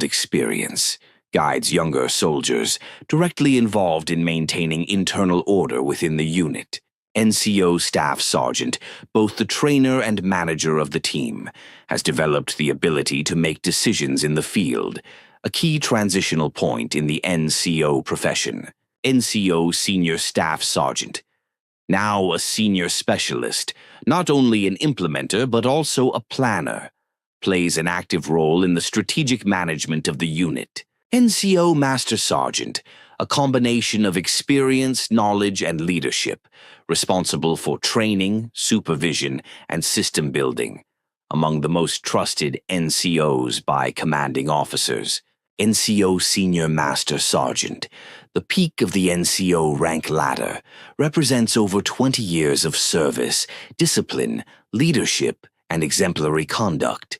experience, guides younger soldiers directly involved in maintaining internal order within the unit. NCO Staff Sergeant, both the trainer and manager of the team, has developed the ability to make decisions in the field, a key transitional point in the NCO profession. NCO Senior Staff Sergeant, now a senior specialist, not only an implementer but also a planner, plays an active role in the strategic management of the unit. NCO Master Sergeant, a combination of experience, knowledge, and leadership, responsible for training, supervision, and system building, among the most trusted NCOs by commanding officers. NCO Senior Master Sergeant, the peak of the NCO rank ladder, represents over 20 years of service, discipline, leadership, and exemplary conduct.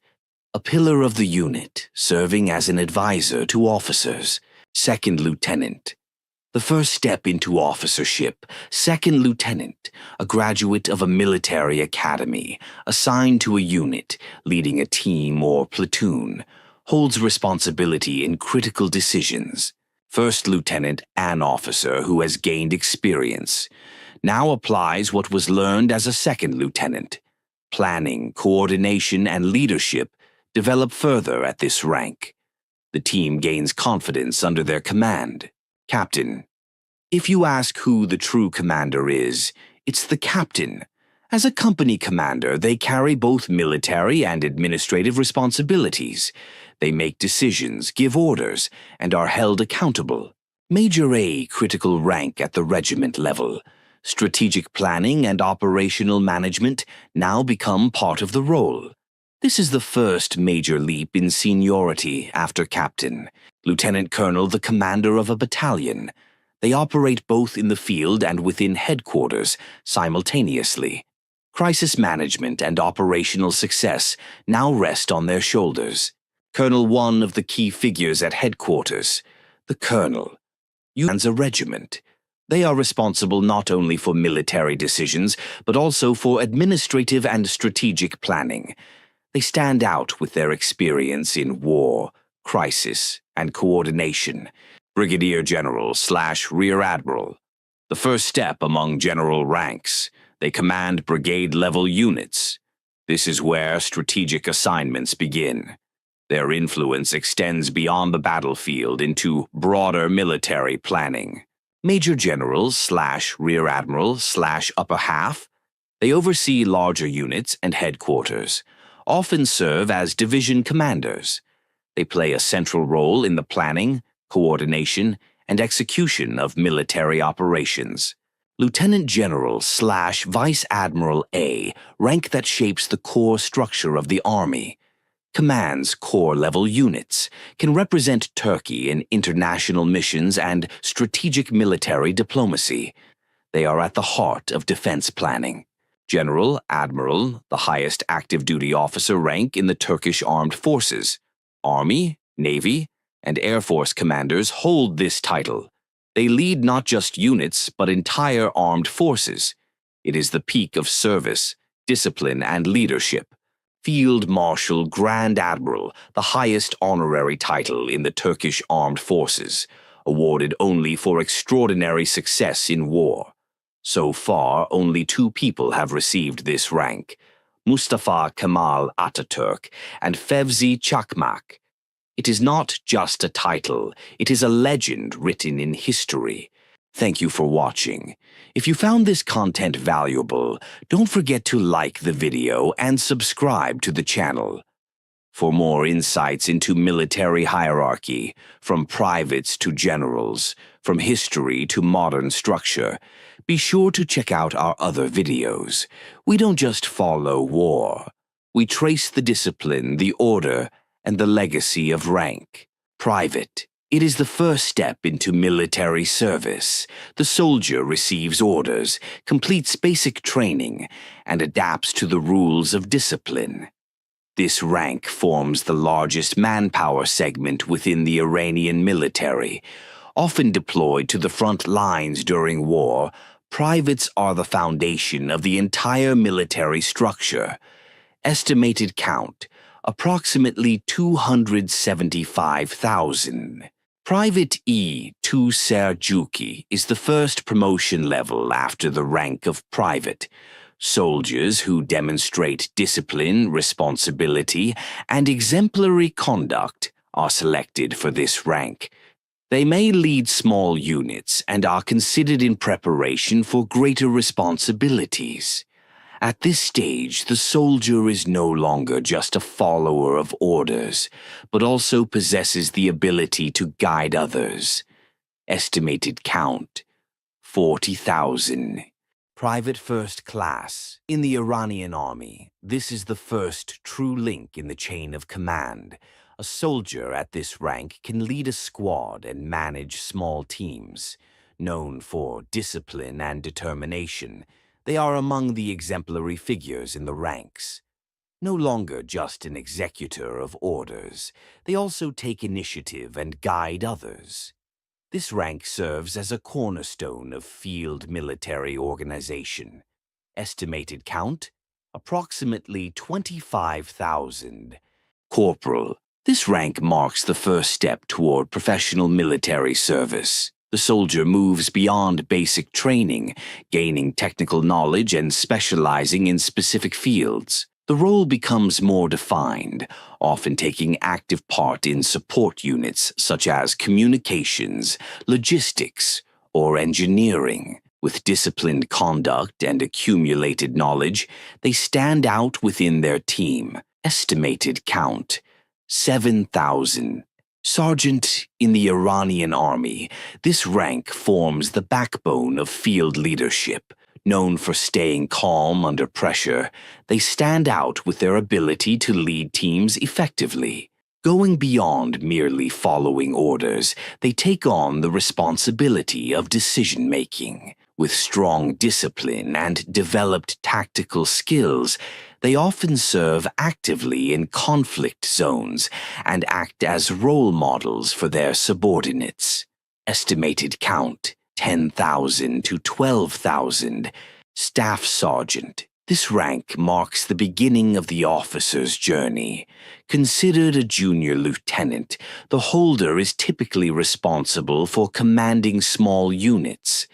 A pillar of the unit, serving as an advisor to officers. Second Lieutenant, the first step into officership. Second Lieutenant, a graduate of a military academy, assigned to a unit, leading a team or platoon, holds responsibility in critical decisions. First Lieutenant, an officer who has gained experience, now applies what was learned as a second lieutenant. Planning, coordination, and leadership develop further at this rank. The team gains confidence under their command. Captain. If you ask who the true commander is, it's the captain. As a company commander, they carry both military and administrative responsibilities. They make decisions, give orders, and are held accountable. Major A critical rank at the regiment level. Strategic planning and operational management now become part of the role. This is the first major leap in seniority after captain. Lieutenant Colonel, the commander of a battalion. They operate both in the field and within headquarters simultaneously. Crisis management and operational success now rest on their shoulders. Colonel, one of the key figures at headquarters. The colonel commands a regiment. They are responsible not only for military decisions, but also for administrative and strategic planning. They stand out with their experience in war, crisis, and coordination. Brigadier General / Rear Admiral. The first step among general ranks. They command brigade-level units. This is where strategic assignments begin. Their influence extends beyond the battlefield into broader military planning. Major Generals / Rear Admiral / Upper Half. They oversee larger units and headquarters, often serve as division commanders. They play a central role in the planning, coordination, and execution of military operations. Lieutenant General / Vice Admiral A, rank that shapes the core structure of the Army. Commands corps-level units, can represent Turkey in international missions and strategic military diplomacy. They are at the heart of defense planning. General, Admiral, the highest active duty officer rank in the Turkish Armed Forces. Army, Navy, and Air Force commanders hold this title. They lead not just units, but entire armed forces. It is the peak of service, discipline, and leadership. Field Marshal Grand Admiral, the highest honorary title in the Turkish Armed Forces, awarded only for extraordinary success in war. So far, only 2 people have received this rank, Mustafa Kemal Atatürk and Fevzi Çakmak. It is not just a title, it is a legend written in history. Thank you for watching. If you found this content valuable, don't forget to like the video and subscribe to the channel. For more insights into military hierarchy, from privates to generals, from history to modern structure, be sure to check out our other videos. We don't just follow war. We trace the discipline, the order, and the legacy of rank. Private. It is the first step into military service. The soldier receives orders, completes basic training, and adapts to the rules of discipline. This rank forms the largest manpower segment within the Iranian military. Often deployed to the front lines during war, privates are the foundation of the entire military structure. Estimated count: approximately 275,000. Private E. Serjuki is the first promotion level after the rank of private. Soldiers who demonstrate discipline, responsibility, and exemplary conduct are selected for this rank. They may lead small units and are considered in preparation for greater responsibilities. At this stage, the soldier is no longer just a follower of orders, but also possesses the ability to guide others. Estimated count, 40,000. Private First Class. In the Iranian army, this is the first true link in the chain of command. A soldier at this rank can lead a squad and manage small teams. Known for discipline and determination, they are among the exemplary figures in the ranks. No longer just an executor of orders, they also take initiative and guide others. This rank serves as a cornerstone of field military organization. Estimated count, approximately 25,000. Corporal. This rank marks the first step toward professional military service. The soldier moves beyond basic training, gaining technical knowledge and specializing in specific fields. The role becomes more defined, often taking active part in support units such as communications, logistics, or engineering. With disciplined conduct and accumulated knowledge, they stand out within their team. Estimated count, 7,000. Sergeant in the Iranian army, this rank forms the backbone of field leadership. Known for staying calm under pressure, they stand out with their ability to lead teams effectively. Going beyond merely following orders, they take on the responsibility of decision-making. With strong discipline and developed tactical skills, they often serve actively in conflict zones and act as role models for their subordinates. Estimated count, 10,000 to 12,000. Staff Sergeant. This rank marks the beginning of the officer's journey. Considered a junior lieutenant, the holder is typically responsible for commanding small units.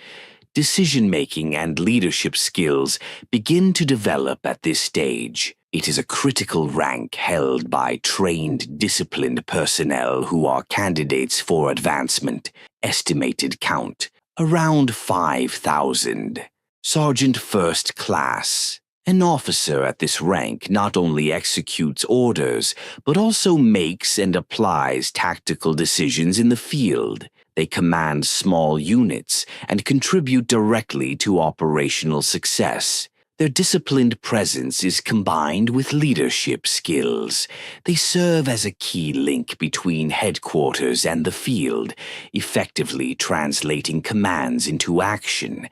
Decision-making and leadership skills begin to develop at this stage. It is a critical rank held by trained, disciplined personnel who are candidates for advancement. Estimated count, around 5,000. Sergeant First Class. An officer at this rank not only executes orders, but also makes and applies tactical decisions in the field. They command small units and contribute directly to operational success. Their disciplined presence is combined with leadership skills. They serve as a key link between headquarters and the field, effectively translating commands into action.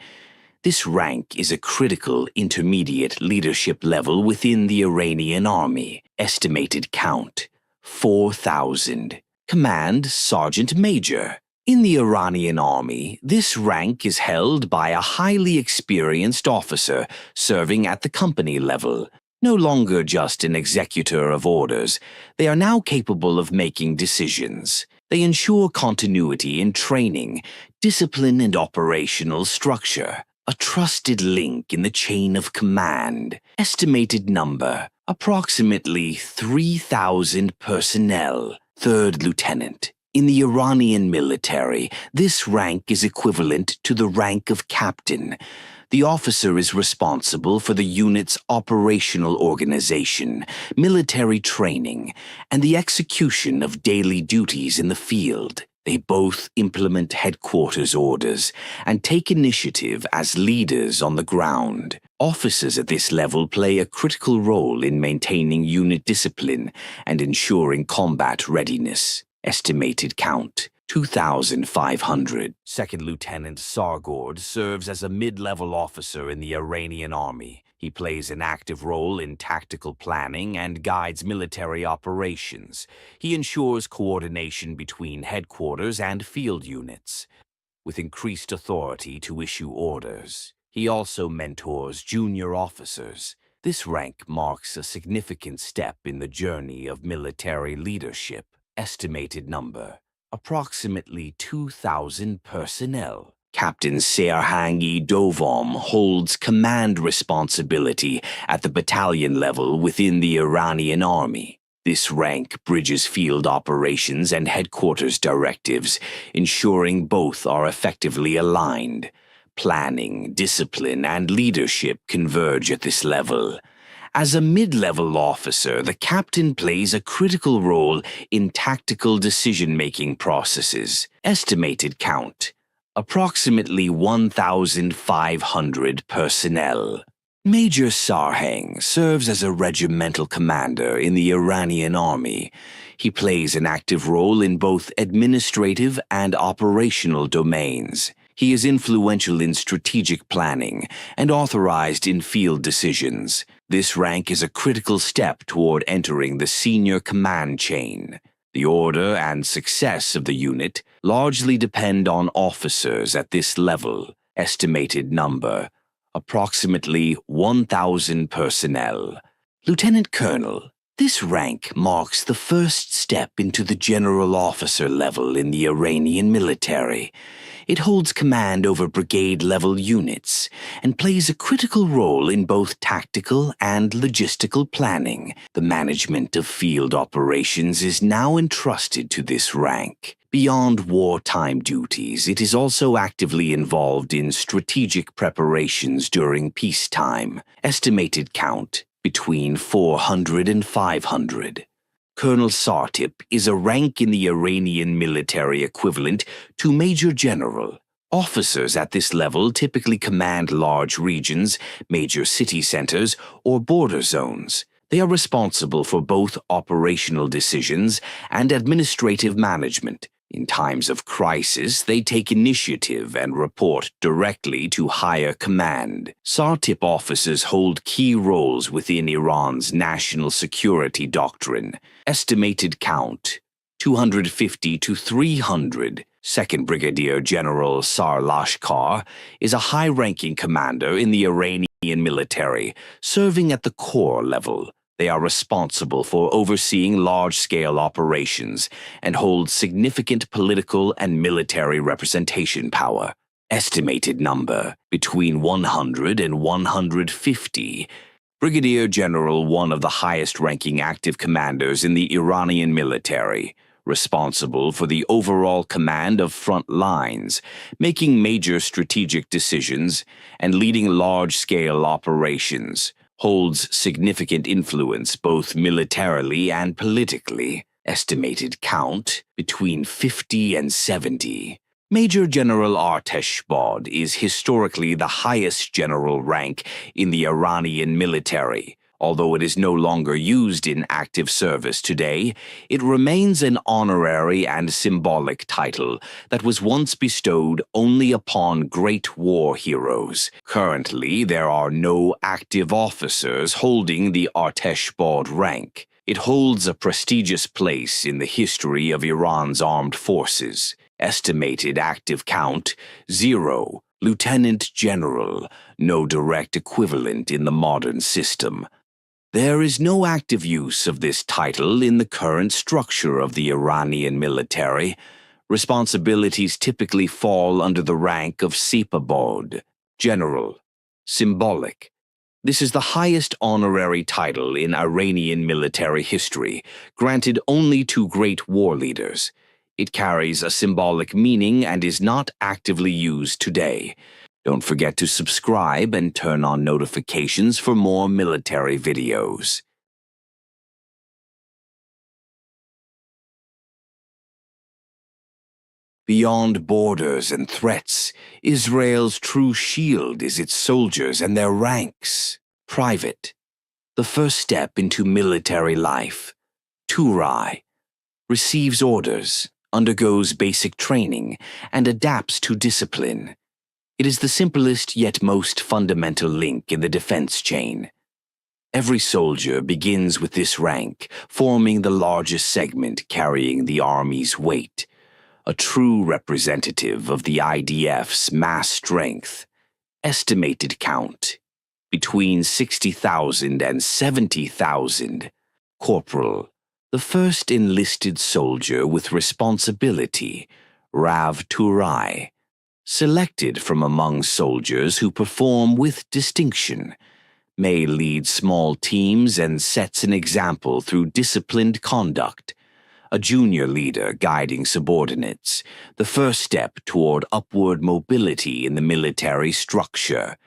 This rank is a critical intermediate leadership level within the Iranian army. Estimated count, 4,000. Command Sergeant Major. In the Iranian army, this rank is held by a highly experienced officer serving at the company level. No longer just an executor of orders, they are now capable of making decisions. They ensure continuity in training, discipline, and operational structure. A trusted link in the chain of command. Estimated number, approximately 3,000 personnel. Third Lieutenant. In the Iranian military, this rank is equivalent to the rank of captain. The officer is responsible for the unit's operational organization, military training, and the execution of daily duties in the field. They both implement headquarters orders and take initiative as leaders on the ground. Officers at this level play a critical role in maintaining unit discipline and ensuring combat readiness. Estimated count, 2,500. Second Lieutenant Sargord serves as a mid-level officer in the Iranian army. He plays an active role in tactical planning and guides military operations. He ensures coordination between headquarters and field units, with increased authority to issue orders. He also mentors junior officers. This rank marks a significant step in the journey of military leadership. Estimated number, approximately 2,000 personnel. Captain Serhangi Dovom holds command responsibility at the battalion level within the Iranian army. This rank bridges field operations and headquarters directives, ensuring both are effectively aligned. Planning, discipline, and leadership converge at this level. As a mid-level officer, the captain plays a critical role in tactical decision-making processes. Estimated count, approximately 1,500 personnel. Major Sarhang serves as a regimental commander in the Iranian army. He plays an active role in both administrative and operational domains. He is influential in strategic planning and authorized in field decisions. This rank is a critical step toward entering the senior command chain. The order and success of the unit largely depend on officers at this level. Estimated number, approximately 1,000 personnel. Lieutenant Colonel, this rank marks the first step into the general officer level in the Iranian military. It holds command over brigade-level units and plays a critical role in both tactical and logistical planning. The management of field operations is now entrusted to this rank. Beyond wartime duties, it is also actively involved in strategic preparations during peacetime. Estimated count, between 400 and 500. Colonel Sartip is a rank in the Iranian military equivalent to Major General. Officers at this level typically command large regions, major city centers, or border zones. They are responsible for both operational decisions and administrative management. In times of crisis, they take initiative and report directly to higher command. Sartip officers hold key roles within Iran's national security doctrine. Estimated count, 250 to 300. Second Brigadier General Sar Lashkar is a high-ranking commander in the Iranian military, serving at the corps level. They are responsible for overseeing large-scale operations and hold significant political and military representation power. Estimated number, between 100 and 150. Brigadier General, one of the highest-ranking active commanders in the Iranian military, responsible for the overall command of front lines, making major strategic decisions, and leading large-scale operations. Holds significant influence both militarily and politically. Estimated count, between 50 and 70. Major General Arteshbad is historically the highest general rank in the Iranian military. Although it is no longer used in active service today, it remains an honorary and symbolic title that was once bestowed only upon great war heroes. Currently, there are no active officers holding the Arteshbad rank. It holds a prestigious place in the history of Iran's armed forces. Estimated active count, 0. Lieutenant General, no direct equivalent in the modern system. There is no active use of this title in the current structure of the Iranian military. Responsibilities typically fall under the rank of Sipahbad, General, symbolic. This is the highest honorary title in Iranian military history, granted only to great war leaders. It carries a symbolic meaning and is not actively used today. Don't forget to subscribe and turn on notifications for more military videos. Beyond borders and threats, Israel's true shield is its soldiers and their ranks. Private, the first step into military life. Turai, receives orders, undergoes basic training, and adapts to discipline. It is the simplest yet most fundamental link in the defense chain. Every soldier begins with this rank, forming the largest segment carrying the army's weight. A true representative of the IDF's mass strength. Estimated count, between 60,000 and 70,000. Corporal, the first enlisted soldier with responsibility, Rav Turai, selected from among soldiers who perform with distinction, may lead small teams and sets an example through disciplined conduct. A junior leader guiding subordinates, the first step toward upward mobility in the military structure.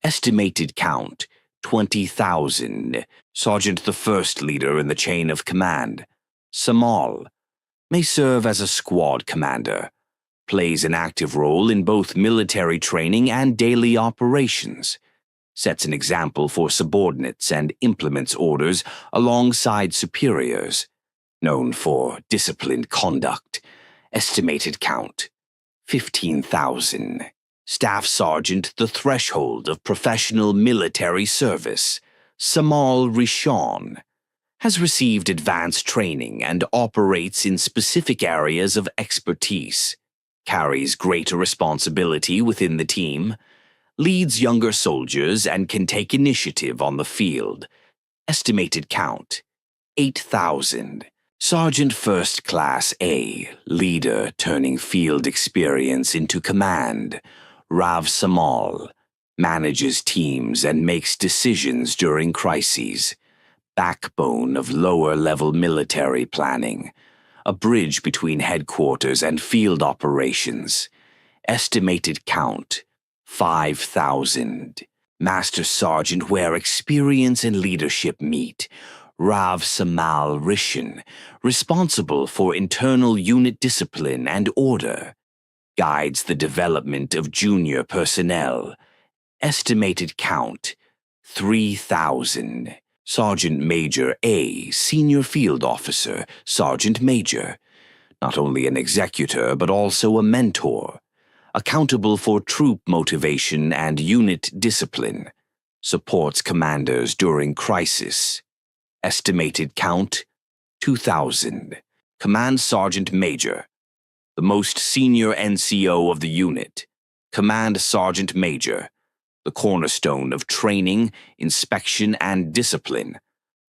Estimated count, 20,000. Sergeant the first leader in the chain of command. Samal may serve as a squad commander. Plays an active role in both military training and daily operations. Sets an example for subordinates and implements orders alongside superiors. Known for disciplined conduct. Estimated count, 15,000. Staff Sergeant the threshold of professional military service. Samal Rishon has received advanced training and operates in specific areas of expertise. Carries greater responsibility within the team. Leads younger soldiers and can take initiative on the field. Estimated count, 8,000. Sergeant First Class A, leader turning field experience into command. Rav Samal, manages teams and makes decisions during crises. Backbone of lower-level military planning. A bridge between headquarters and field operations. Estimated count, 5,000. Master Sergeant where experience and leadership meet. Rav Samal Rishon, responsible for internal unit discipline and order. Guides the development of junior personnel. Estimated count, 3,000. Sergeant Major A, Senior Field Officer, Sergeant Major. Not only an executor, but also a mentor. Accountable for troop motivation and unit discipline. Supports commanders during crisis. Estimated count, 2,000. Command Sergeant Major. The most senior NCO of the unit. Command Sergeant Major. The cornerstone of training, inspection, and discipline.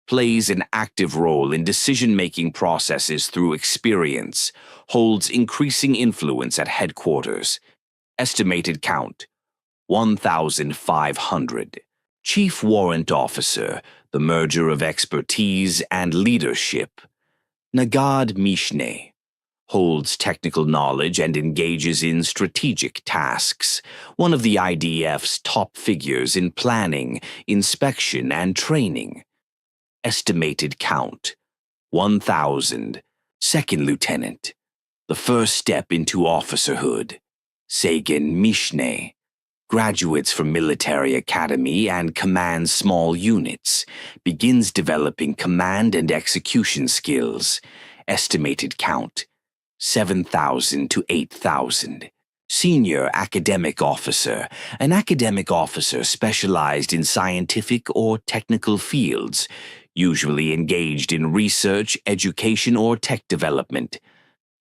Plays an active role in decision-making processes through experience. Holds increasing influence at headquarters. Estimated count, 1,500. Chief Warrant Officer, the merger of expertise and leadership. Nagad Mishne. Holds technical knowledge and engages in strategic tasks. One of the IDF's top figures in planning, inspection, and training. Estimated count, 1,000. Second Lieutenant. The first step into officerhood. Sagan Mishne. Graduates from military academy and commands small units. Begins developing command and execution skills. Estimated count, 7,000 to 8,000. Senior Academic Officer. An academic officer specialized in scientific or technical fields, usually engaged in research, education, or tech development.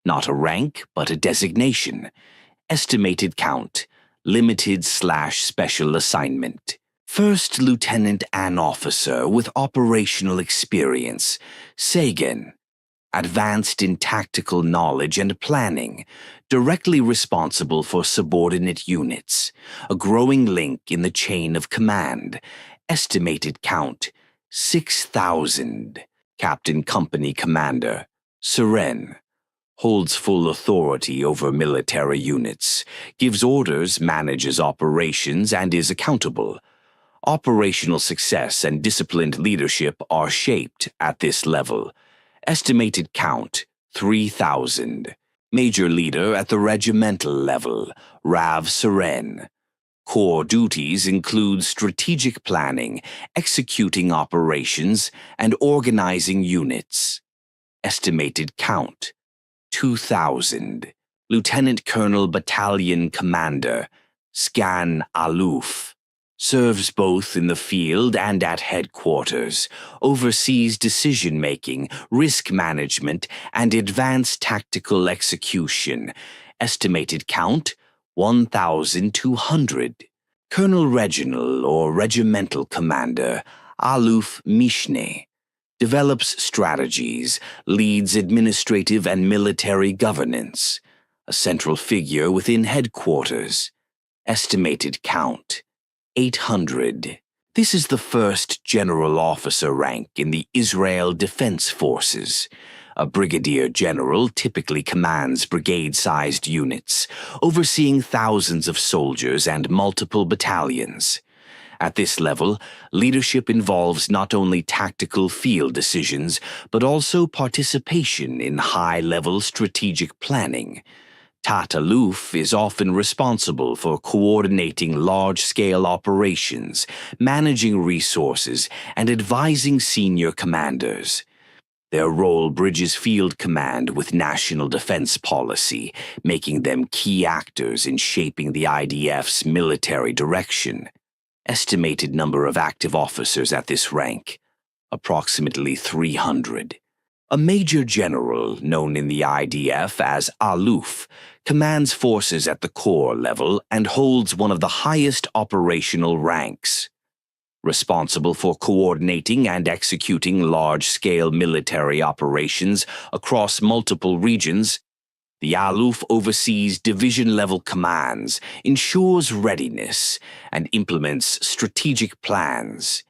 Not a rank, but a designation. Estimated count, limited/special assignment. First Lieutenant an officer with operational experience. Sagan. Advanced in tactical knowledge and planning, directly responsible for subordinate units, a growing link in the chain of command. Estimated count, 6,000. Captain Company Commander, Seren. Holds full authority over military units, gives orders, manages operations, and is accountable. Operational success and disciplined leadership are shaped at this level. Estimated count, 3,000. Major leader at the regimental level, Rav Seren. Core duties include strategic planning, executing operations, and organizing units. Estimated count, 2,000. Lieutenant Colonel Battalion Commander, Scan Aluf. Serves both in the field and at headquarters, oversees decision-making, risk management, and advanced tactical execution. Estimated count, 1,200. Colonel Reginal or Regimental Commander, Aluf Mishne, develops strategies, leads administrative and military governance, a central figure within headquarters. Estimated count, 800. This is the first general officer rank in the Israel Defense Forces. A brigadier general typically commands brigade-sized units, overseeing thousands of soldiers and multiple battalions. At this level, leadership involves not only tactical field decisions, but also participation in high-level strategic planning. Tat-Aluf is often responsible for coordinating large-scale operations, managing resources, and advising senior commanders. Their role bridges field command with national defense policy, making them key actors in shaping the IDF's military direction. Estimated number of active officers at this rank, approximately 300. A major general, known in the IDF as Aluf, commands forces at the corps level and holds one of the highest operational ranks. Responsible for coordinating and executing large-scale military operations across multiple regions, the Aluf oversees division-level commands, ensures readiness, and implements strategic plans.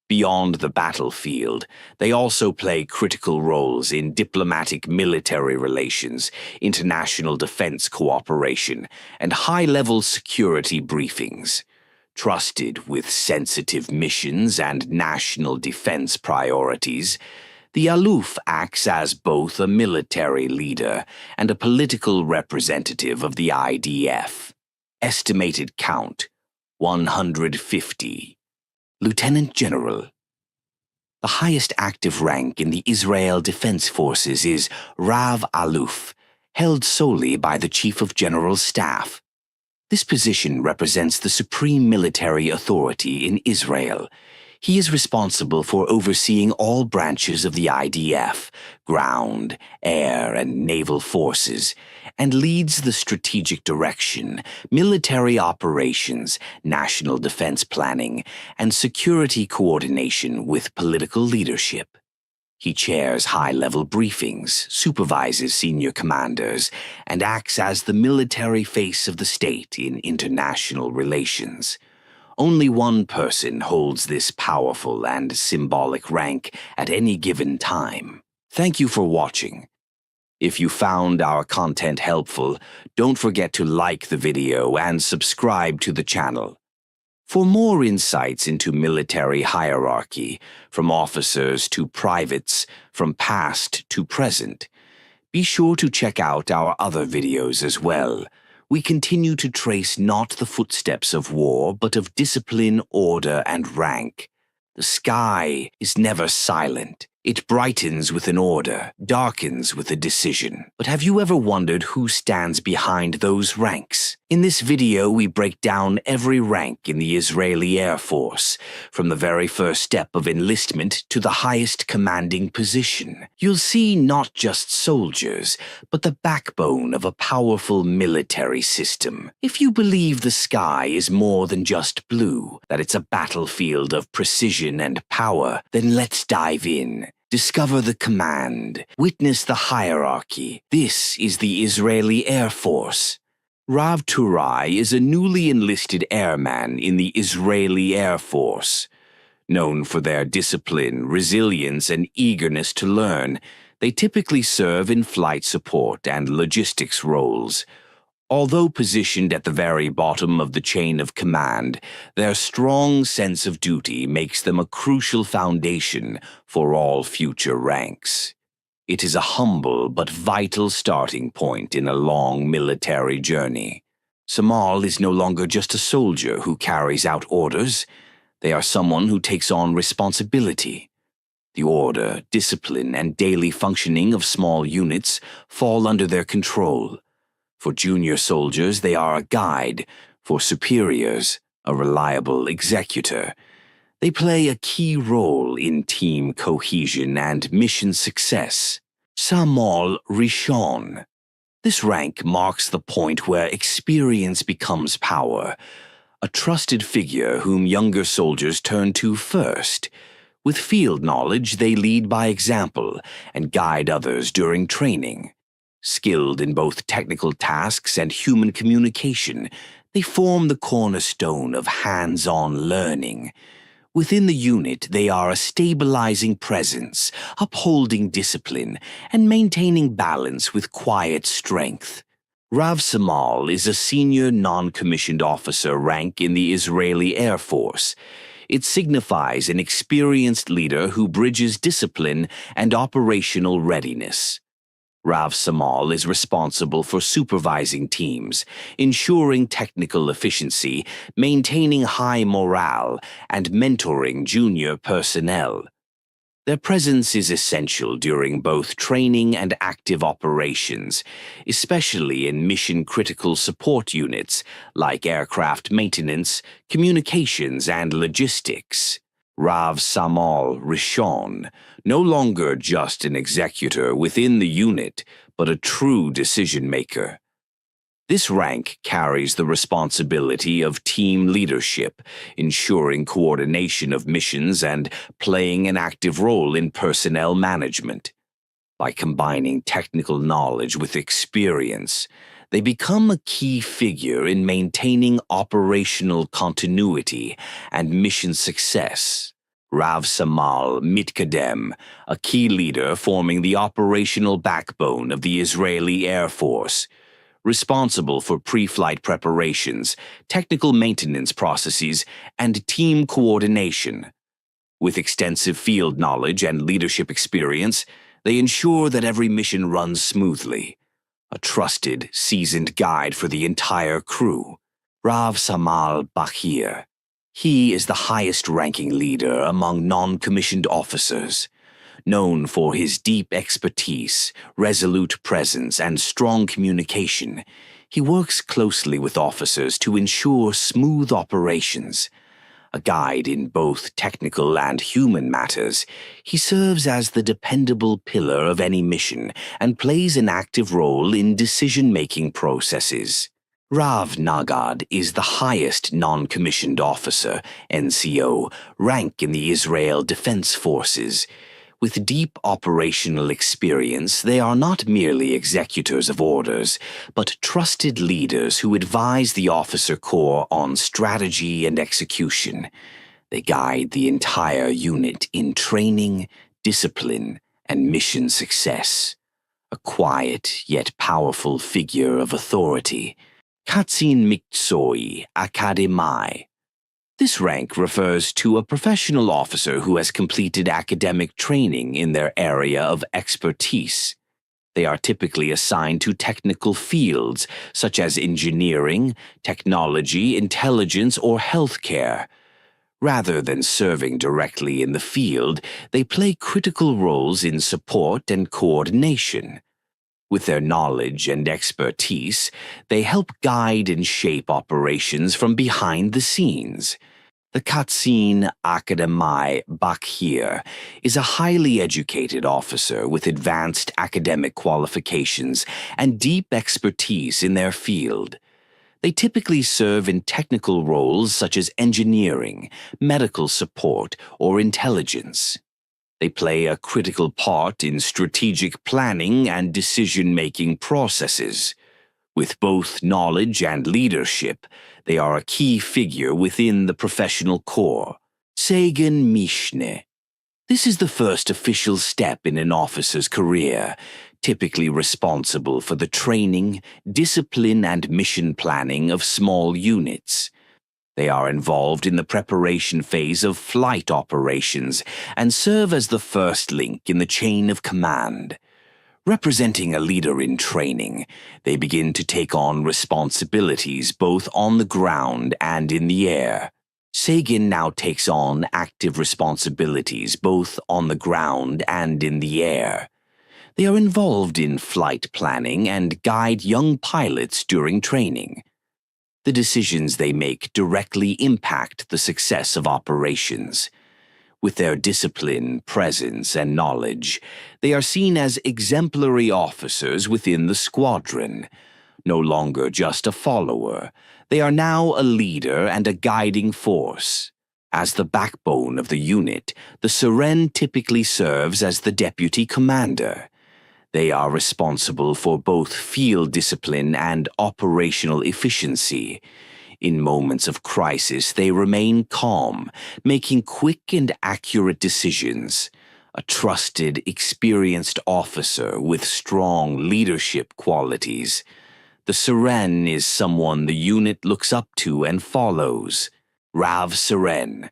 Beyond the battlefield, they also play critical roles in diplomatic military relations, international defense cooperation, and high-level security briefings. Trusted with sensitive missions and national defense priorities, the Aluf acts as both a military leader and a political representative of the IDF. Estimated count, 150. Lieutenant General. The highest active rank in the Israel Defense Forces is Rav Aluf, held solely by the Chief of General Staff. This position represents the supreme military authority in Israel. He is responsible for overseeing all branches of the IDF, ground, air, and naval forces, and leads the strategic direction, military operations, national defense planning, and security coordination with political leadership. He chairs high-level briefings, supervises senior commanders, and acts as the military face of the state in international relations. Only one person holds this powerful and symbolic rank at any given time. Thank you for watching. If you found our content helpful, don't forget to like the video and subscribe to the channel. For more insights into military hierarchy, from officers to privates, from past to present, be sure to check out our other videos as well. We continue to trace not the footsteps of war, but of discipline, order, and rank. The sky is never silent. It brightens with an order, darkens with a decision. But have you ever wondered who stands behind those ranks? In this video, we break down every rank in the Israeli Air Force, from the very first step of enlistment to the highest commanding position. You'll see not just soldiers, but the backbone of a powerful military system. If you believe the sky is more than just blue, that it's a battlefield of precision and power, then let's dive in. Discover the command. Witness the hierarchy. This is the Israeli Air Force. Rav Turai is a newly enlisted airman in the Israeli Air Force. Known for their discipline, resilience, and eagerness to learn, they typically serve in flight support and logistics roles. Although positioned at the very bottom of the chain of command, their strong sense of duty makes them a crucial foundation for all future ranks. It is a humble but vital starting point in a long military journey. Samal is no longer just a soldier who carries out orders. They are someone who takes on responsibility. The order, discipline, and daily functioning of small units fall under their control. For junior soldiers, they are a guide. For superiors, a reliable executor. They play a key role in team cohesion and mission success. Samal Rishon. This rank marks the point where experience becomes power. a trusted figure whom younger soldiers turn to first. With field knowledge, they lead by example and guide others during training. Skilled in both technical tasks and human communication, they form the cornerstone of hands-on learning. Within the unit, they are a stabilizing presence, upholding discipline and maintaining balance with quiet strength. Rav Samal is a senior non-commissioned officer rank in the Israeli Air Force. It signifies an experienced leader who bridges discipline and operational readiness. Rav Samal is responsible for supervising teams, ensuring technical efficiency, maintaining high morale, and mentoring junior personnel. Their presence is essential during both training and active operations, especially in mission-critical support units like aircraft maintenance, communications, and logistics. Rav Samal Rishon, no longer just an executor within the unit, but a true decision-maker. This rank carries the responsibility of team leadership, ensuring coordination of missions and playing an active role in personnel management. By combining technical knowledge with experience, they become a key figure in maintaining operational continuity and mission success. Rav Samal Mitkadem, a key leader forming the operational backbone of the Israeli Air Force, responsible for pre-flight preparations, technical maintenance processes, and team coordination. With extensive field knowledge and leadership experience, they ensure that every mission runs smoothly. A trusted, seasoned guide for the entire crew. Rav Samal Bakir. He is the highest-ranking leader among non-commissioned officers. Known for his deep expertise, resolute presence, and strong communication, he works closely with officers to ensure smooth operations. A guide in both technical and human matters, he serves as the dependable pillar of any mission and plays an active role in decision-making processes. Rav Nagad is the highest non-commissioned officer, NCO, rank in the Israel Defense Forces. With deep operational experience, they are not merely executors of orders, but trusted leaders who advise the officer corps on strategy and execution. They guide the entire unit in training, discipline, and mission success. A quiet yet powerful figure of authority. Katzin Miktsoi Akademai. This rank refers to a professional officer who has completed academic training in their area of expertise. They are typically assigned to technical fields such as engineering, technology, intelligence, or healthcare. Rather than serving directly in the field, they play critical roles in support and coordination. With their knowledge and expertise, they help guide and shape operations from behind the scenes. The Katzin Akademai Bakir is a highly educated officer with advanced academic qualifications and deep expertise in their field. They typically serve in technical roles such as engineering, medical support, or intelligence. They play a critical part in strategic planning and decision-making processes. With both knowledge and leadership, they are a key figure within the professional corps. Segen Mishne. This is the first official step in an officer's career, typically responsible for the training, discipline, and mission planning of small units. They are involved in the preparation phase of flight operations and serve as the first link in the chain of command. Representing a leader in training, they begin to take on responsibilities both on the ground and in the air. Sagan now takes on active responsibilities both on the ground and in the air. They are involved in flight planning and guide young pilots during training. The decisions they make directly impact the success of operations. With their discipline, presence, and knowledge, they are seen as exemplary officers within the squadron. No longer just a follower, they are now a leader and a guiding force. As the backbone of the unit, the Seren typically serves as the deputy commander. They are responsible for both field discipline and operational efficiency. In moments of crisis, they remain calm, making quick and accurate decisions. A trusted, experienced officer with strong leadership qualities. The Seren is someone the unit looks up to and follows. Rav Seren.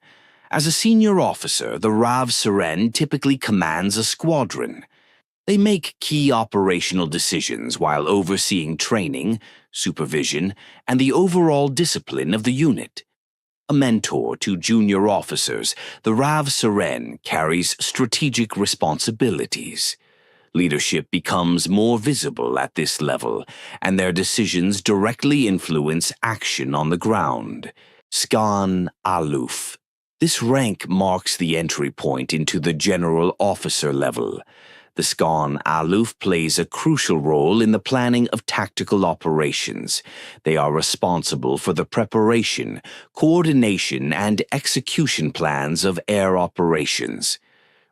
As a senior officer, the Rav Seren typically commands a squadron. They make key operational decisions while overseeing training, supervision, and the overall discipline of the unit. A mentor to junior officers, the Rav Seren carries strategic responsibilities. Leadership becomes more visible at this level, and their decisions directly influence action on the ground. Sgan Aluf. This rank marks the entry point into the general officer level. The Sgan Aluf plays a crucial role in the planning of tactical operations. They are responsible for the preparation, coordination, and execution plans of air operations.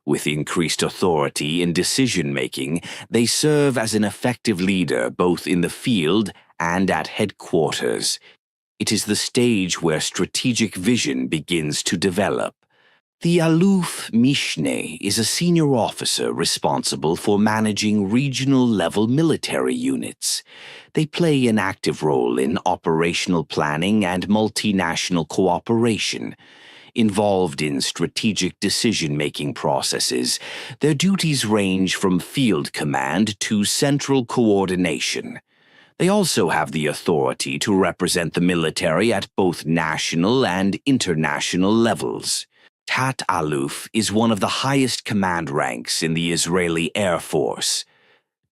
With increased authority in decision-making, they serve as an effective leader both in the field and at headquarters. It is the stage where strategic vision begins to develop. The Aluf Mishne is a senior officer responsible for managing regional-level military units. They play an active role in operational planning and multinational cooperation. Involved in strategic decision-making processes, their duties range from field command to central coordination. They also have the authority to represent the military at both national and international levels. Tat Aluf is one of the highest command ranks in the Israeli Air Force.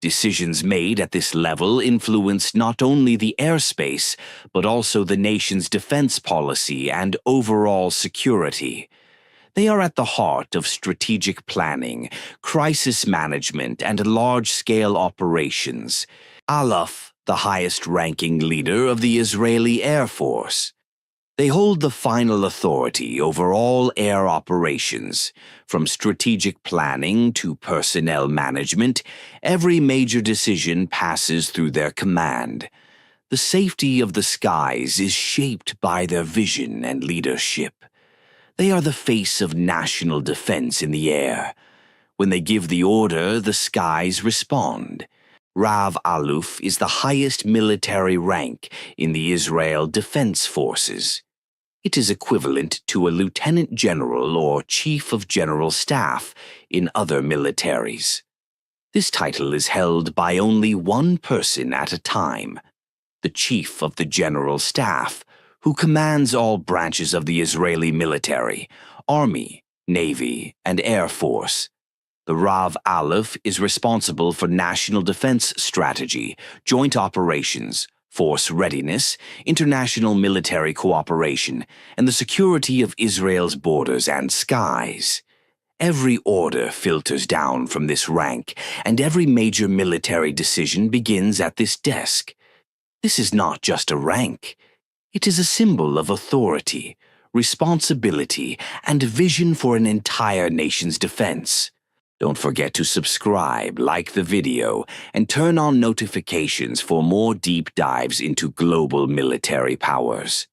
Decisions made at this level influence not only the airspace, but also the nation's defense policy and overall security. They are at the heart of strategic planning, crisis management, and large-scale operations. Aluf, the highest-ranking leader of the Israeli Air Force. They hold the final authority over all air operations. From strategic planning to personnel management, every major decision passes through their command. The safety of the skies is shaped by their vision and leadership. They are the face of national defense in the air. When they give the order, the skies respond. Rav Aluf is the highest military rank in the Israel Defense Forces. It is equivalent to a lieutenant general or chief of general staff in other militaries. This title is held by only one person at a time, the chief of the general staff, who commands all branches of the Israeli military, army, navy, and air force. The Rav Aluf is responsible for national defense strategy, joint operations, force readiness, international military cooperation, and the security of Israel's borders and skies. Every order filters down from this rank, and every major military decision begins at this desk. This is not just a rank. It is a symbol of authority, responsibility, and vision for an entire nation's defense. Don't forget to subscribe, like the video, and turn on notifications for more deep dives into global military powers.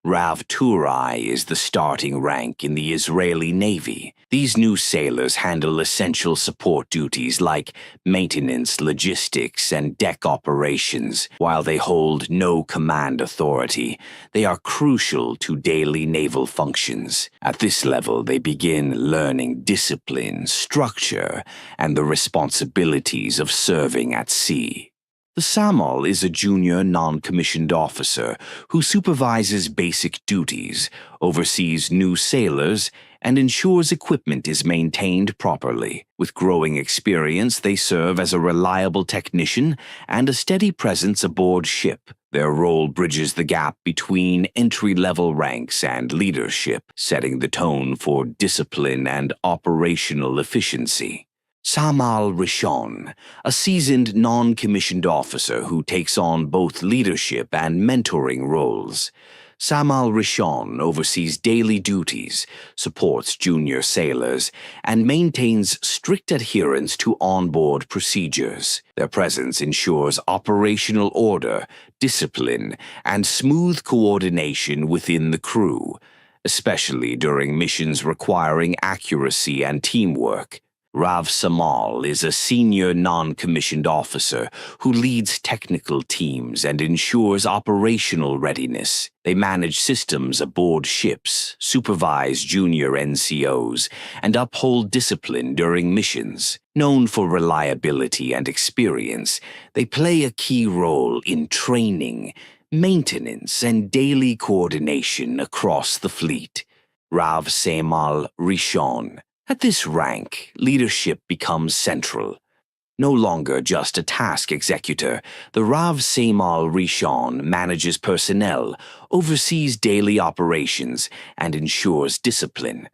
Rav Turai is the starting rank in the Israeli Navy. These new sailors handle essential support duties like maintenance, logistics, and deck operations. While they hold no command authority, they are crucial to daily naval functions. At this level, they begin learning discipline, structure, and the responsibilities of serving at sea. The Samal is a junior non-commissioned officer who supervises basic duties, oversees new sailors, and ensures equipment is maintained properly. With growing experience, they serve as a reliable technician and a steady presence aboard ship. Their role bridges the gap between entry-level ranks and leadership, setting the tone for discipline and operational efficiency. Samal Rishon, a seasoned non-commissioned officer who takes on both leadership and mentoring roles. Samal Rishon oversees daily duties, supports junior sailors, and maintains strict adherence to onboard procedures. Their presence ensures operational order, discipline, and smooth coordination within the crew, especially during missions requiring accuracy and teamwork. Rav Samal is a senior non-commissioned officer who leads technical teams and ensures operational readiness. They manage systems aboard ships, supervise junior NCOs, and uphold discipline during missions. Known for reliability and experience, they play a key role in training, maintenance, and daily coordination across the fleet. Rav Samal Rishon. At this rank, leadership becomes central. No longer just a task executor, the Rav Samal Rishon manages personnel, oversees daily operations, and ensures discipline.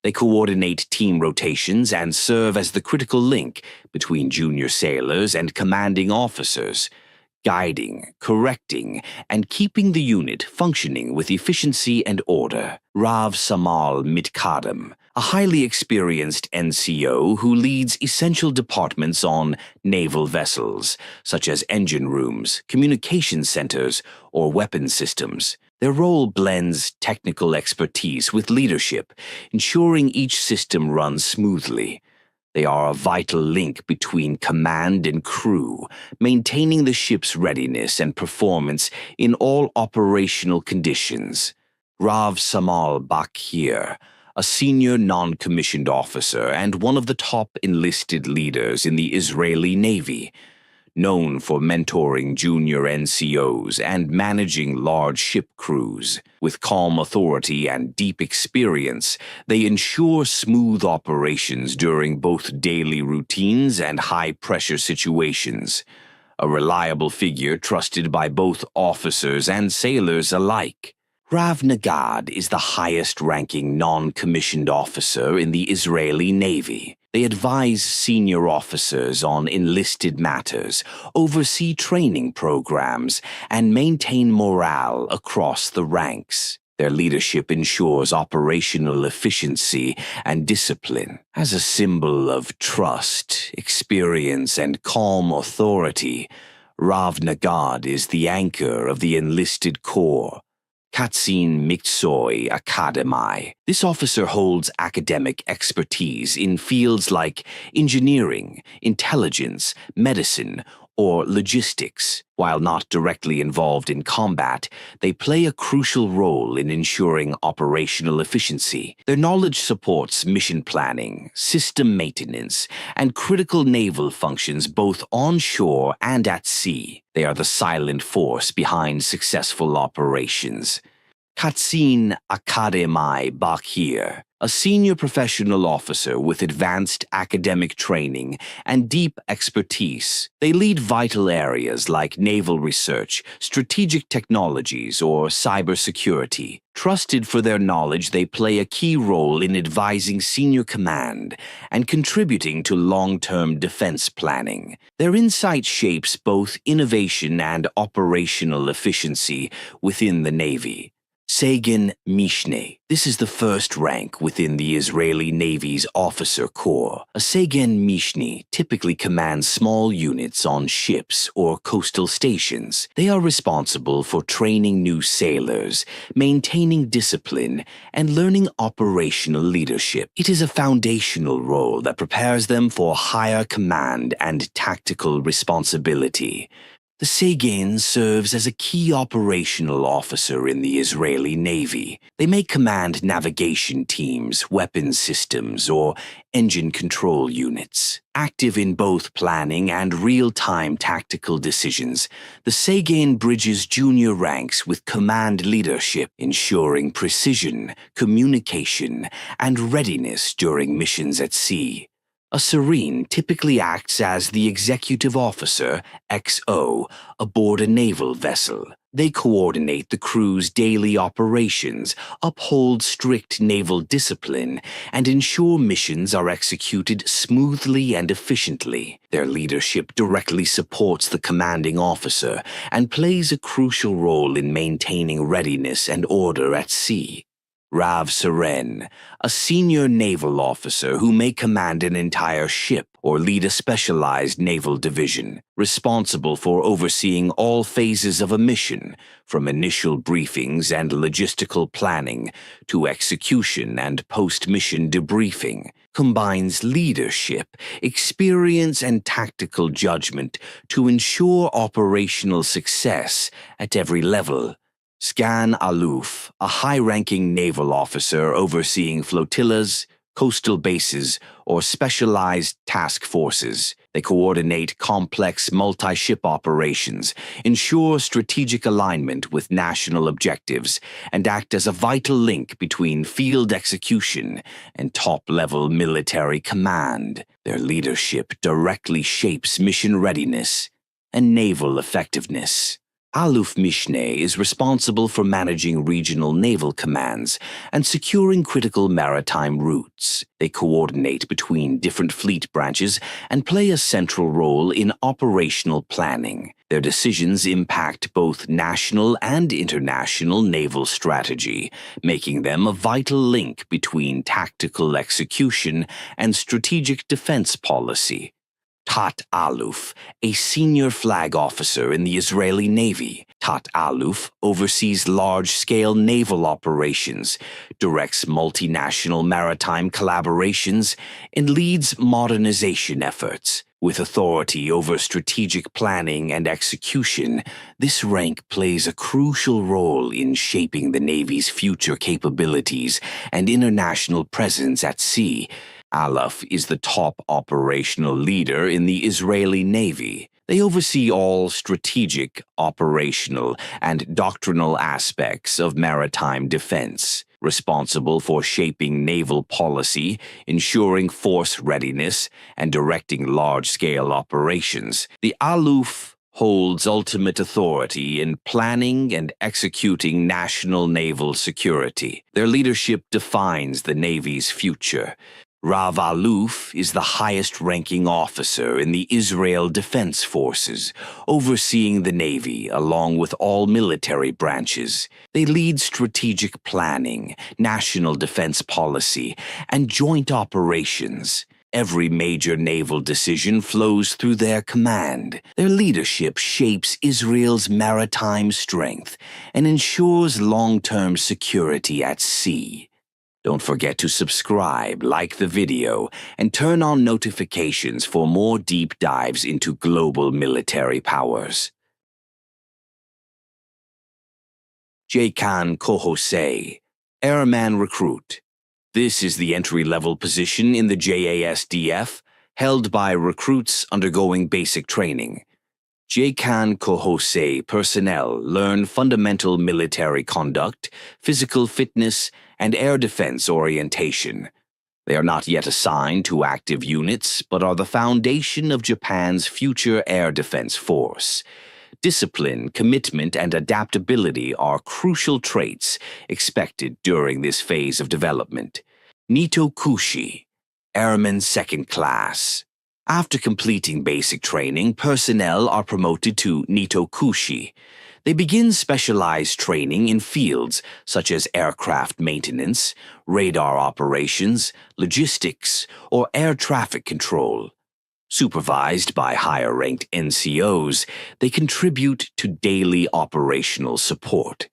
They coordinate team rotations and serve as the critical link between junior sailors and commanding officers, guiding, correcting, and keeping the unit functioning with efficiency and order. Rav Samal Mitkadam, a highly experienced NCO who leads essential departments on naval vessels, such as engine rooms, communication centers, or weapon systems. Their role blends technical expertise with leadership, ensuring each system runs smoothly. They are a vital link between command and crew, maintaining the ship's readiness and performance in all operational conditions. Rav Samal Bakir, a senior non-commissioned officer and one of the top enlisted leaders in the Israeli Navy. Known for mentoring junior NCOs and managing large ship crews. With calm authority and deep experience, they ensure smooth operations during both daily routines and high-pressure situations. A reliable figure trusted by both officers and sailors alike. Rav Nagad is the highest-ranking non-commissioned officer in the Israeli Navy. They advise senior officers on enlisted matters, oversee training programs, and maintain morale across the ranks. Their leadership ensures operational efficiency and discipline. As a symbol of trust, experience, and calm authority, Rav Nagad is the anchor of the enlisted corps. Katzin Miktsoi Akademai. This officer holds academic expertise in fields like engineering, intelligence, medicine, or logistics. While not directly involved in combat, they play a crucial role in ensuring operational efficiency. Their knowledge supports mission planning, system maintenance, and critical naval functions both onshore and at sea. They are the silent force behind successful operations. Katzin Akademai Bakir, a senior professional officer with advanced academic training and deep expertise. They lead vital areas like naval research, strategic technologies, or cybersecurity. Trusted for their knowledge, they play a key role in advising senior command and contributing to long-term defense planning. Their insight shapes both innovation and operational efficiency within the Navy. Segen Mishne. This is the first rank within the Israeli Navy's officer corps. A Segen Mishne typically commands small units on ships or coastal stations. They are responsible for training new sailors, maintaining discipline, and learning operational leadership. It is a foundational role that prepares them for higher command and tactical responsibility. The Segen serves as a key operational officer in the Israeli Navy. They may command navigation teams, weapons systems, or engine control units. Active in both planning and real-time tactical decisions, the Segen bridges junior ranks with command leadership, ensuring precision, communication, and readiness during missions at sea. A Serene typically acts as the executive officer, XO, aboard a naval vessel. They coordinate the crew's daily operations, uphold strict naval discipline, and ensure missions are executed smoothly and efficiently. Their leadership directly supports the commanding officer and plays a crucial role in maintaining readiness and order at sea. Rav Seren, a senior naval officer who may command an entire ship or lead a specialized naval division, responsible for overseeing all phases of a mission, from initial briefings and logistical planning to execution and post-mission debriefing, combines leadership, experience, and tactical judgment to ensure operational success at every level. Sgan Aluf, a high-ranking naval officer overseeing flotillas, coastal bases, or specialized task forces. They coordinate complex multi-ship operations, ensure strategic alignment with national objectives, and act as a vital link between field execution and top-level military command. Their leadership directly shapes mission readiness and naval effectiveness. Aluf Mishne is responsible for managing regional naval commands and securing critical maritime routes. They coordinate between different fleet branches and play a central role in operational planning. Their decisions impact both national and international naval strategy, making them a vital link between tactical execution and strategic defense policy. Tat Aluf, a senior flag officer in the Israeli Navy. Tat Aluf oversees large-scale naval operations, directs multinational maritime collaborations, and leads modernization efforts. With authority over strategic planning and execution, this rank plays a crucial role in shaping the Navy's future capabilities and international presence at sea. Aluf is the top operational leader in the Israeli Navy. They oversee all strategic, operational, and doctrinal aspects of maritime defense, responsible for shaping naval policy, ensuring force readiness, and directing large-scale operations. The Aluf holds ultimate authority in planning and executing national naval security. Their leadership defines the Navy's future. Rav Aluf is the highest-ranking officer in the Israel Defense Forces, overseeing the Navy along with all military branches. They lead strategic planning, national defense policy, and joint operations. Every major naval decision flows through their command. Their leadership shapes Israel's maritime strength and ensures long-term security at sea. Don't forget to subscribe, like the video, and turn on notifications for more deep dives into global military powers. Jekan Kohose, Airman Recruit. This is the entry-level position in the JASDF, held by recruits undergoing basic training. Jekan Kohose personnel learn fundamental military conduct, physical fitness, and air defense orientation. They are not yet assigned to active units, but are the foundation of Japan's future air defense force. Discipline, commitment, and adaptability are crucial traits expected during this phase of development. Nito Kushi, Airman Second Class. After completing basic training, personnel are promoted to Nito Kushi. They begin specialized training in fields such as aircraft maintenance, radar operations, logistics, or air traffic control. Supervised by higher-ranked NCOs, they contribute to daily operational support.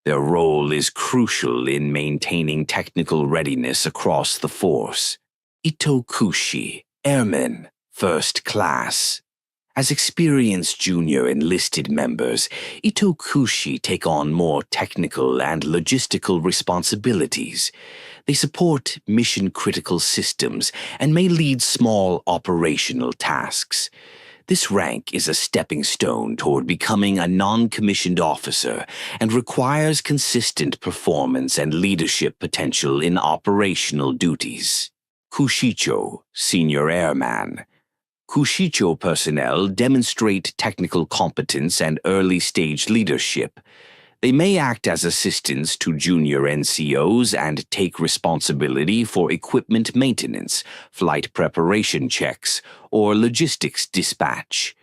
Their role is crucial in maintaining technical readiness across the force. Ito Kushi, Airman, First Class. As experienced junior enlisted members, Ito Kushi take on more technical and logistical responsibilities. They support mission-critical systems and may lead small operational tasks. This rank is a stepping stone toward becoming a non-commissioned officer and requires consistent performance and leadership potential in operational duties. Kushicho, Senior Airman. Kushicho personnel demonstrate technical competence and early-stage leadership. They may act as assistants to junior NCOs and take responsibility for equipment maintenance, flight preparation checks, or logistics dispatch.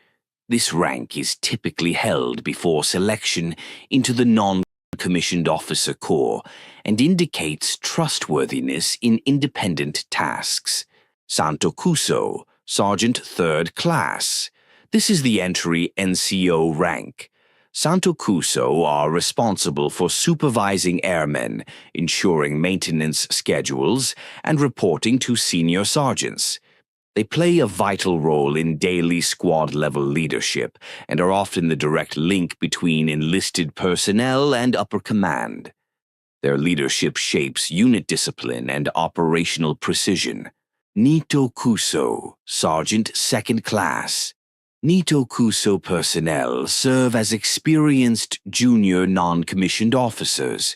This rank is typically held before selection into the non-commissioned officer corps and indicates trustworthiness in independent tasks. Santokuso, Sergeant 3rd Class. This is the entry NCO rank. Santokuso are responsible for supervising airmen, ensuring maintenance schedules, and reporting to senior sergeants. They play a vital role in daily squad-level leadership and are often the direct link between enlisted personnel and upper command. Their leadership shapes unit discipline and operational precision. Nitokuso, Sergeant 2nd Class. Nitokuso personnel serve as experienced junior non-commissioned officers.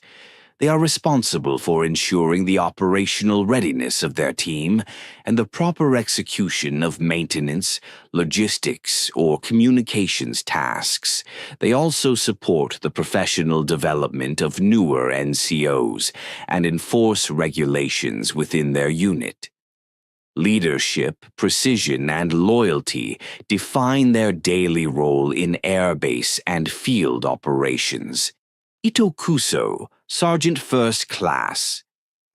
They are responsible for ensuring the operational readiness of their team and the proper execution of maintenance, logistics, or communications tasks. They also support the professional development of newer NCOs and enforce regulations within their unit. Leadership, precision, and loyalty define their daily role in airbase and field operations. Itokuso, Sergeant 1st Class.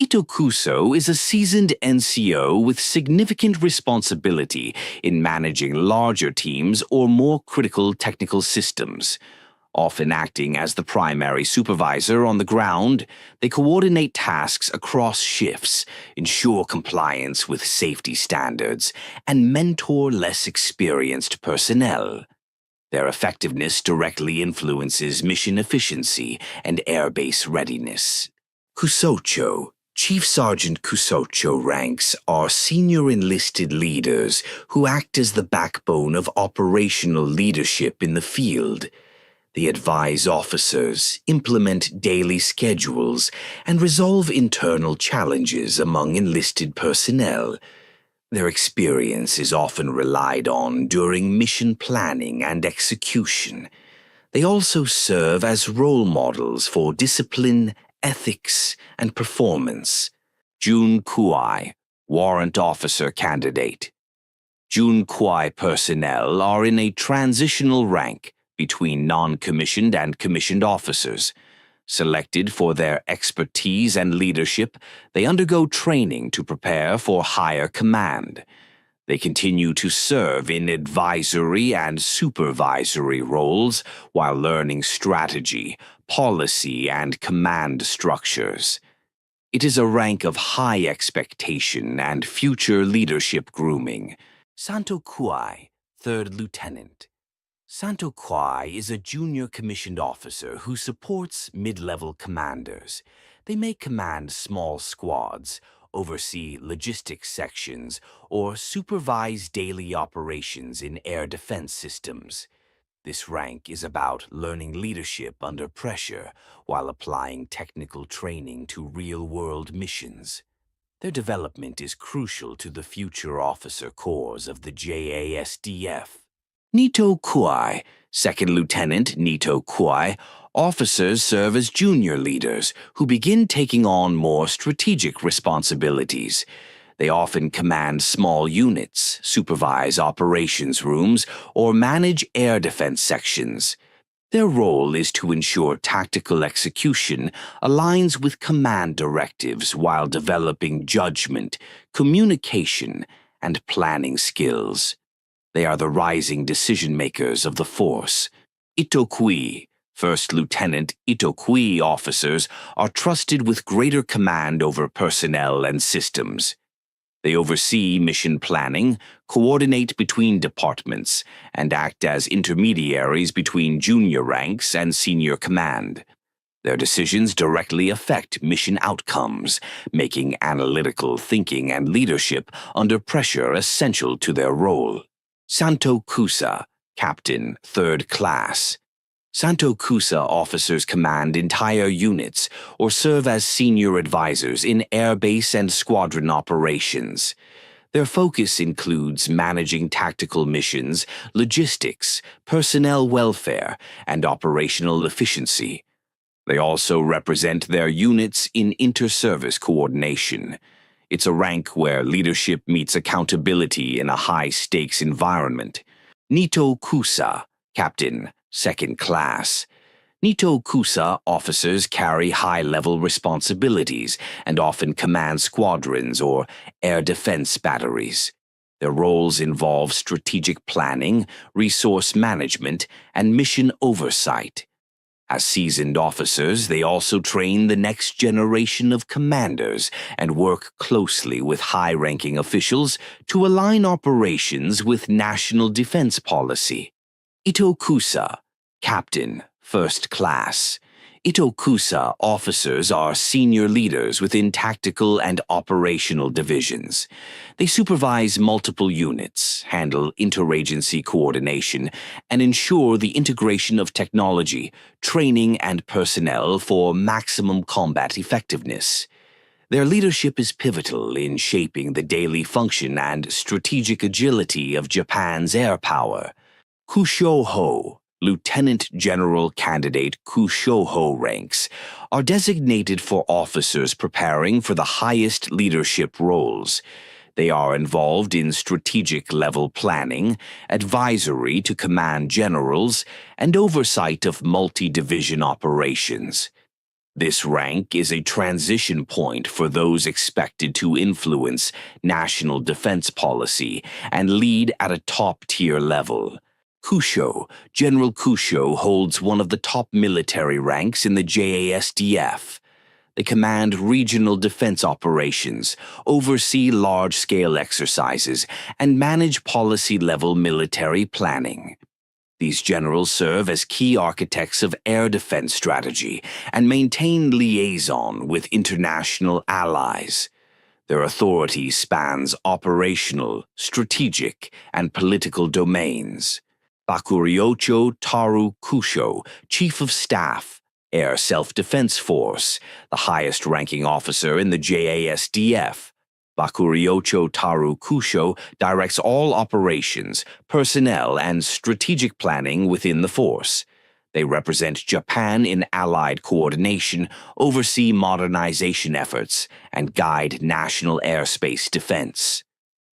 Itokuso is a seasoned NCO with significant responsibility in managing larger teams or more critical technical systems. Often acting as the primary supervisor on the ground, they coordinate tasks across shifts, ensure compliance with safety standards, and mentor less experienced personnel. Their effectiveness directly influences mission efficiency and airbase readiness. Kusocho, Chief Sergeant Kusocho ranks are senior enlisted leaders who act as the backbone of operational leadership in the field. They advise officers, implement daily schedules, and resolve internal challenges among enlisted personnel. Their experience is often relied on during mission planning and execution. They also serve as role models for discipline, ethics, and performance. Jun Kuai, Warrant Officer Candidate. Jun Kuai personnel are in a transitional rank between non-commissioned and commissioned officers. Selected for their expertise and leadership, they undergo training to prepare for higher command. They continue to serve in advisory and supervisory roles while learning strategy, policy, and command structures. It is a rank of high expectation and future leadership grooming. Santo Kuai, 3rd Lieutenant. Santo Kuai is a junior commissioned officer who supports mid-level commanders. They may command small squads, oversee logistics sections, or supervise daily operations in air defense systems. This rank is about learning leadership under pressure while applying technical training to real-world missions. Their development is crucial to the future officer corps of the JASDF. Nito Kuai, 2nd Lieutenant Nito Kuai, officers serve as junior leaders who begin taking on more strategic responsibilities. They often command small units, supervise operations rooms, or manage air defense sections. Their role is to ensure tactical execution aligns with command directives while developing judgment, communication, and planning skills. They are the rising decision-makers of the force. Itokui, 1st Lieutenant Itokui officers are trusted with greater command over personnel and systems. They oversee mission planning, coordinate between departments, and act as intermediaries between junior ranks and senior command. Their decisions directly affect mission outcomes, making analytical thinking and leadership under pressure essential to their role. Santo Kusa, Captain, 3rd Class. Santo Kusa officers command entire units or serve as senior advisors in airbase and squadron operations. Their focus includes managing tactical missions, logistics, personnel welfare, and operational efficiency. They also represent their units in inter-service coordination. It's a rank where leadership meets accountability in a high-stakes environment. Nito Kusa, Captain, 2nd Class. Nito Kusa officers carry high-level responsibilities and often command squadrons or air defense batteries. Their roles involve strategic planning, resource management, and mission oversight. As seasoned officers, they also train the next generation of commanders and work closely with high-ranking officials to align operations with national defense policy. Ito Kusa, Captain, 1st Class. Ito Kusa officers are senior leaders within tactical and operational divisions. They supervise multiple units, handle interagency coordination, and ensure the integration of technology, training, and personnel for maximum combat effectiveness. Their leadership is pivotal in shaping the daily function and strategic agility of Japan's air power. Kushoho, Lieutenant General Candidate Kushoho ranks are designated for officers preparing for the highest leadership roles. They are involved in strategic-level planning, advisory to command generals, and oversight of multi-division operations. This rank is a transition point for those expected to influence national defense policy and lead at a top-tier level. General Kusho holds one of the top military ranks in the JASDF. They command regional defense operations, oversee large-scale exercises, and manage policy-level military planning. These generals serve as key architects of air defense strategy and maintain liaison with international allies. Their authority spans operational, strategic, and political domains. Bakuriocho Taru Kusho, Chief of Staff, Air Self-Defense Force, the highest-ranking officer in the JASDF. Bakuriocho Taru Kusho directs all operations, personnel, and strategic planning within the force. They represent Japan in allied coordination, oversee modernization efforts, and guide national airspace defense.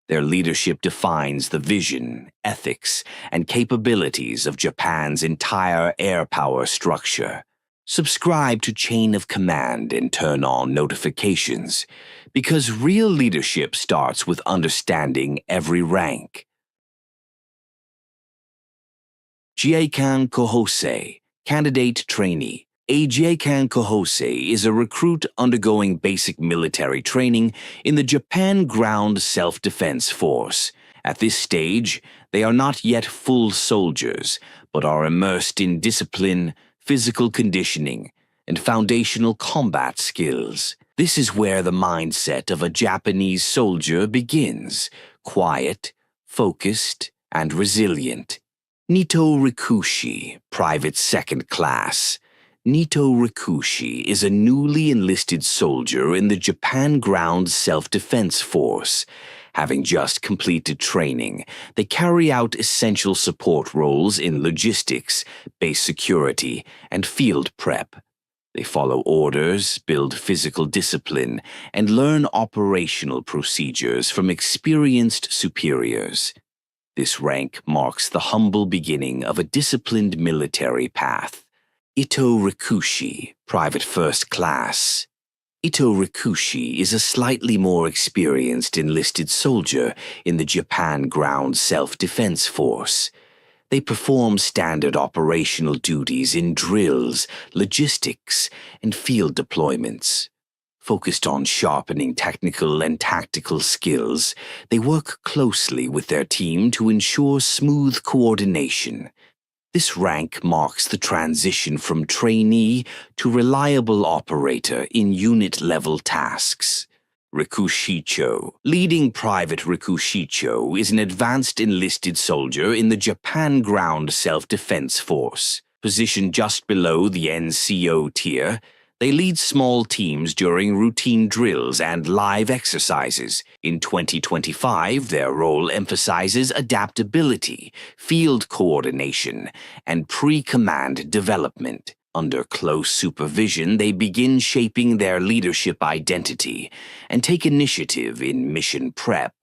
Their leadership defines the vision, ethics, and capabilities of Japan's entire air power structure. Subscribe to Chain of Command and turn on notifications, because real leadership starts with understanding every rank. Jiekan Kohosei, Candidate Trainee. A Jiekan Kohosei is a recruit undergoing basic military training in the Japan Ground Self-Defense Force. At this stage, they are not yet full soldiers, but are immersed in discipline, physical conditioning, and foundational combat skills. This is where the mindset of a Japanese soldier begins: quiet, focused, and resilient. Nito Rikushi, Private 2nd Class. Nito Rikushi is a newly enlisted soldier in the Japan Ground Self-Defense Force. Having just completed training, they carry out essential support roles in logistics, base security, and field prep. They follow orders, build physical discipline, and learn operational procedures from experienced superiors. This rank marks the humble beginning of a disciplined military path. Ito Rikushi, Private 1st Class. Ito Rikushi is a slightly more experienced enlisted soldier in the Japan Ground Self-Defense Force. They perform standard operational duties in drills, logistics, and field deployments. Focused on sharpening technical and tactical skills, they work closely with their team to ensure smooth coordination. This rank marks the transition from trainee to reliable operator in unit-level tasks. Rikushicho. Leading Private Rikushicho is an advanced enlisted soldier in the Japan Ground Self-Defense Force. Positioned just below the NCO tier, They lead small teams during routine drills and live exercises. In 2025, their role emphasizes adaptability, field coordination, and pre-command development. Under close supervision, they begin shaping their leadership identity and take initiative in mission prep,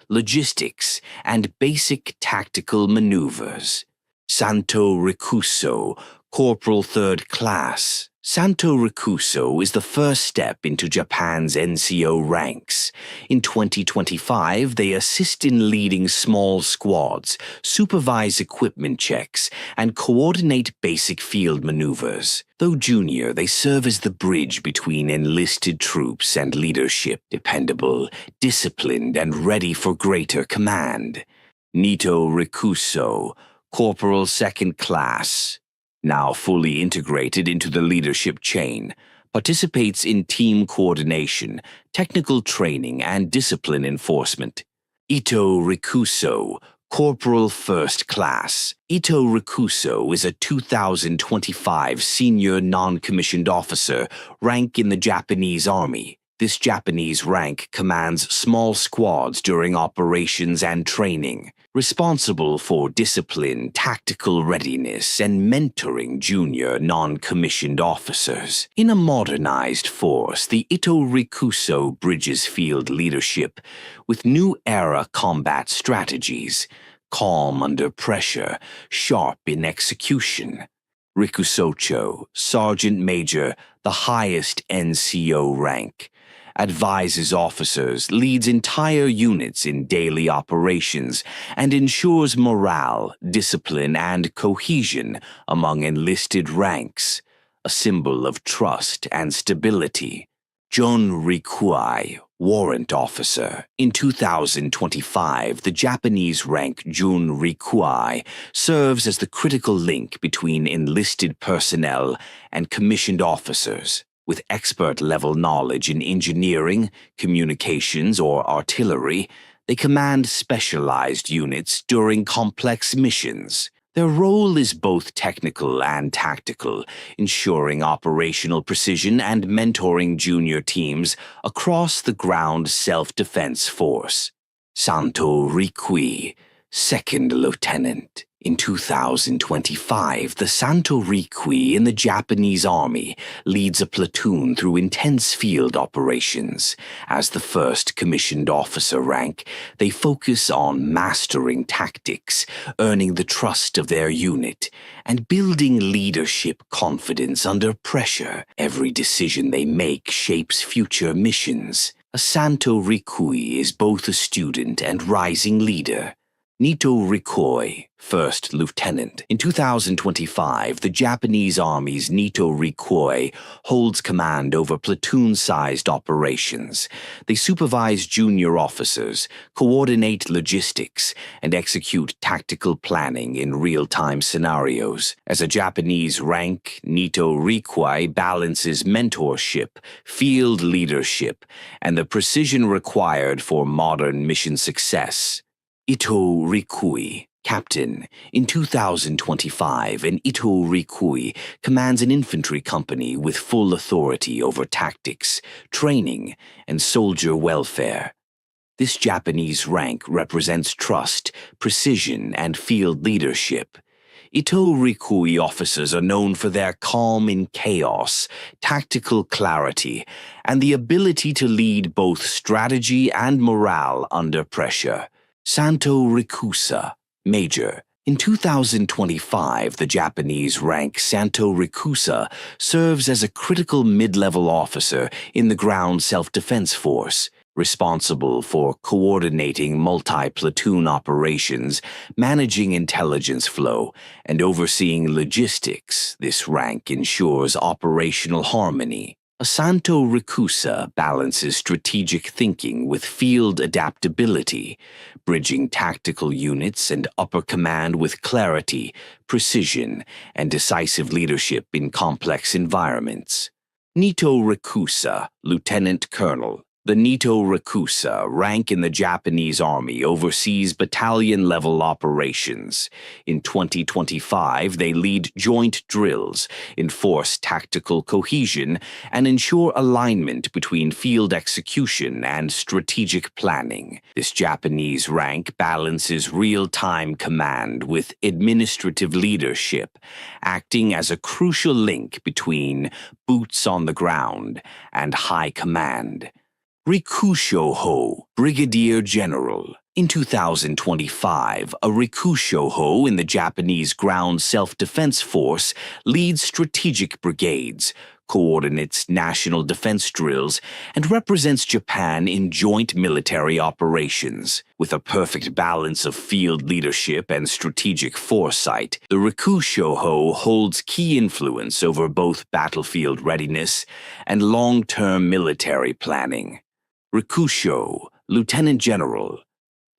logistics, and basic tactical maneuvers. Santo Rikuso, Corporal 3rd Class. Santo Rikuso is the first step into Japan's NCO ranks. In 2025, they assist in leading small squads, supervise equipment checks, and coordinate basic field maneuvers. Though junior, they serve as the bridge between enlisted troops and leadership, dependable, disciplined, and ready for greater command. Nito Rikuso, Corporal 2nd Class. Now fully integrated into the leadership chain, participates in team coordination, technical training, and discipline enforcement. Ito Rikuso, Corporal 1st Class. Ito Rikuso is a 2025 senior non-commissioned officer, rank in the Japanese Army. This Japanese rank commands small squads during operations and training, responsible for discipline, tactical readiness, and mentoring junior non-commissioned officers. In a modernized force, the Ito Rikuso bridges field leadership with new-era combat strategies, calm under pressure, sharp in execution. Rikusocho, Sergeant Major, the highest NCO rank, advises officers, leads entire units in daily operations, and ensures morale, discipline, and cohesion among enlisted ranks, a symbol of trust and stability. Jun Rikuai, Warrant Officer. In 2025, the Japanese rank Jun Rikuai serves as the critical link between enlisted personnel and commissioned officers. With expert-level knowledge in engineering, communications, or artillery, they command specialized units during complex missions. Their role is both technical and tactical, ensuring operational precision and mentoring junior teams across the ground self-defense force. Santo Rikui, 2nd Lieutenant. In 2025, the Santo Rikui in the Japanese Army leads a platoon through intense field operations. As the first commissioned officer rank, they focus on mastering tactics, earning the trust of their unit, and building leadership confidence under pressure. Every decision they make shapes future missions. A Santo Rikui is both a student and rising leader. Nito Rikoi, 1st Lieutenant. In 2025, the Japanese Army's Nito Rikoi holds command over platoon-sized operations. They supervise junior officers, coordinate logistics, and execute tactical planning in real-time scenarios. As a Japanese rank, Nito Rikoi balances mentorship, field leadership, and the precision required for modern mission success. Ito Rikui, Captain. In 2025, an Ito Rikui commands an infantry company with full authority over tactics, training, and soldier welfare. This Japanese rank represents trust, precision, and field leadership. Ito Rikui officers are known for their calm in chaos, tactical clarity, and the ability to lead both strategy and morale under pressure. Santo Rikusa, Major. In 2025, the Japanese rank Santo Rikusa serves as a critical mid-level officer in the ground self-defense force, responsible for coordinating multi-platoon operations, managing intelligence flow, and overseeing logistics. This rank ensures operational harmony. A Santo Rikusa balances strategic thinking with field adaptability, bridging tactical units and upper command with clarity, precision, and decisive leadership in complex environments. Nito Rikusa, Lieutenant Colonel. The Nito Rikusa rank in the Japanese Army oversees battalion-level operations. In 2025, they lead joint drills, enforce tactical cohesion, and ensure alignment between field execution and strategic planning. This Japanese rank balances real-time command with administrative leadership, acting as a crucial link between boots on the ground and high command. Rikusho Ho, Brigadier General. In 2025, a Rikusho Ho in the Japanese Ground Self-Defense Force leads strategic brigades, coordinates national defense drills, and represents Japan in joint military operations. With a perfect balance of field leadership and strategic foresight, the Rikusho Ho holds key influence over both battlefield readiness and long-term military planning. Rikusho, Lieutenant General.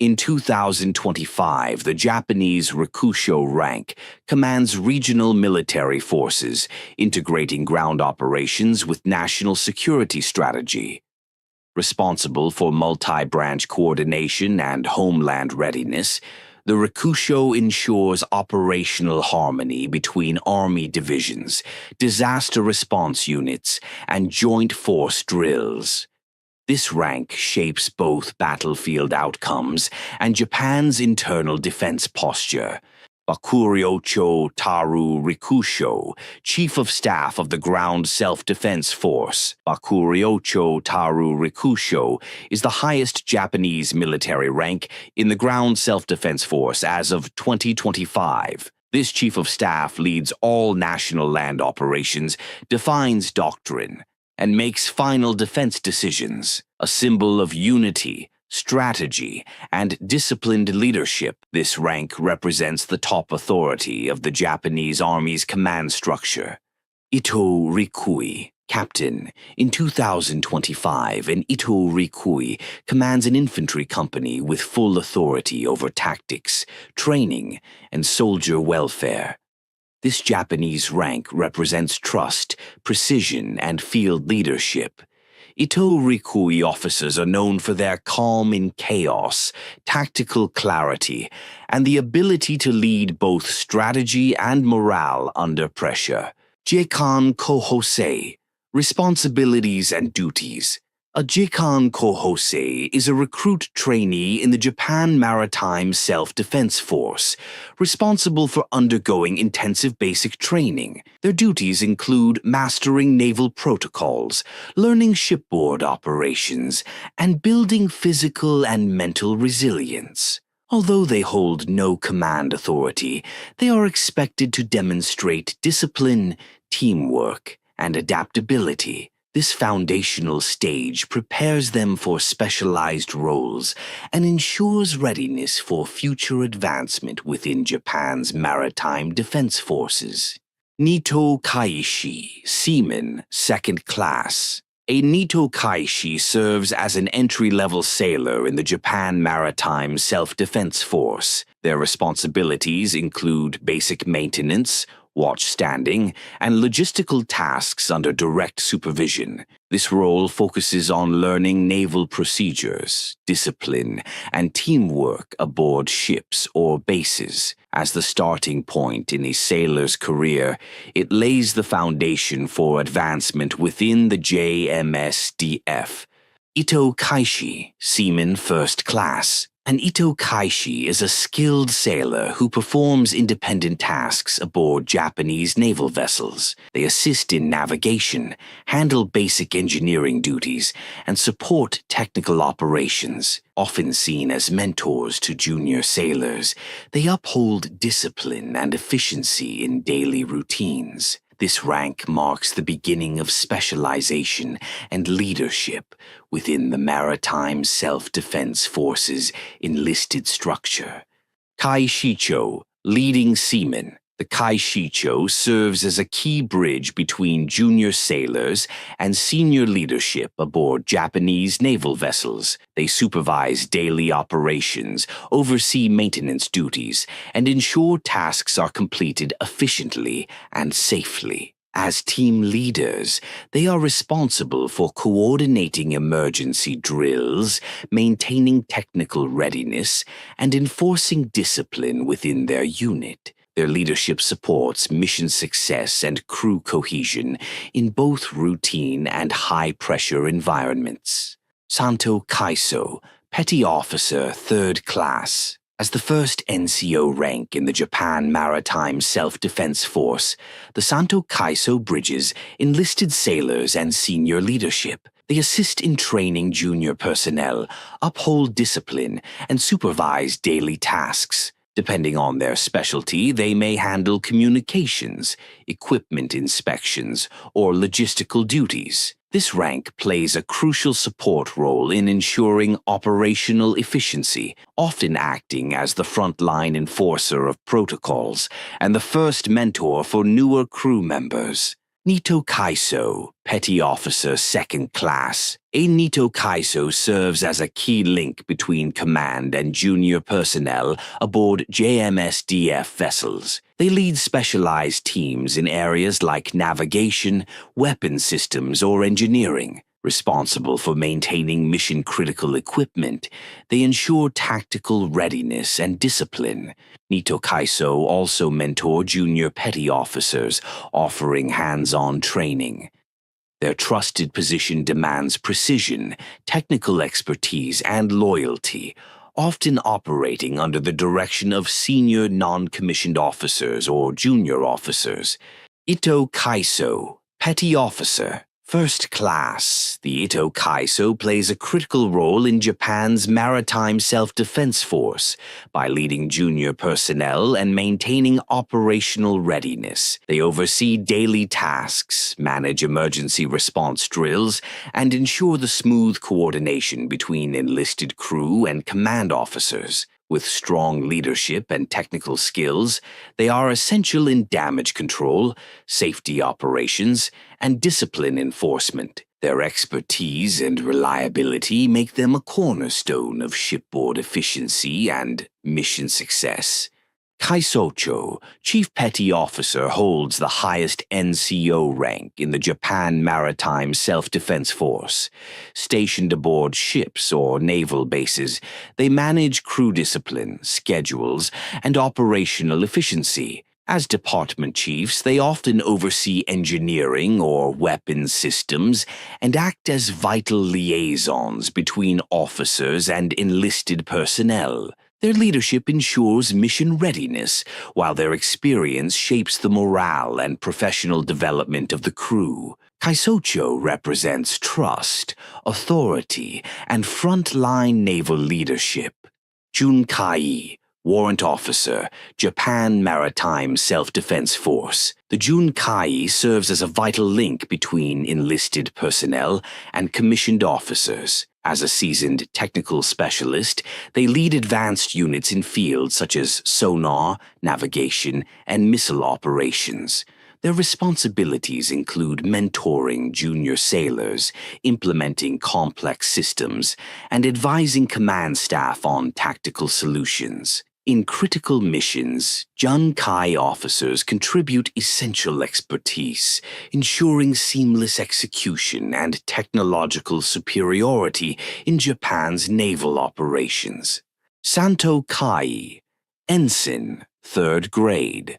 In 2025, the Japanese Rikusho rank commands regional military forces, integrating ground operations with national security strategy. Responsible for multi-branch coordination and homeland readiness, the Rikusho ensures operational harmony between Army divisions, disaster response units, and joint force drills. This rank shapes both battlefield outcomes and Japan's internal defense posture. Bakuryocho Taru Rikusho, Chief of Staff of the Ground Self-Defense Force. Bakuryocho Taru Rikusho is the highest Japanese military rank in the Ground Self-Defense Force as of 2025. This Chief of Staff leads all national land operations, defines doctrine, and makes final defense decisions, a symbol of unity, strategy, and disciplined leadership. This rank represents the top authority of the Japanese Army's command structure. Ito Rikui, Captain. In 2025, an Ito Rikui commands an infantry company with full authority over tactics, training, and soldier welfare. This Japanese rank represents trust, precision, and field leadership. Ito Rikui officers are known for their calm in chaos, tactical clarity, and the ability to lead both strategy and morale under pressure. Jikan Kohosei, responsibilities and duties. A Jikan Kohosei is a recruit trainee in the Japan Maritime Self-Defense Force, responsible for undergoing intensive basic training. Their duties include mastering naval protocols, learning shipboard operations, and building physical and mental resilience. Although they hold no command authority, they are expected to demonstrate discipline, teamwork, and adaptability. This foundational stage prepares them for specialized roles and ensures readiness for future advancement within Japan's maritime defense forces. Nito Kaishi, Seaman, Second Class. A Nito Kaishi serves as an entry-level sailor in the Japan Maritime Self-Defense Force. Their responsibilities include basic maintenance, watch standing, and logistical tasks under direct supervision. This role focuses on learning naval procedures, discipline, and teamwork aboard ships or bases. As the starting point in a sailor's career, it lays the foundation for advancement within the JMSDF. Ito Kaishi, Seaman First Class. An Ito Kaishi is a skilled sailor who performs independent tasks aboard Japanese naval vessels. They assist in navigation, handle basic engineering duties, and support technical operations. Often seen as mentors to junior sailors, they uphold discipline and efficiency in daily routines. This rank marks the beginning of specialization and leadership within the Maritime Self-Defense Force's enlisted structure. Kaishicho, leading seaman. The Kaishicho serves as a key bridge between junior sailors and senior leadership aboard Japanese naval vessels. They supervise daily operations, oversee maintenance duties, and ensure tasks are completed efficiently and safely. As team leaders, they are responsible for coordinating emergency drills, maintaining technical readiness, and enforcing discipline within their unit. Their leadership supports mission success and crew cohesion in both routine and high-pressure environments. Santo Kaiso, Petty Officer, 3rd Class. As the first NCO rank in the Japan Maritime Self-Defense Force, the Santo Kaiso bridges enlisted sailors and senior leadership. They assist in training junior personnel, uphold discipline, and supervise daily tasks. Depending on their specialty, they may handle communications, equipment inspections, or logistical duties. This rank plays a crucial support role in ensuring operational efficiency, often acting as the frontline enforcer of protocols and the first mentor for newer crew members. Nito Kaiso, Petty Officer, 2nd Class. A Nito Kaiso serves as a key link between command and junior personnel aboard JMSDF vessels. They lead specialized teams in areas like navigation, weapon systems, or engineering. Responsible for maintaining mission-critical equipment, they ensure tactical readiness and discipline. Nito Kaiso also mentor junior petty officers, offering hands-on training. Their trusted position demands precision, technical expertise, and loyalty, often operating under the direction of senior non-commissioned officers or junior officers. Ito Kaiso, Petty Officer, 1st Class. The Ito Kaiso plays a critical role in Japan's Maritime Self-Defense Force by leading junior personnel and maintaining operational readiness. They oversee daily tasks, manage emergency response drills, and ensure the smooth coordination between enlisted crew and command officers. With strong leadership and technical skills, they are essential in damage control, safety operations, and discipline enforcement. Their expertise and reliability make them a cornerstone of shipboard efficiency and mission success. Kaisocho, Chief Petty Officer, holds the highest NCO rank in the Japan Maritime Self-Defense Force. Stationed aboard ships or naval bases, they manage crew discipline, schedules, and operational efficiency. As department chiefs, they often oversee engineering or weapons systems and act as vital liaisons between officers and enlisted personnel. Their leadership ensures mission readiness, while their experience shapes the morale and professional development of the crew. Kaisocho represents trust, authority, and frontline naval leadership. Junkai, Warrant Officer, Japan Maritime Self-Defense Force. The Junkai serves as a vital link between enlisted personnel and commissioned officers. As a seasoned technical specialist, they lead advanced units in fields such as sonar, navigation, and missile operations. Their responsibilities include mentoring junior sailors, implementing complex systems, and advising command staff on tactical solutions. In critical missions, Junkai officers contribute essential expertise, ensuring seamless execution and technological superiority in Japan's naval operations. Santo Kai, Ensign, 3rd Grade.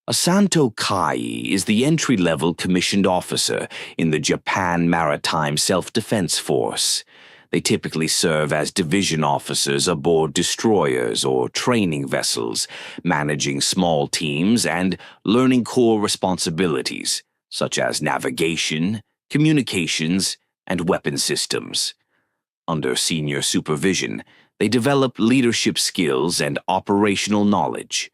A Santo Kai is the entry-level commissioned officer in the Japan Maritime Self-Defense Force. They typically serve as division officers aboard destroyers or training vessels, managing small teams and learning core responsibilities, such as navigation, communications, and weapon systems. Under senior supervision, they develop leadership skills and operational knowledge.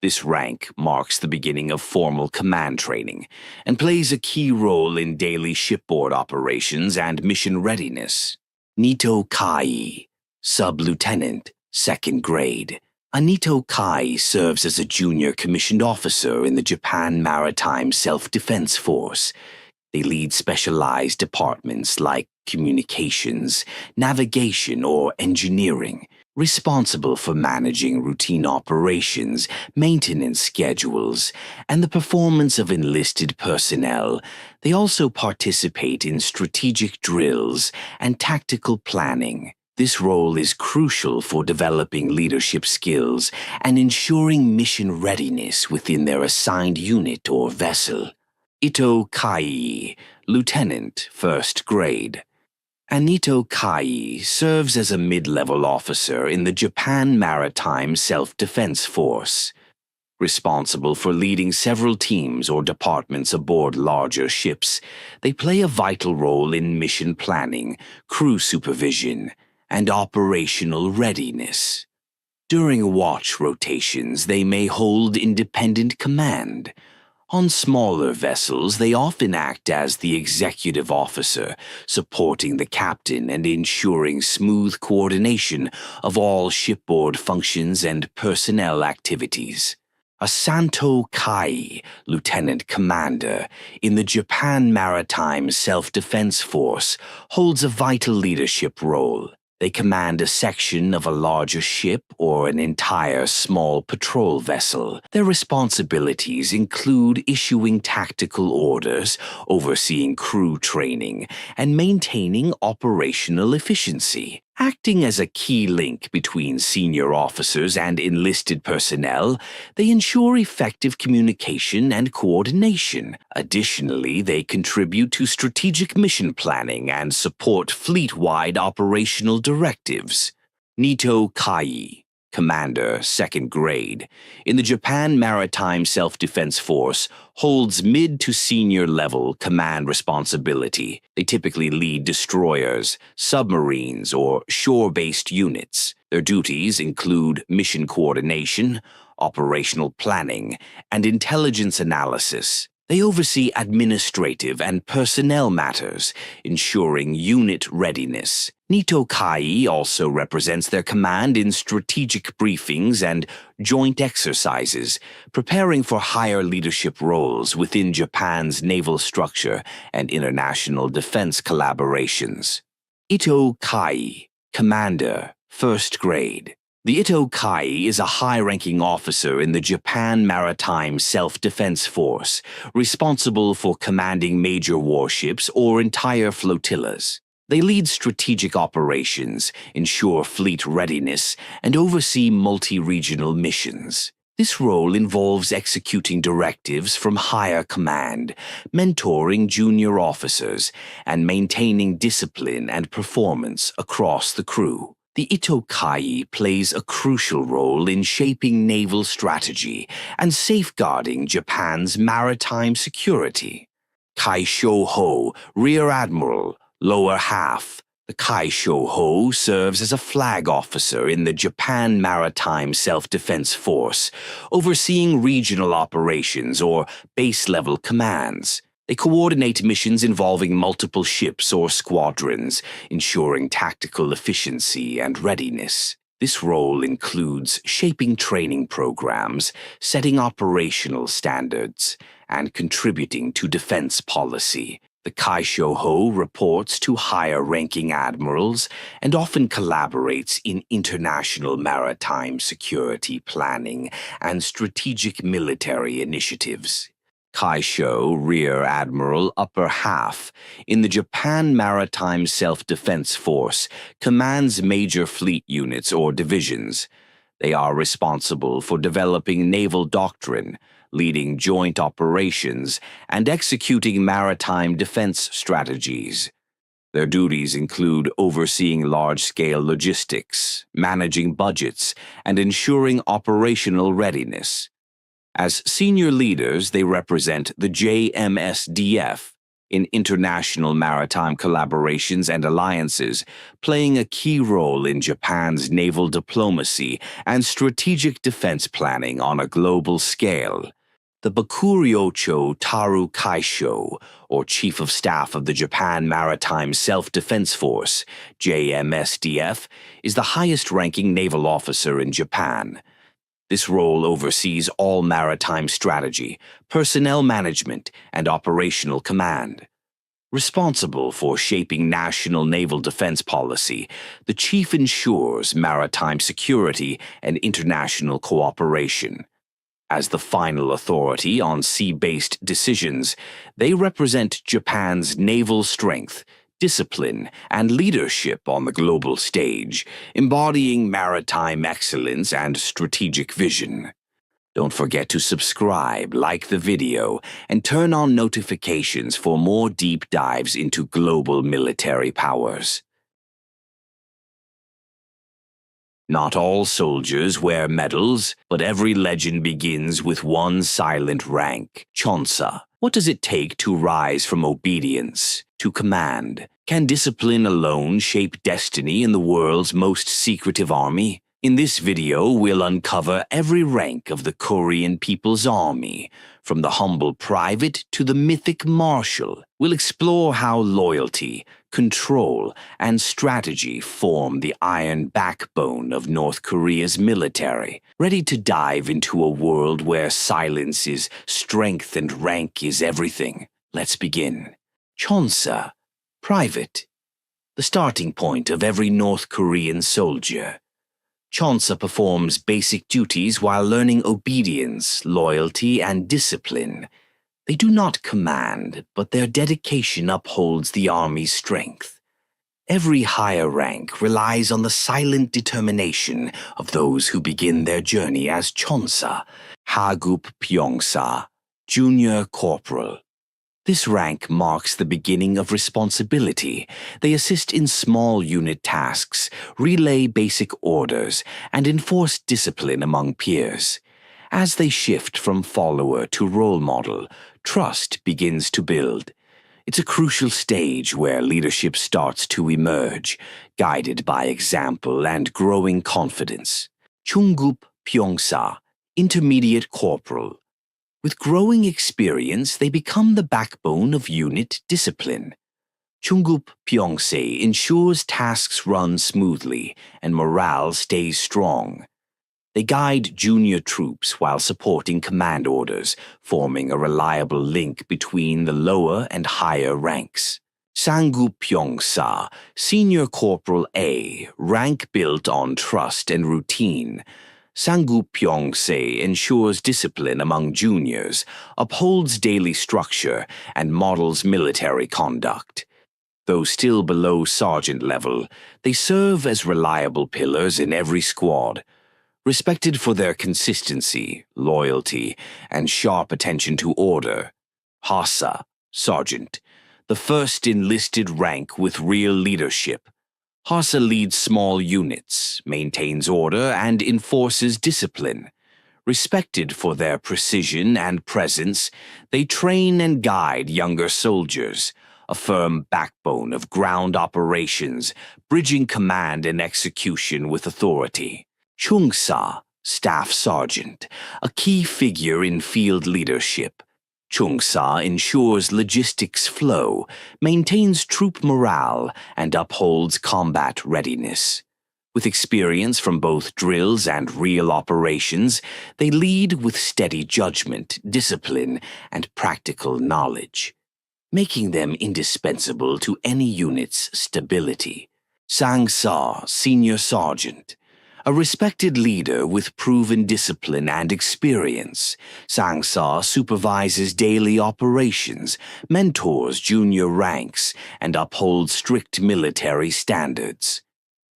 This rank marks the beginning of formal command training and plays a key role in daily shipboard operations and mission readiness. Nito Kai, Sub-Lieutenant, 2nd Grade. A Nito Kai serves as a junior commissioned officer in the Japan Maritime Self-Defense Force. They lead specialized departments like communications, navigation, or engineering. responsible for managing routine operations, maintenance schedules, and the performance of enlisted personnel. They also participate in strategic drills and tactical planning. This role is crucial for developing leadership skills and ensuring mission readiness within their assigned unit or vessel. Ito Kai, Lieutenant, 1st Grade. Anito Kai serves as a mid-level officer in the Japan Maritime Self-Defense Force, responsible for leading several teams or departments aboard larger ships. They play a vital role in mission planning, crew supervision, and operational readiness. During watch rotations, they may hold independent command. On smaller vessels, they often act as the executive officer, supporting the captain and ensuring smooth coordination of all shipboard functions and personnel activities. Asanto Kai, Lieutenant Commander, in the Japan Maritime Self-Defense Force, holds a vital leadership role. They command a section of a larger ship or an entire small patrol vessel. Their responsibilities include issuing tactical orders, overseeing crew training, and maintaining operational efficiency. Acting as a key link between senior officers and enlisted personnel, they ensure effective communication and coordination. Additionally, they contribute to strategic mission planning and support fleet-wide operational directives. Nito Kai, Commander, 2nd Grade, in the Japan Maritime Self-Defense Force, holds mid to senior level command responsibility. They typically lead destroyers, submarines, or shore-based units. Their duties include mission coordination, operational planning, and intelligence analysis. They oversee administrative and personnel matters, ensuring unit readiness. Nito Kai also represents their command in strategic briefings and joint exercises, preparing for higher leadership roles within Japan's naval structure and international defense collaborations. Ito Kai, Commander, 1st Grade. The Ito Kai is a high-ranking officer in the Japan Maritime Self-Defense Force, responsible for commanding major warships or entire flotillas. They lead strategic operations, ensure fleet readiness, and oversee multi-regional missions. This role involves executing directives from higher command, mentoring junior officers, and maintaining discipline and performance across the crew. The Ito Kai plays a crucial role in shaping naval strategy and safeguarding Japan's maritime security. Kaisho Ho, Rear Admiral, Lower Half. The Kaisho Ho serves as a flag officer in the Japan Maritime Self-Defense Force, overseeing regional operations or base-level commands. They coordinate missions involving multiple ships or squadrons, ensuring tactical efficiency and readiness. This role includes shaping training programs, setting operational standards, and contributing to defense policy. The Kaisho Ho reports to higher-ranking admirals and often collaborates in international maritime security planning and strategic military initiatives. Kaisho, Rear Admiral, Upper Half, in the Japan Maritime Self-Defense Force, commands major fleet units or divisions. They are responsible for developing naval doctrine, leading joint operations, and executing maritime defense strategies. Their duties include overseeing large-scale logistics, managing budgets, and ensuring operational readiness. As senior leaders, they represent the JMSDF in international maritime collaborations and alliances, playing a key role in Japan's naval diplomacy and strategic defense planning on a global scale. The Bakuryocho Taru Kaisho, or Chief of Staff of the Japan Maritime Self-Defense Force, JMSDF, is the highest-ranking naval officer in Japan. This role oversees all maritime strategy, personnel management, and operational command. Responsible for shaping national naval defense policy, the chief ensures maritime security and international cooperation. As the final authority on sea-based decisions, they represent Japan's naval strength, discipline, and leadership on the global stage, embodying maritime excellence and strategic vision. Don't forget to subscribe, like the video, and turn on notifications for more deep dives into global military powers. Not all soldiers wear medals, but every legend begins with one silent rank, Chonsa. What does it take to rise from obedience to command? Can discipline alone shape destiny in the world's most secretive army? In this video, we'll uncover every rank of the Korean People's Army, from the humble private to the mythic marshal. We'll explore how loyalty, control, and strategy form the iron backbone of North Korea's military. Ready to dive into a world where silence is strength and rank is everything? Let's begin. Chonsa, private, the starting point of every North Korean soldier. Chonsa performs basic duties while learning obedience, loyalty, and discipline. They do not command, but their dedication upholds the army's strength. Every higher rank relies on the silent determination of those who begin their journey as Chonsa, Hagup Pyongsa, Junior Corporal. This rank marks the beginning of responsibility. They assist in small unit tasks, relay basic orders, and enforce discipline among peers. As they shift from follower to role model, trust begins to build. It's a crucial stage where leadership starts to emerge, guided by example and growing confidence. Chungup Pyongsa, Intermediate Corporal. With growing experience, they become the backbone of unit discipline. Chungup Pyongse ensures tasks run smoothly and morale stays strong. They guide junior troops while supporting command orders, forming a reliable link between the lower and higher ranks. Sangup Pyongsa, Senior Corporal A, rank built on trust and routine. Sangup Pyongse ensures discipline among juniors, upholds daily structure, and models military conduct. Though still below sergeant level, they serve as reliable pillars in every squad. Respected for their consistency, loyalty, and sharp attention to order. Hasa, Sergeant, the first enlisted rank with real leadership. Hasa leads small units, maintains order, and enforces discipline. Respected for their precision and presence, they train and guide younger soldiers, a firm backbone of ground operations, bridging command and execution with authority. Chungsa, Staff Sergeant, a key figure in field leadership. Chungsa ensures logistics flow, maintains troop morale, and upholds combat readiness. With experience from both drills and real operations, they lead with steady judgment, discipline, and practical knowledge, making them indispensable to any unit's stability. Sang-sa, Senior Sergeant, a respected leader with proven discipline and experience. Sang-sa supervises daily operations, mentors junior ranks, and upholds strict military standards.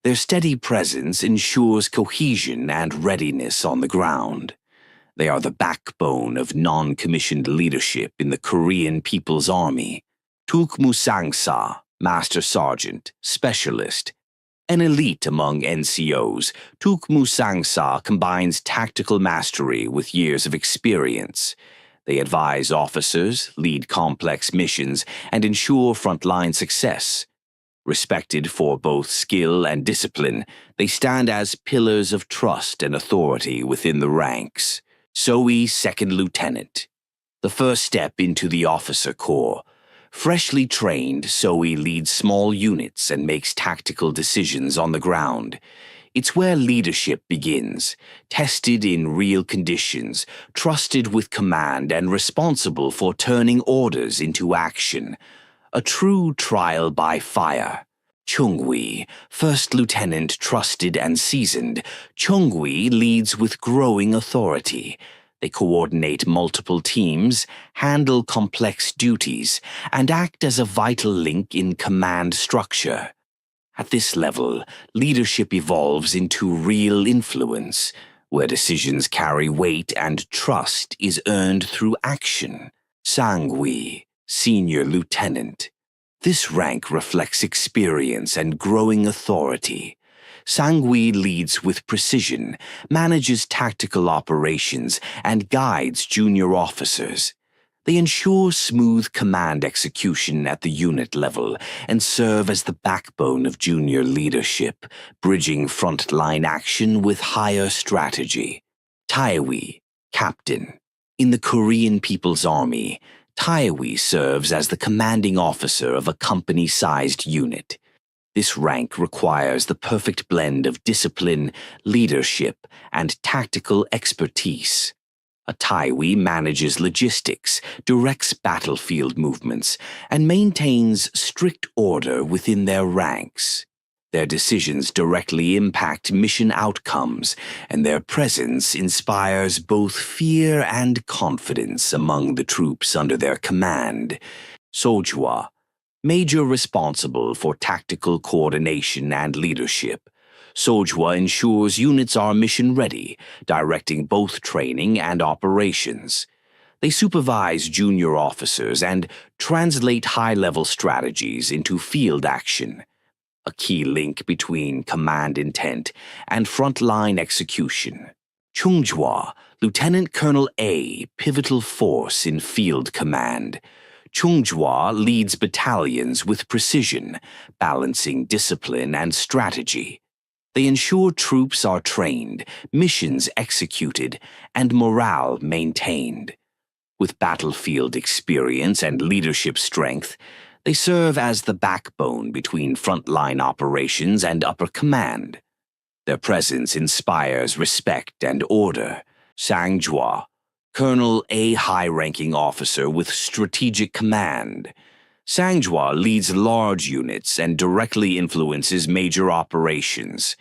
Their steady presence ensures cohesion and readiness on the ground. They are the backbone of non-commissioned leadership in the Korean People's Army. Tukmu Sang-sa, Master Sergeant, Specialist. An elite among NCOs, Tukmu Sang-sa combines tactical mastery with years of experience. They advise officers, lead complex missions, and ensure frontline success. Respected for both skill and discipline, they stand as pillars of trust and authority within the ranks. Soe Second Lieutenant, the first step into the officer corps. Freshly trained, Soe leads small units and makes tactical decisions on the ground. It's where leadership begins, tested in real conditions, trusted with command, and responsible for turning orders into action. a true trial by fire. Chungwi, first lieutenant trusted and seasoned, Chungwi leads with growing authority. They coordinate multiple teams, handle complex duties, and act as a vital link in command structure. At this level, leadership evolves into real influence, where decisions carry weight and trust is earned through action. Sangwi, senior lieutenant. This rank reflects experience and growing authority. Sangwi leads with precision, manages tactical operations, and guides junior officers. They ensure smooth command execution at the unit level and serve as the backbone of junior leadership, bridging frontline action with higher strategy. Taewi, captain. In the Korean People's Army, Taewi serves as the commanding officer of a company-sized unit. This rank requires the perfect blend of discipline, leadership, and tactical expertise. A Taewi manages logistics, directs battlefield movements, and maintains strict order within their ranks. Their decisions directly impact mission outcomes, and their presence inspires both fear and confidence among the troops under their command. Sojua, major responsible for tactical coordination and leadership. Sojua ensures units are mission-ready, directing both training and operations. They supervise junior officers and translate high-level strategies into field action, a key link between command intent and frontline execution. Chungjua, Lieutenant Colonel A, pivotal force in field command. Chungjua leads battalions with precision, balancing discipline and strategy. They ensure troops are trained, missions executed, and morale maintained. With battlefield experience and leadership strength, they serve as the backbone between frontline operations and upper command. Their presence inspires respect and order. Sangjua, Colonel A, high-ranking officer with strategic command. Sangjua leads large units and directly influences major operations.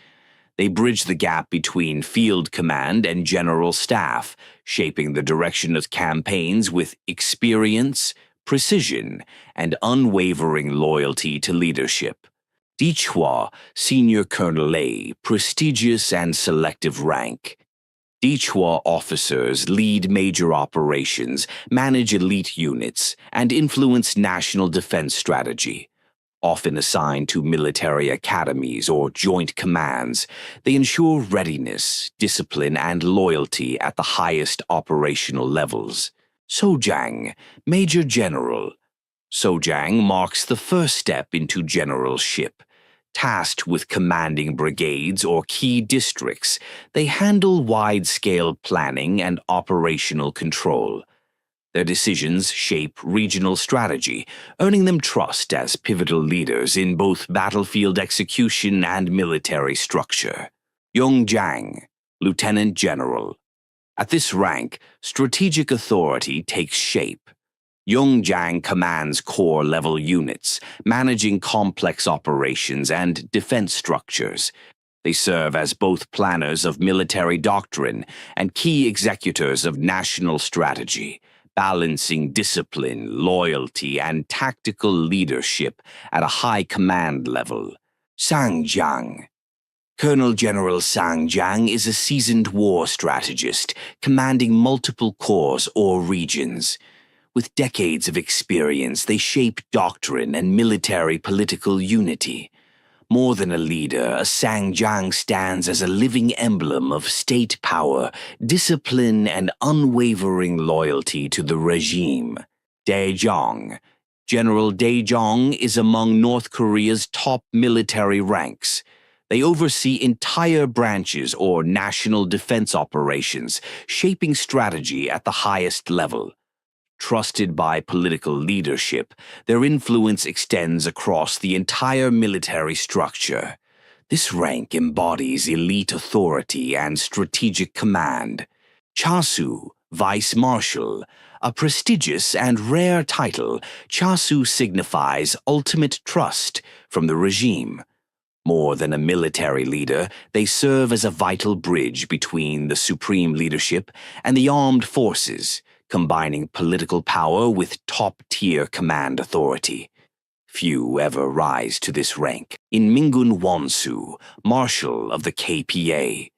They bridge the gap between field command and general staff, shaping the direction of campaigns with experience, precision, and unwavering loyalty to leadership. Dichua, Senior Colonel A, prestigious and selective rank. Dichua officers lead major operations, manage elite units, and influence national defense strategy. Often assigned to military academies or joint commands, they ensure readiness, discipline, and loyalty at the highest operational levels. Sojang, Major General. Sojang marks the first step into generalship. Tasked with commanding brigades or key districts, they handle wide-scale planning and operational control. Their decisions shape regional strategy, earning them trust as pivotal leaders in both battlefield execution and military structure. Yongjang, Lieutenant General. At this rank, strategic authority takes shape. Yongjang commands corps-level units, managing complex operations and defense structures. They serve as both planners of military doctrine and key executors of national strategy, balancing discipline, loyalty, and tactical leadership at a high command level. Sangjang. Colonel General Sangjang is a seasoned war strategist, commanding multiple corps or regions. With decades of experience, they shape doctrine and military political unity. More than a leader, a Sangjang stands as a living emblem of state power, discipline, and unwavering loyalty to the regime. Daejong. General Daejong is among North Korea's top military ranks. They oversee entire branches or national defense operations, shaping strategy at the highest level. Trusted by political leadership, their influence extends across the entire military structure. This rank embodies elite authority and strategic command. Chasu, Vice Marshal, A prestigious and rare title, Chasu signifies ultimate trust from the regime. More than a military leader, they serve as a vital bridge between the supreme leadership and the armed forces, combining political power with top-tier command authority. Few ever rise to this rank. In Mingun Wonsu, Marshal of the KPA,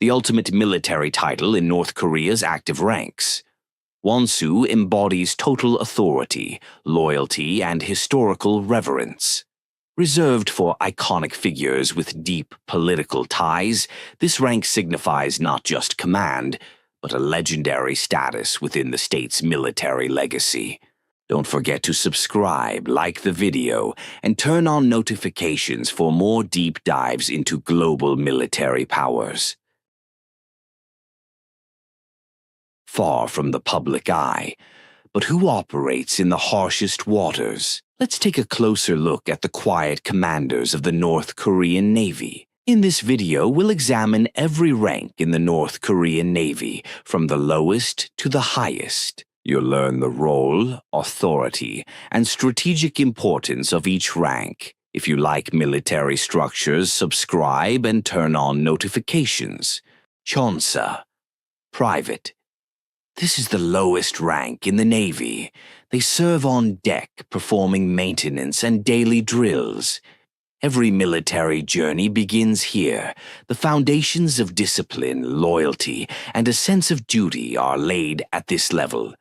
the ultimate military title in North Korea's active ranks. Wonsu embodies total authority, loyalty, and historical reverence. Reserved for iconic figures with deep political ties, this rank signifies not just command, but a legendary status within the state's military legacy. Don't forget to subscribe, like the video, and turn on notifications for more deep dives into global military powers. Far from the public eye, but who operates in the harshest waters? Let's take a closer look at the quiet commanders of the North Korean Navy. In this video, we'll examine every rank in the North Korean Navy, from the lowest to the highest. You'll learn the role, authority, and strategic importance of each rank. If you like military structures, subscribe and turn on notifications. Chonsa, Private. This is the lowest rank in the Navy. They serve on deck, performing maintenance and daily drills. Every military journey begins here. The foundations of discipline, loyalty, and a sense of duty are laid at this level.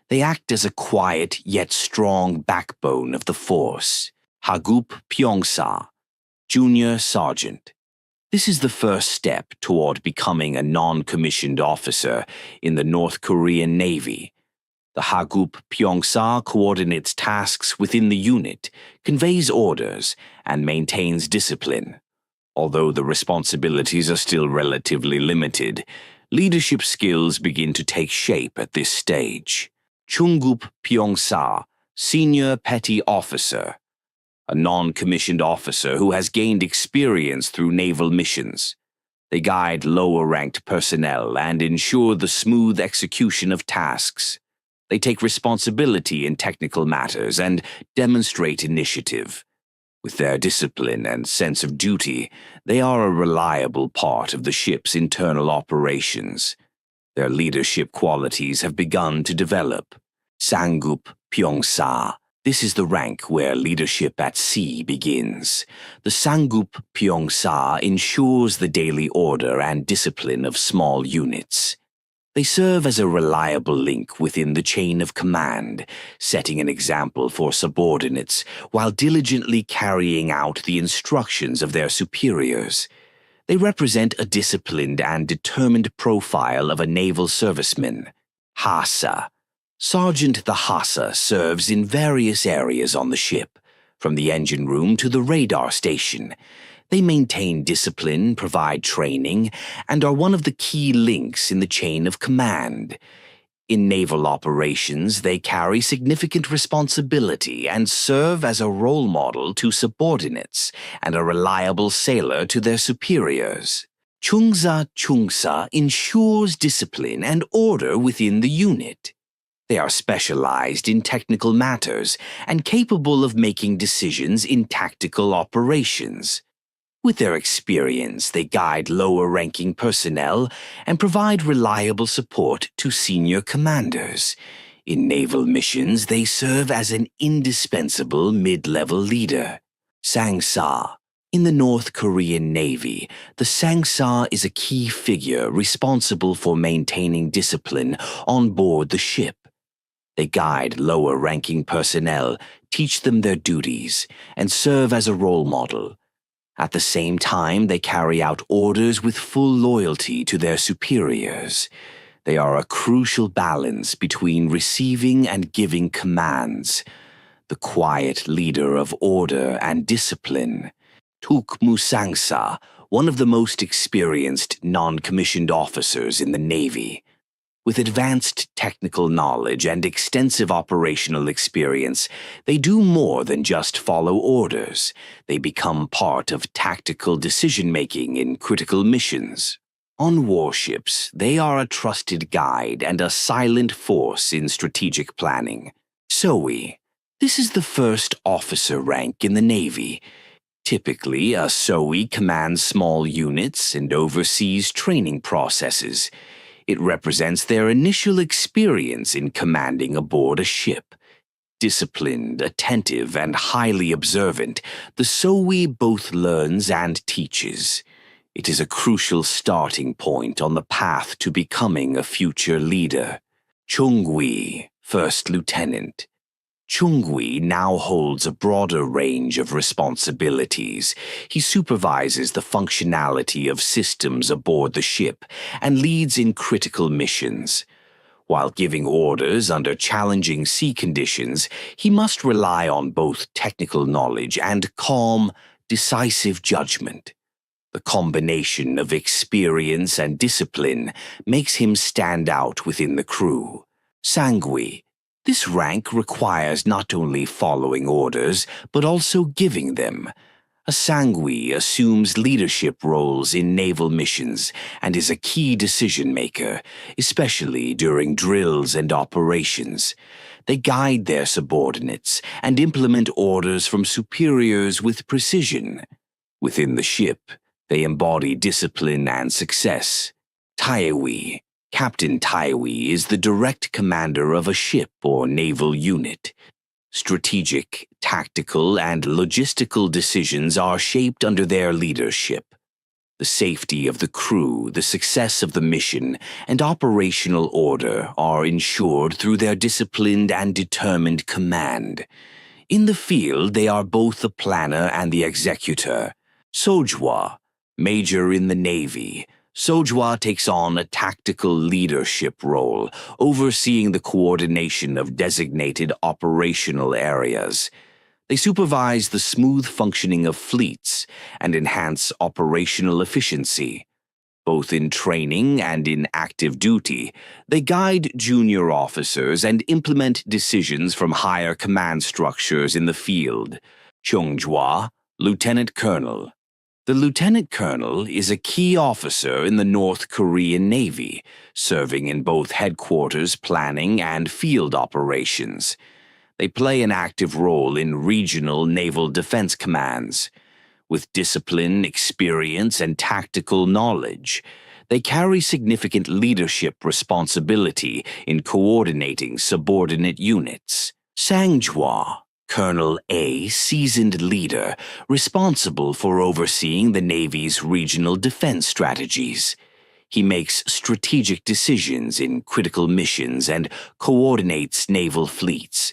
They act as a quiet yet strong backbone of the force. Hagup Pyeongsa, Junior Sergeant. This is the first step toward becoming a non-commissioned officer in the North Korean Navy. The Hagup Pyeongsa coordinates tasks within the unit, conveys orders, and maintains discipline. Although the responsibilities are still relatively limited, leadership skills begin to take shape at this stage. Chungup Pyeongsa, Senior Petty Officer. A non-commissioned officer who has gained experience through naval missions. They guide lower-ranked personnel and ensure the smooth execution of tasks. They take responsibility in technical matters and demonstrate initiative. With their discipline and sense of duty, they are a reliable part of the ship's internal operations. Their leadership qualities have begun to develop. Sangup Pyeongsa. This is the rank where leadership at sea begins. The Sangup Pyeongsa ensures the daily order and discipline of small units. They serve as a reliable link within the chain of command, setting an example for subordinates while diligently carrying out the instructions of their superiors. They represent a disciplined and determined profile of a naval serviceman. Hasa. Sergeant the Hasa serves in various areas on the ship, from the engine room to the radar station. They maintain discipline, provide training, and are one of the key links in the chain of command. In naval operations, they carry significant responsibility and serve as a role model to subordinates and a reliable sailor to their superiors. Chungsa ensures discipline and order within the unit. They are specialized in technical matters and capable of making decisions in tactical operations. With their experience, they guide lower-ranking personnel and provide reliable support to senior commanders. In naval missions, they serve as an indispensable mid-level leader. Sangsa. In the North Korean Navy, the Sangsa is a key figure responsible for maintaining discipline on board the ship. They guide lower-ranking personnel, teach them their duties, and serve as a role model. At the same time, they carry out orders with full loyalty to their superiors. They are a crucial balance between receiving and giving commands. The quiet leader of order and discipline. Tukmusangsa, one of the most experienced non-commissioned officers in the Navy. With advanced technical knowledge and extensive operational experience, they do more than just follow orders. They become part of tactical decision-making in critical missions. On warships, they are a trusted guide and a silent force in strategic planning. SOE. This is the first officer rank in the Navy. Typically, a SOE commands small units and oversees training processes. It represents their initial experience in commanding aboard a ship. Disciplined, attentive, and highly observant, the SOE both learns and teaches. It is a crucial starting point on the path to becoming a future leader. Chungwi, First Lieutenant. Chungwi now holds a broader range of responsibilities. He supervises the functionality of systems aboard the ship and leads in critical missions. While giving orders under challenging sea conditions, he must rely on both technical knowledge and calm, decisive judgment. The combination of experience and discipline makes him stand out within the crew. Sangui. This rank requires not only following orders, but also giving them. A Sangui assumes leadership roles in naval missions and is a key decision-maker, especially during drills and operations. They guide their subordinates and implement orders from superiors with precision. Within the ship, they embody discipline and success. Taiwi. Captain Taiwi is the direct commander of a ship or naval unit. Strategic, tactical, and logistical decisions are shaped under their leadership. The safety of the crew, the success of the mission, and operational order are ensured through their disciplined and determined command. In the field, they are both the planner and the executor. Sojwa, Major in the Navy. Sojwa takes on a tactical leadership role, overseeing the coordination of designated operational areas. They supervise the smooth functioning of fleets and enhance operational efficiency. Both in training and in active duty, they guide junior officers and implement decisions from higher command structures in the field. Chongjwa, Lieutenant Colonel. The Lieutenant Colonel is a key officer in the North Korean Navy, serving in both headquarters planning and field operations. They play an active role in regional naval defense commands. With discipline, experience, and tactical knowledge, they carry significant leadership responsibility in coordinating subordinate units. Sangjwa, Colonel A, seasoned leader, responsible for overseeing the Navy's regional defense strategies. He makes strategic decisions in critical missions and coordinates naval fleets.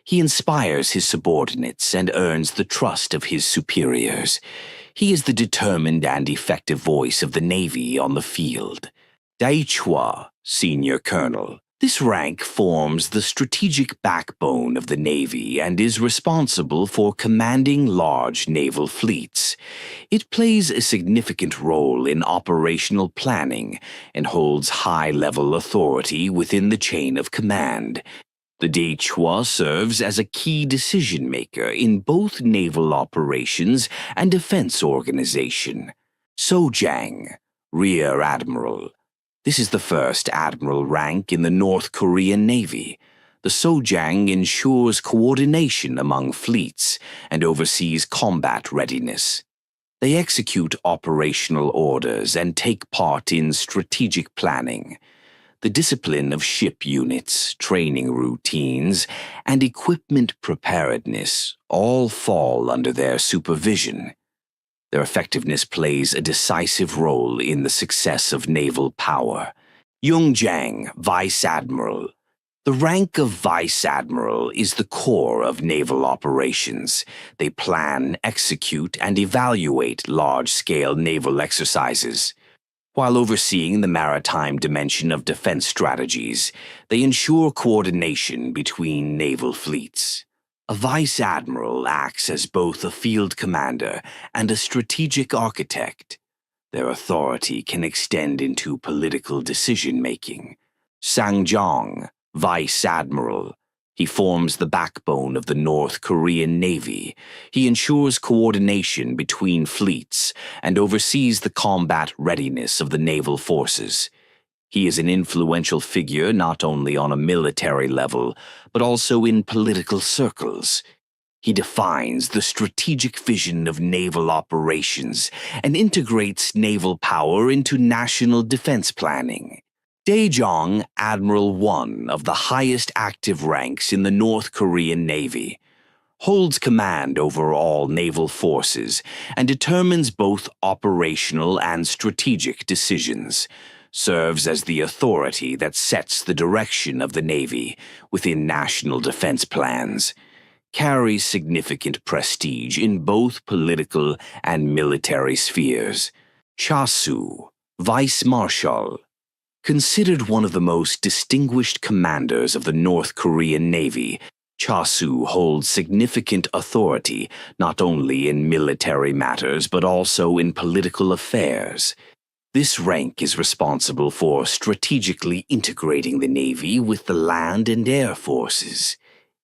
He inspires his subordinates and earns the trust of his superiors. He is the determined and effective voice of the Navy on the field. Daichua, Senior Colonel. This rank forms the strategic backbone of the Navy and is responsible for commanding large naval fleets. It plays a significant role in operational planning and holds high-level authority within the chain of command. The Daichua serves as a key decision-maker in both naval operations and defense organization. Sojang, Rear Admiral. This is the first admiral rank in the North Korean Navy. The Sojang ensures coordination among fleets and oversees combat readiness. They execute operational orders and take part in strategic planning. The discipline of ship units, training routines, and equipment preparedness all fall under their supervision. Their effectiveness plays a decisive role in the success of naval power. Yongjang, Vice Admiral. The rank of Vice Admiral is the core of naval operations. They plan, execute, and evaluate large-scale naval exercises. While overseeing the maritime dimension of defense strategies, they ensure coordination between naval fleets. A vice admiral acts as both a field commander and a strategic architect. Their authority can extend into political decision-making. Sangjong, Vice Admiral. He forms the backbone of the North Korean Navy. He ensures coordination between fleets and oversees the combat readiness of the naval forces. He is an influential figure not only on a military level, but also in political circles. He defines the strategic vision of naval operations and integrates naval power into national defense planning. Dae-jong, Admiral 1 of the highest active ranks in the North Korean Navy, holds command over all naval forces and determines both operational and strategic decisions, serves as the authority that sets the direction of the Navy within national defense plans, carries significant prestige in both political and military spheres. Cha-soo, Vice Marshal, considered one of the most distinguished commanders of the North Korean Navy, Cha-soo holds significant authority not only in military matters but also in political affairs. This rank is responsible for strategically integrating the Navy with the land and air forces.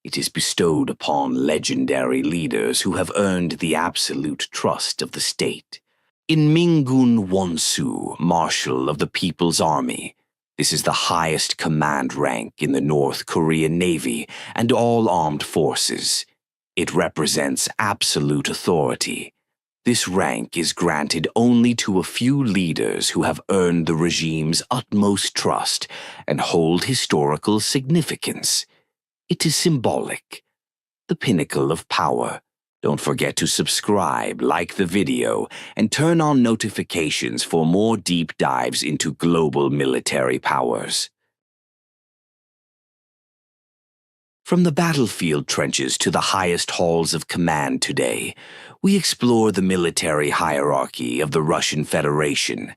It is bestowed upon legendary leaders who have earned the absolute trust of the state. In Mingun Wonsu, Marshal of the People's Army, this is the highest command rank in the North Korean Navy and all armed forces. It represents absolute authority. This rank is granted only to a few leaders who have earned the regime's utmost trust and hold historical significance. It is symbolic, the pinnacle of power. Don't forget to subscribe, like the video, and turn on notifications for more deep dives into global military powers. From the battlefield trenches to the highest halls of command today, we explore the military hierarchy of the Russian Federation.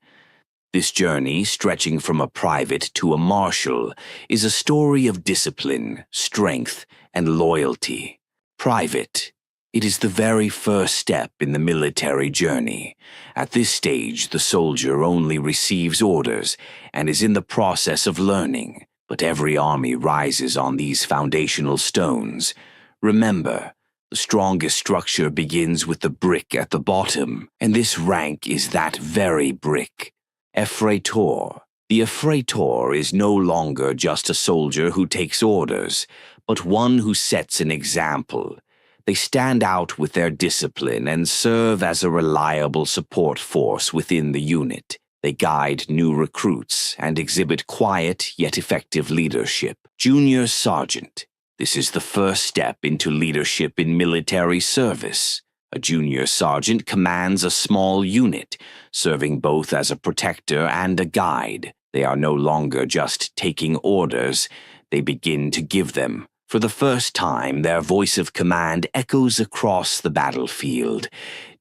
This journey, stretching from a private to a marshal, is a story of discipline, strength, and loyalty. Private. It is the very first step in the military journey. At this stage, the soldier only receives orders and is in the process of learning, but every army rises on these foundational stones. Remember, the strongest structure begins with the brick at the bottom, and this rank is that very brick. Ephraitor. The Ephraitor is no longer just a soldier who takes orders, but one who sets an example. They stand out with their discipline and serve as a reliable support force within the unit. They guide new recruits and exhibit quiet yet effective leadership. Junior Sergeant. This is the first step into leadership in military service. A junior sergeant commands a small unit, serving both as a protector and a guide. They are no longer just taking orders, they begin to give them. For the first time, their voice of command echoes across the battlefield.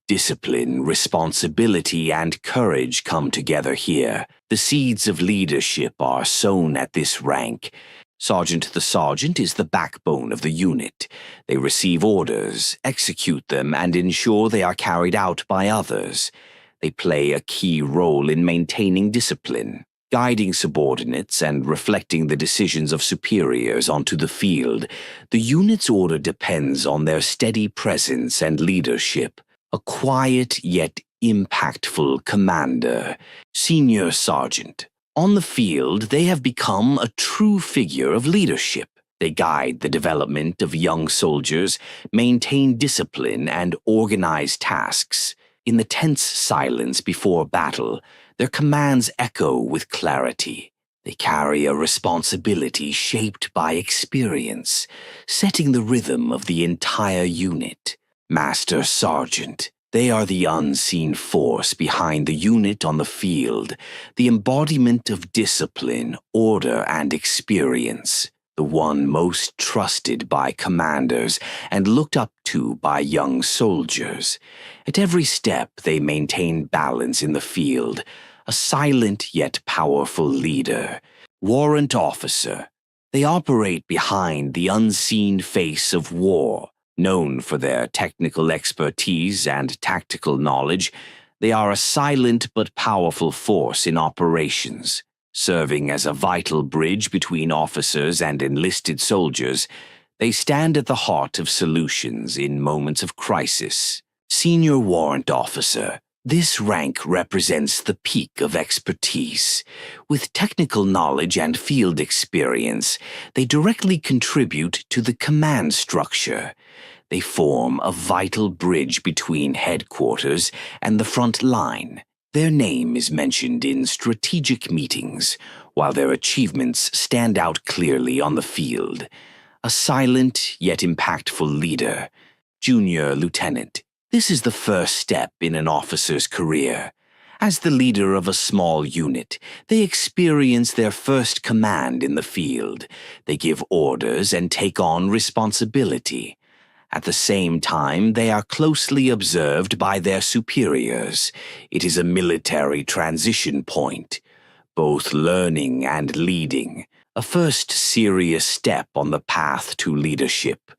Discipline, responsibility, and courage come together here. The seeds of leadership are sown at this rank. Sergeant the sergeant is the backbone of the unit. They receive orders, execute them, and ensure they are carried out by others. They play a key role in maintaining discipline, guiding subordinates and reflecting the decisions of superiors onto the field. The unit's order depends on their steady presence and leadership. A quiet yet impactful commander. Senior Sergeant. On the field, they have become a true figure of leadership. They guide the development of young soldiers, maintain discipline, and organize tasks. In the tense silence before battle, their commands echo with clarity. They carry a responsibility shaped by experience, setting the rhythm of the entire unit. Master Sergeant. They are the unseen force behind the unit on the field, the embodiment of discipline, order, and experience, the one most trusted by commanders and looked up to by young soldiers. At every step, they maintain balance in the field, a silent yet powerful leader. Warrant Officer. They operate behind the unseen face of war. Known for their technical expertise and tactical knowledge, they are a silent but powerful force in operations. Serving as a vital bridge between officers and enlisted soldiers, They stand at the heart of solutions in moments of crisis. Senior Warrant Officer. This rank represents the peak of expertise. With technical knowledge and field experience, they directly contribute to the command structure. They form a vital bridge between headquarters and the front line. Their name is mentioned in strategic meetings, while their achievements stand out clearly on the field. A silent yet impactful leader. Junior Lieutenant. This is the first step in an officer's career. As the leader of a small unit, they experience their first command in the field. They give orders and take on responsibility. At the same time, they are closely observed by their superiors. It is a military transition point, both learning and leading, a first serious step on the path to leadership.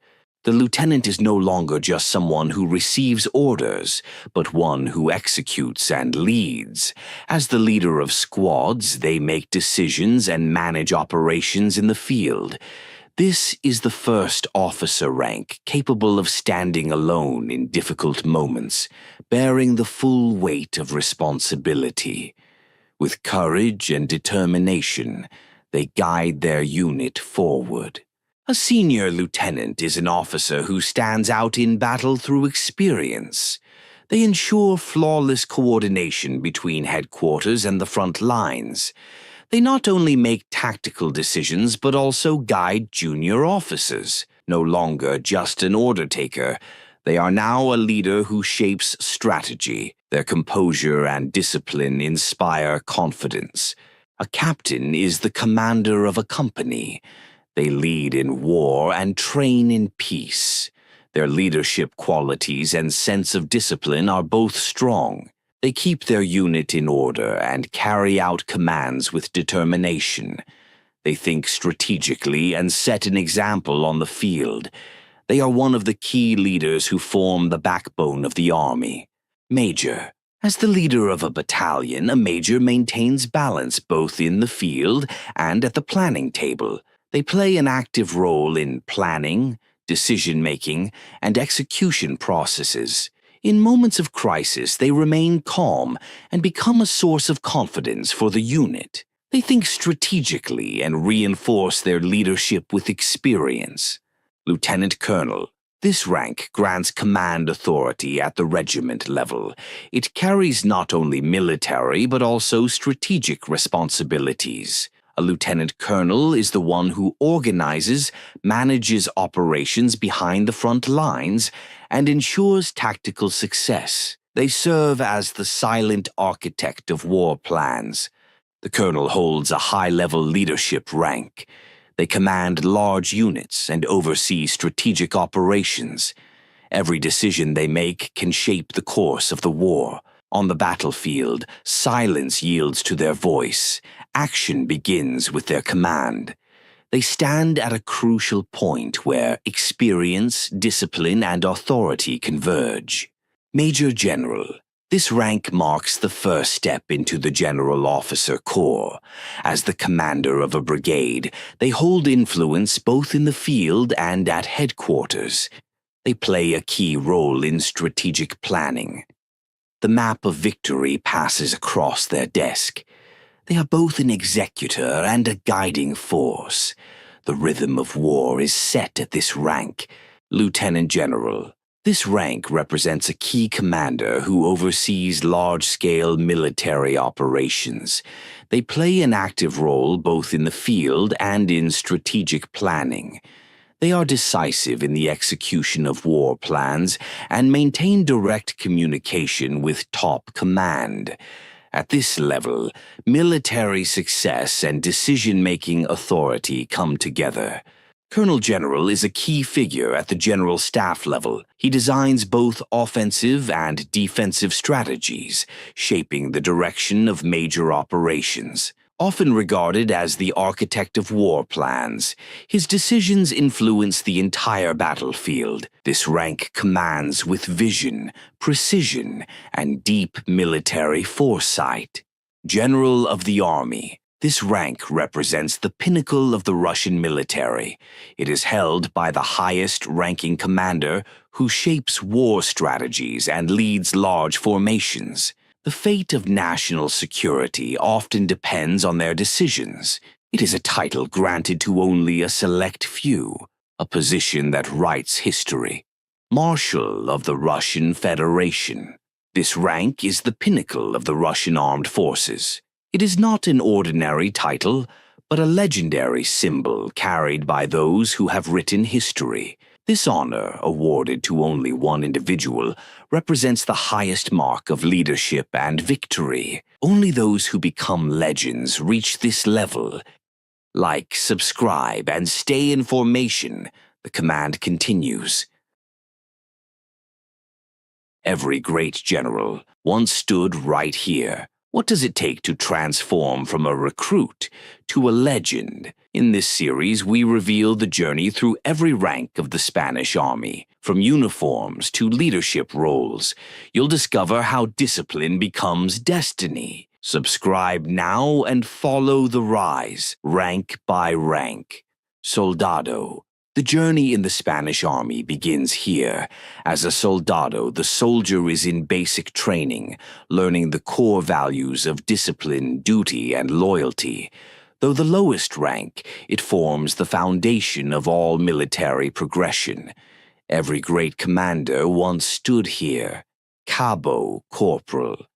The lieutenant is no longer just someone who receives orders, but one who executes and leads. As the leader of squads, they make decisions and manage operations in the field. This is the first officer rank capable of standing alone in difficult moments, bearing the full weight of responsibility. With courage and determination, they guide their unit forward. A senior lieutenant is an officer who stands out in battle through experience. They ensure flawless coordination between headquarters and the front lines. They not only make tactical decisions but also guide junior officers. No longer just an order taker, they are now a leader who shapes strategy. Their composure and discipline inspire confidence. A captain is the commander of a company. They lead in war and train in peace. Their leadership qualities and sense of discipline are both strong. They keep their unit in order and carry out commands with determination. They think strategically and set an example on the field. They are one of the key leaders who form the backbone of the army. Major. As the leader of a battalion, a major maintains balance both in the field and at the planning table. They play an active role in planning, decision-making, and execution processes. In moments of crisis, they remain calm and become a source of confidence for the unit. They think strategically and reinforce their leadership with experience. Lieutenant Colonel. This rank grants command authority at the regiment level. It carries not only military but also strategic responsibilities. A lieutenant colonel is the one who organizes, manages operations behind the front lines, and ensures tactical success. They serve as the silent architect of war plans. The colonel holds a high-level leadership rank. They command large units and oversee strategic operations. Every decision they make can shape the course of the war. On the battlefield, silence yields to their voice. Action begins with their command. They stand at a crucial point where experience, discipline, and authority converge. Major General. This rank marks the first step into the General Officer Corps. As the commander of a brigade, they hold influence both in the field and at headquarters. They play a key role in strategic planning. The map of victory passes across their desk. They are both an executor and a guiding force. The rhythm of war is set at this rank. Lieutenant General. This rank represents a key commander who oversees large-scale military operations. They play an active role both in the field and in strategic planning. They are decisive in the execution of war plans and maintain direct communication with top command. At this level, military success and decision-making authority come together. Colonel General is a key figure at the General Staff level. He designs both offensive and defensive strategies, shaping the direction of major operations. Often regarded as the architect of war plans, his decisions influence the entire battlefield. This rank commands with vision, precision, and deep military foresight. General of the Army. This rank represents the pinnacle of the Russian military. It is held by the highest-ranking commander who shapes war strategies and leads large formations. The fate of national security often depends on their decisions. It is a title granted to only a select few, a position that writes history. Marshal of the Russian Federation. This rank is the pinnacle of the Russian armed forces. It is not an ordinary title, but a legendary symbol carried by those who have written history. This honor, awarded to only one individual, represents the highest mark of leadership and victory. Only those who become legends reach this level. Like, subscribe, and stay in formation. The command continues. Every great general once stood right here. What does it take to transform from a recruit to a legend? In this series, we reveal the journey through every rank of the Spanish army, from uniforms to leadership roles. You'll discover how discipline becomes destiny. Subscribe now and follow the rise, rank by rank. Soldado. The journey in the Spanish army begins here. As a soldado, the soldier is in basic training, learning the core values of discipline, duty, and loyalty. Though the lowest rank, it forms the foundation of all military progression. Every great commander once stood here. Cabo Corporal.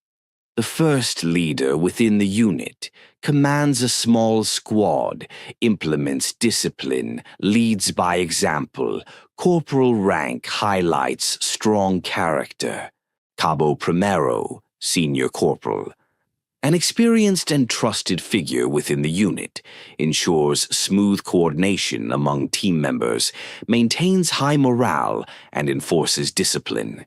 The first leader within the unit, commands a small squad, implements discipline, leads by example. Corporal rank highlights strong character. Cabo Primero, Senior Corporal. An experienced and trusted figure within the unit, ensures smooth coordination among team members, maintains high morale, and enforces discipline.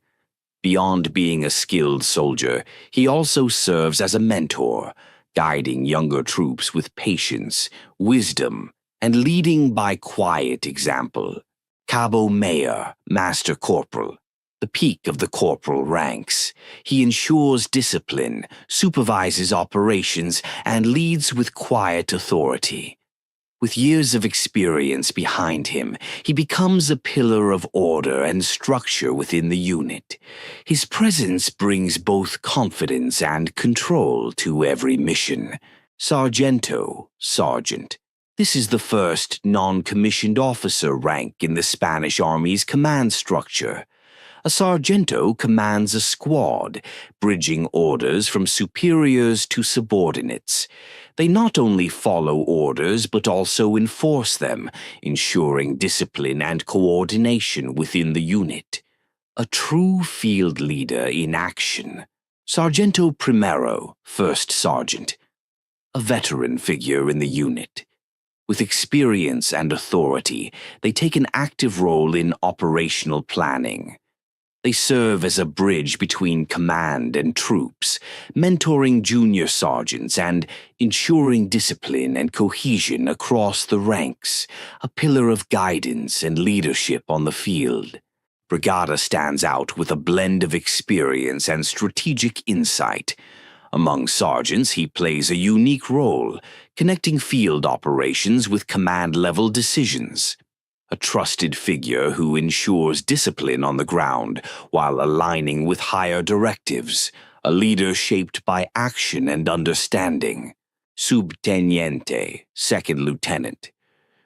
Beyond being a skilled soldier, he also serves as a mentor, guiding younger troops with patience, wisdom, and leading by quiet example. Cabo Mayor, Master Corporal. The peak of the corporal ranks. He ensures discipline, supervises operations, and leads with quiet authority. With years of experience behind him, he becomes a pillar of order and structure within the unit. His presence brings both confidence and control to every mission. Sargento, Sergeant. This is the first non-commissioned officer rank in the Spanish Army's command structure. A sargento commands a squad, bridging orders from superiors to subordinates. They not only follow orders but also enforce them, ensuring discipline and coordination within the unit. A true field leader in action. Sargento Primero, First Sergeant. A veteran figure in the unit. With experience and authority, they take an active role in operational planning. They serve as a bridge between command and troops, mentoring junior sergeants and ensuring discipline and cohesion across the ranks, a pillar of guidance and leadership on the field. Brigada stands out with a blend of experience and strategic insight. Among sergeants, he plays a unique role, connecting field operations with command-level decisions. A trusted figure who ensures discipline on the ground while aligning with higher directives, a leader shaped by action and understanding. Subteniente, Second Lieutenant.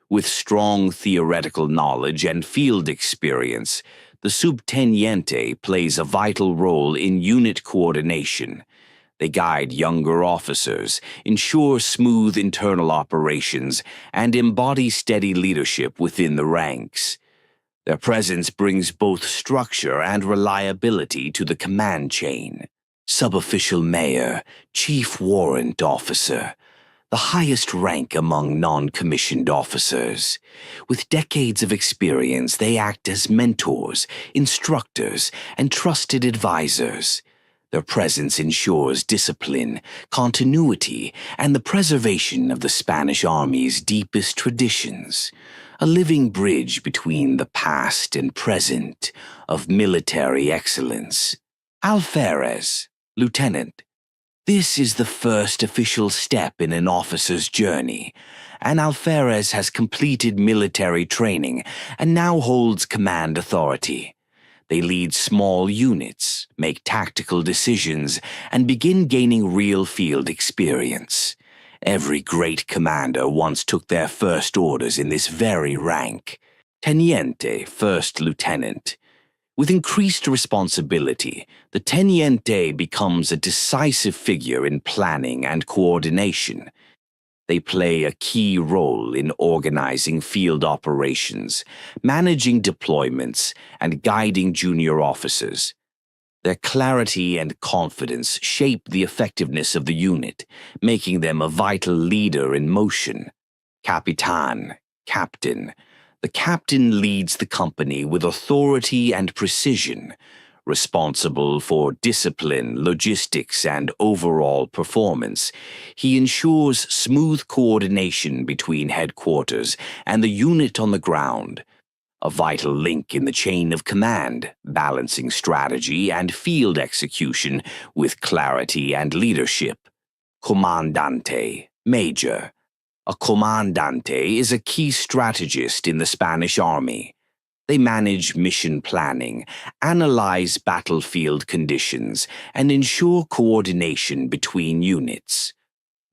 With strong theoretical knowledge and field experience, the subteniente plays a vital role in unit coordination. They guide younger officers, ensure smooth internal operations, and embody steady leadership within the ranks. Their presence brings both structure and reliability to the command chain. Subofficial Mayor, Chief Warrant Officer, the highest rank among non-commissioned officers. With decades of experience, they act as mentors, instructors, and trusted advisors. Their presence ensures discipline, continuity, and the preservation of the Spanish Army's deepest traditions, a living bridge between the past and present of military excellence. Alferez, Lieutenant. This is the first official step in an officer's journey, and Alferez has completed military training and now holds command authority. They lead small units, make tactical decisions, and begin gaining real field experience. Every great commander once took their first orders in this very rank. Teniente, first lieutenant. With increased responsibility, the teniente becomes a decisive figure in planning and coordination. They play a key role in organizing field operations, managing deployments, and guiding junior officers. Their clarity and confidence shape the effectiveness of the unit, making them a vital leader in motion. Capitan, captain. The captain leads the company with authority and precision, responsible for discipline, logistics, and overall performance. He ensures smooth coordination between headquarters and the unit on the ground, a vital link in the chain of command, balancing strategy and field execution with clarity and leadership. Comandante, major. A comandante is a key strategist in the Spanish army. They manage mission planning, analyze battlefield conditions, and ensure coordination between units.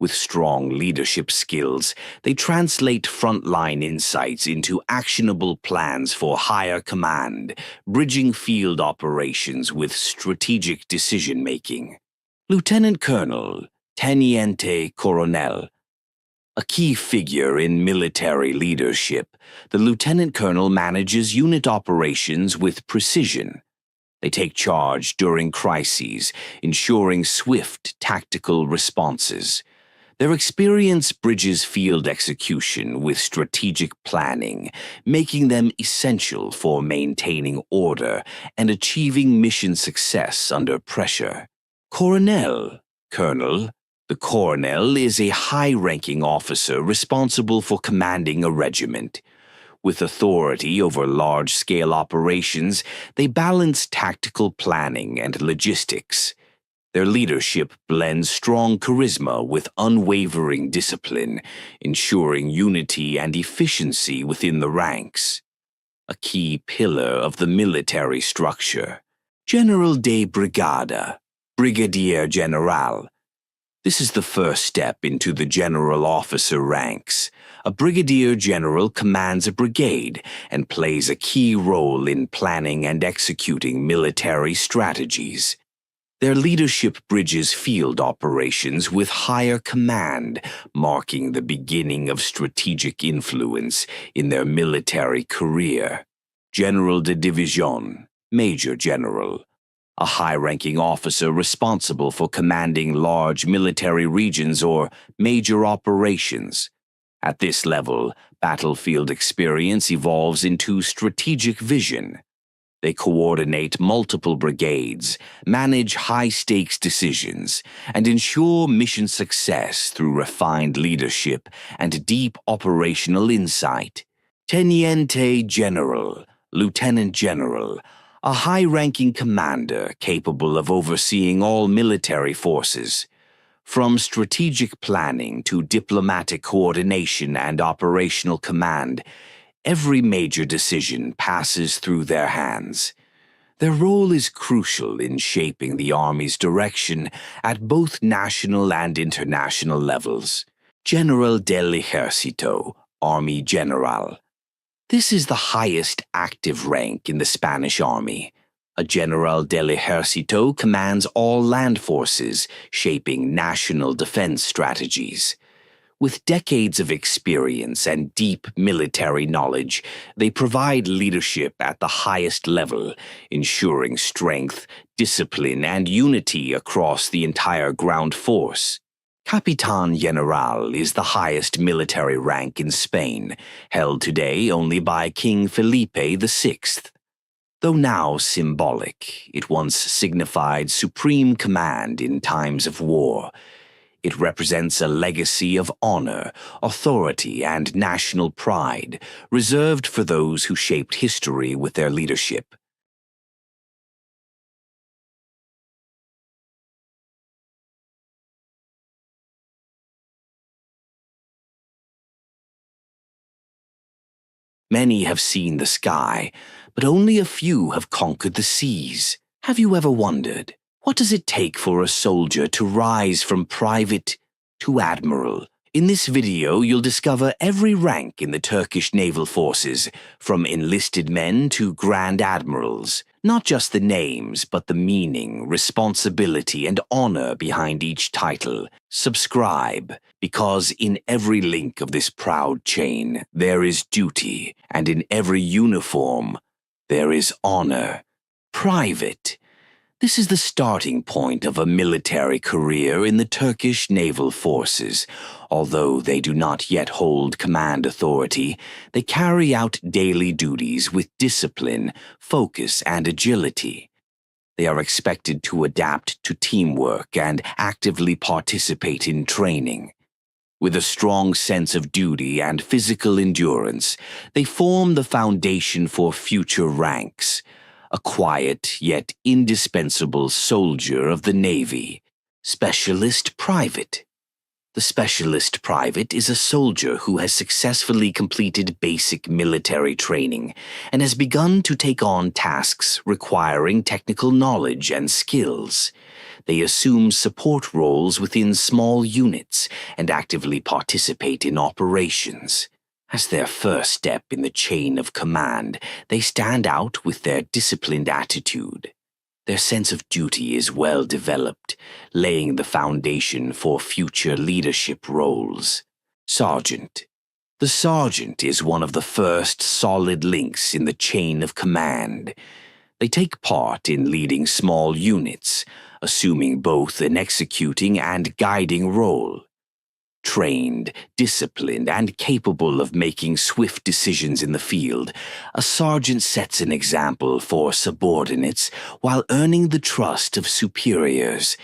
With strong leadership skills, they translate frontline insights into actionable plans for higher command, bridging field operations with strategic decision-making. Lieutenant Colonel, Teniente Coronel. A key figure in military leadership, the lieutenant colonel manages unit operations with precision. They take charge during crises, ensuring swift tactical responses. Their experience bridges field execution with strategic planning, making them essential for maintaining order and achieving mission success under pressure. Colonel. The colonel is a high-ranking officer responsible for commanding a regiment. With authority over large-scale operations, they balance tactical planning and logistics. Their leadership blends strong charisma with unwavering discipline, ensuring unity and efficiency within the ranks. A key pillar of the military structure. General de Brigada, Brigadier General. This is the first step into the general officer ranks. A brigadier general commands a brigade and plays a key role in planning and executing military strategies. Their leadership bridges field operations with higher command, marking the beginning of strategic influence in their military career. General de Division, Major General. A high-ranking officer responsible for commanding large military regions or major operations. At this level, battlefield experience evolves into strategic vision. They coordinate multiple brigades, manage high-stakes decisions, and ensure mission success through refined leadership and deep operational insight. Teniente General, Lieutenant General, a high-ranking commander capable of overseeing all military forces. From strategic planning to diplomatic coordination and operational command, every major decision passes through their hands. Their role is crucial in shaping the Army's direction at both national and international levels. General del Ejército, Army General. This is the highest active rank in the Spanish Army. A General del Ejército commands all land forces, shaping national defense strategies. With decades of experience and deep military knowledge, they provide leadership at the highest level, ensuring strength, discipline, and unity across the entire ground force. Capitan General is the highest military rank in Spain, held today only by King Felipe VI. Though now symbolic, it once signified supreme command in times of war. It represents a legacy of honor, authority, and national pride, reserved for those who shaped history with their leadership. Many have seen the sky, but only a few have conquered the seas. Have you ever wondered, what does it take for a soldier to rise from private to admiral? In this video, you'll discover every rank in the Turkish naval forces, from enlisted men to grand admirals. Not just the names, but the meaning, responsibility, and honor behind each title. Subscribe, because in every link of this proud chain, there is duty, and in every uniform, there is honor. Private. This is the starting point of a military career in the Turkish naval forces. Although they do not yet hold command authority, they carry out daily duties with discipline, focus, and agility. They are expected to adapt to teamwork and actively participate in training. With a strong sense of duty and physical endurance, they form the foundation for future ranks. A quiet yet indispensable soldier of the Navy. Specialist Private. The Specialist Private is a soldier who has successfully completed basic military training and has begun to take on tasks requiring technical knowledge and skills. They assume support roles within small units and actively participate in operations. As their first step in the chain of command, they stand out with their disciplined attitude. Their sense of duty is well developed, laying the foundation for future leadership roles. Sergeant. The sergeant is one of the first solid links in the chain of command. They take part in leading small units, assuming both an executing and guiding role. Trained, disciplined, and capable of making swift decisions in the field, a sergeant sets an example for subordinates while earning the trust of superiors.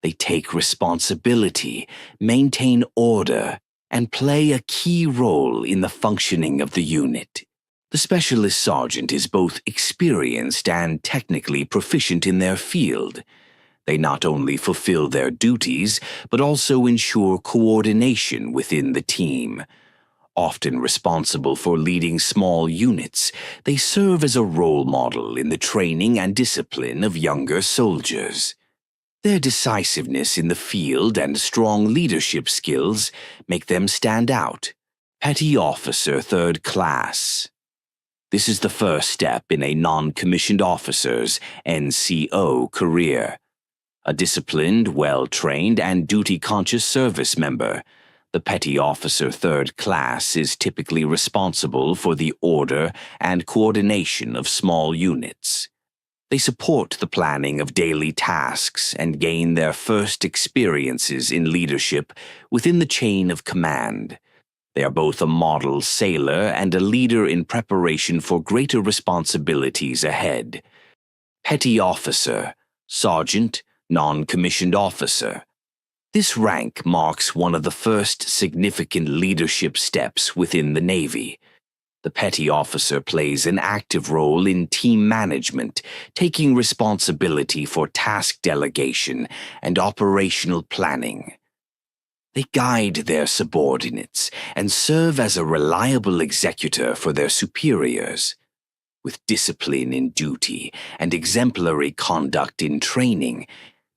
They take responsibility, maintain order, and play a key role in the functioning of the unit. The specialist sergeant is both experienced and technically proficient in their field. They not only fulfill their duties, but also ensure coordination within the team. Often responsible for leading small units, they serve as a role model in the training and discipline of younger soldiers. Their decisiveness in the field and strong leadership skills make them stand out. Petty Officer 3rd Class. This is the first step in a non-commissioned officer's NCO career. A disciplined, well-trained, and duty-conscious service member, the Petty Officer 3rd Class is typically responsible for the order and coordination of small units. They support the planning of daily tasks and gain their first experiences in leadership within the chain of command. They are both a model sailor and a leader in preparation for greater responsibilities ahead. Petty Officer, Sergeant, Non-commissioned officer. This rank marks one of the first significant leadership steps within the Navy. The petty officer plays an active role in team management, taking responsibility for task delegation and operational planning. They guide their subordinates and serve as a reliable executor for their superiors. With discipline in duty and exemplary conduct in training,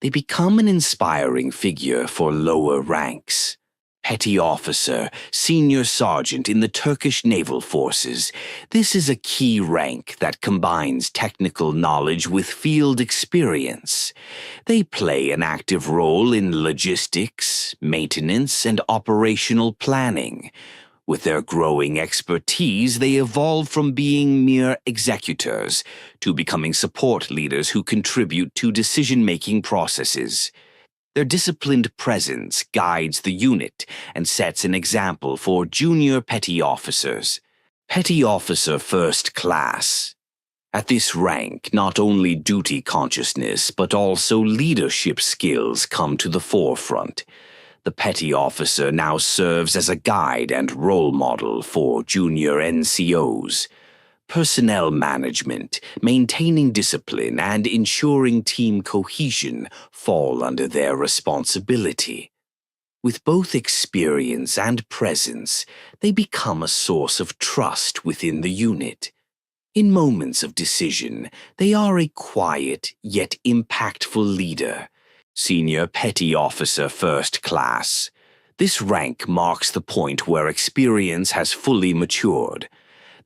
they become an inspiring figure for lower ranks. Petty officer, senior sergeant in the Turkish naval forces. This is a key rank that combines technical knowledge with field experience. They play an active role in logistics, maintenance, and operational planning. With their growing expertise, they evolve from being mere executors to becoming support leaders who contribute to decision-making processes. Their disciplined presence guides the unit and sets an example for junior petty officers. Petty Officer 1st Class. At this rank, not only duty consciousness but also leadership skills come to the forefront. The petty officer now serves as a guide and role model for junior NCOs. Personnel management, maintaining discipline, and ensuring team cohesion fall under their responsibility. With both experience and presence, they become a source of trust within the unit. In moments of decision, they are a quiet yet impactful leader. Senior Petty Officer First Class. This rank marks the point where experience has fully matured.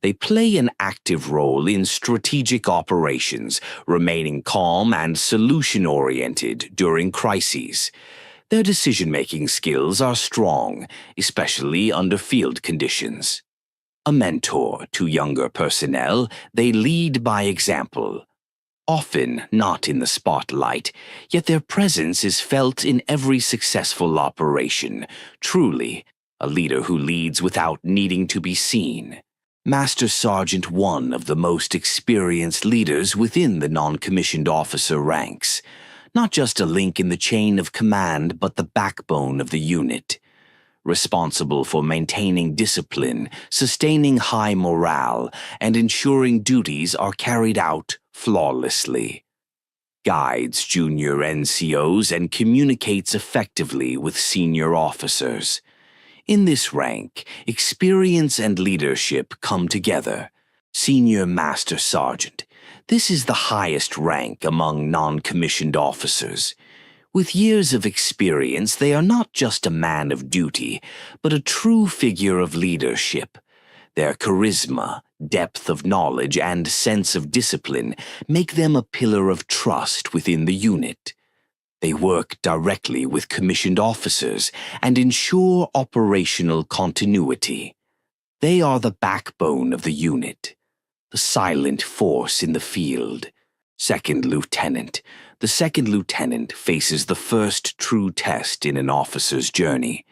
They play an active role in strategic operations, remaining calm and solution-oriented during crises. Their decision-making skills are strong, especially under field conditions. A mentor to younger personnel, they lead by example. Often not in the spotlight, yet their presence is felt in every successful operation. Truly, a leader who leads without needing to be seen. Master Sergeant, one of the most experienced leaders within the non-commissioned officer ranks. Not just a link in the chain of command, but the backbone of the unit. Responsible for maintaining discipline, sustaining high morale, and ensuring duties are carried out flawlessly. Guides junior NCOs and communicates effectively with senior officers. In this rank, experience and leadership come together. Senior Master Sergeant. This is the highest rank among non-commissioned officers. With years of experience, they are not just a man of duty, but a true figure of leadership. Their charisma, depth of knowledge, and sense of discipline make them a pillar of trust within the unit. They work directly with commissioned officers and ensure operational continuity. They are the backbone of the unit, the silent force in the field. Second Lieutenant. The second lieutenant faces the first true test in an officer's journey.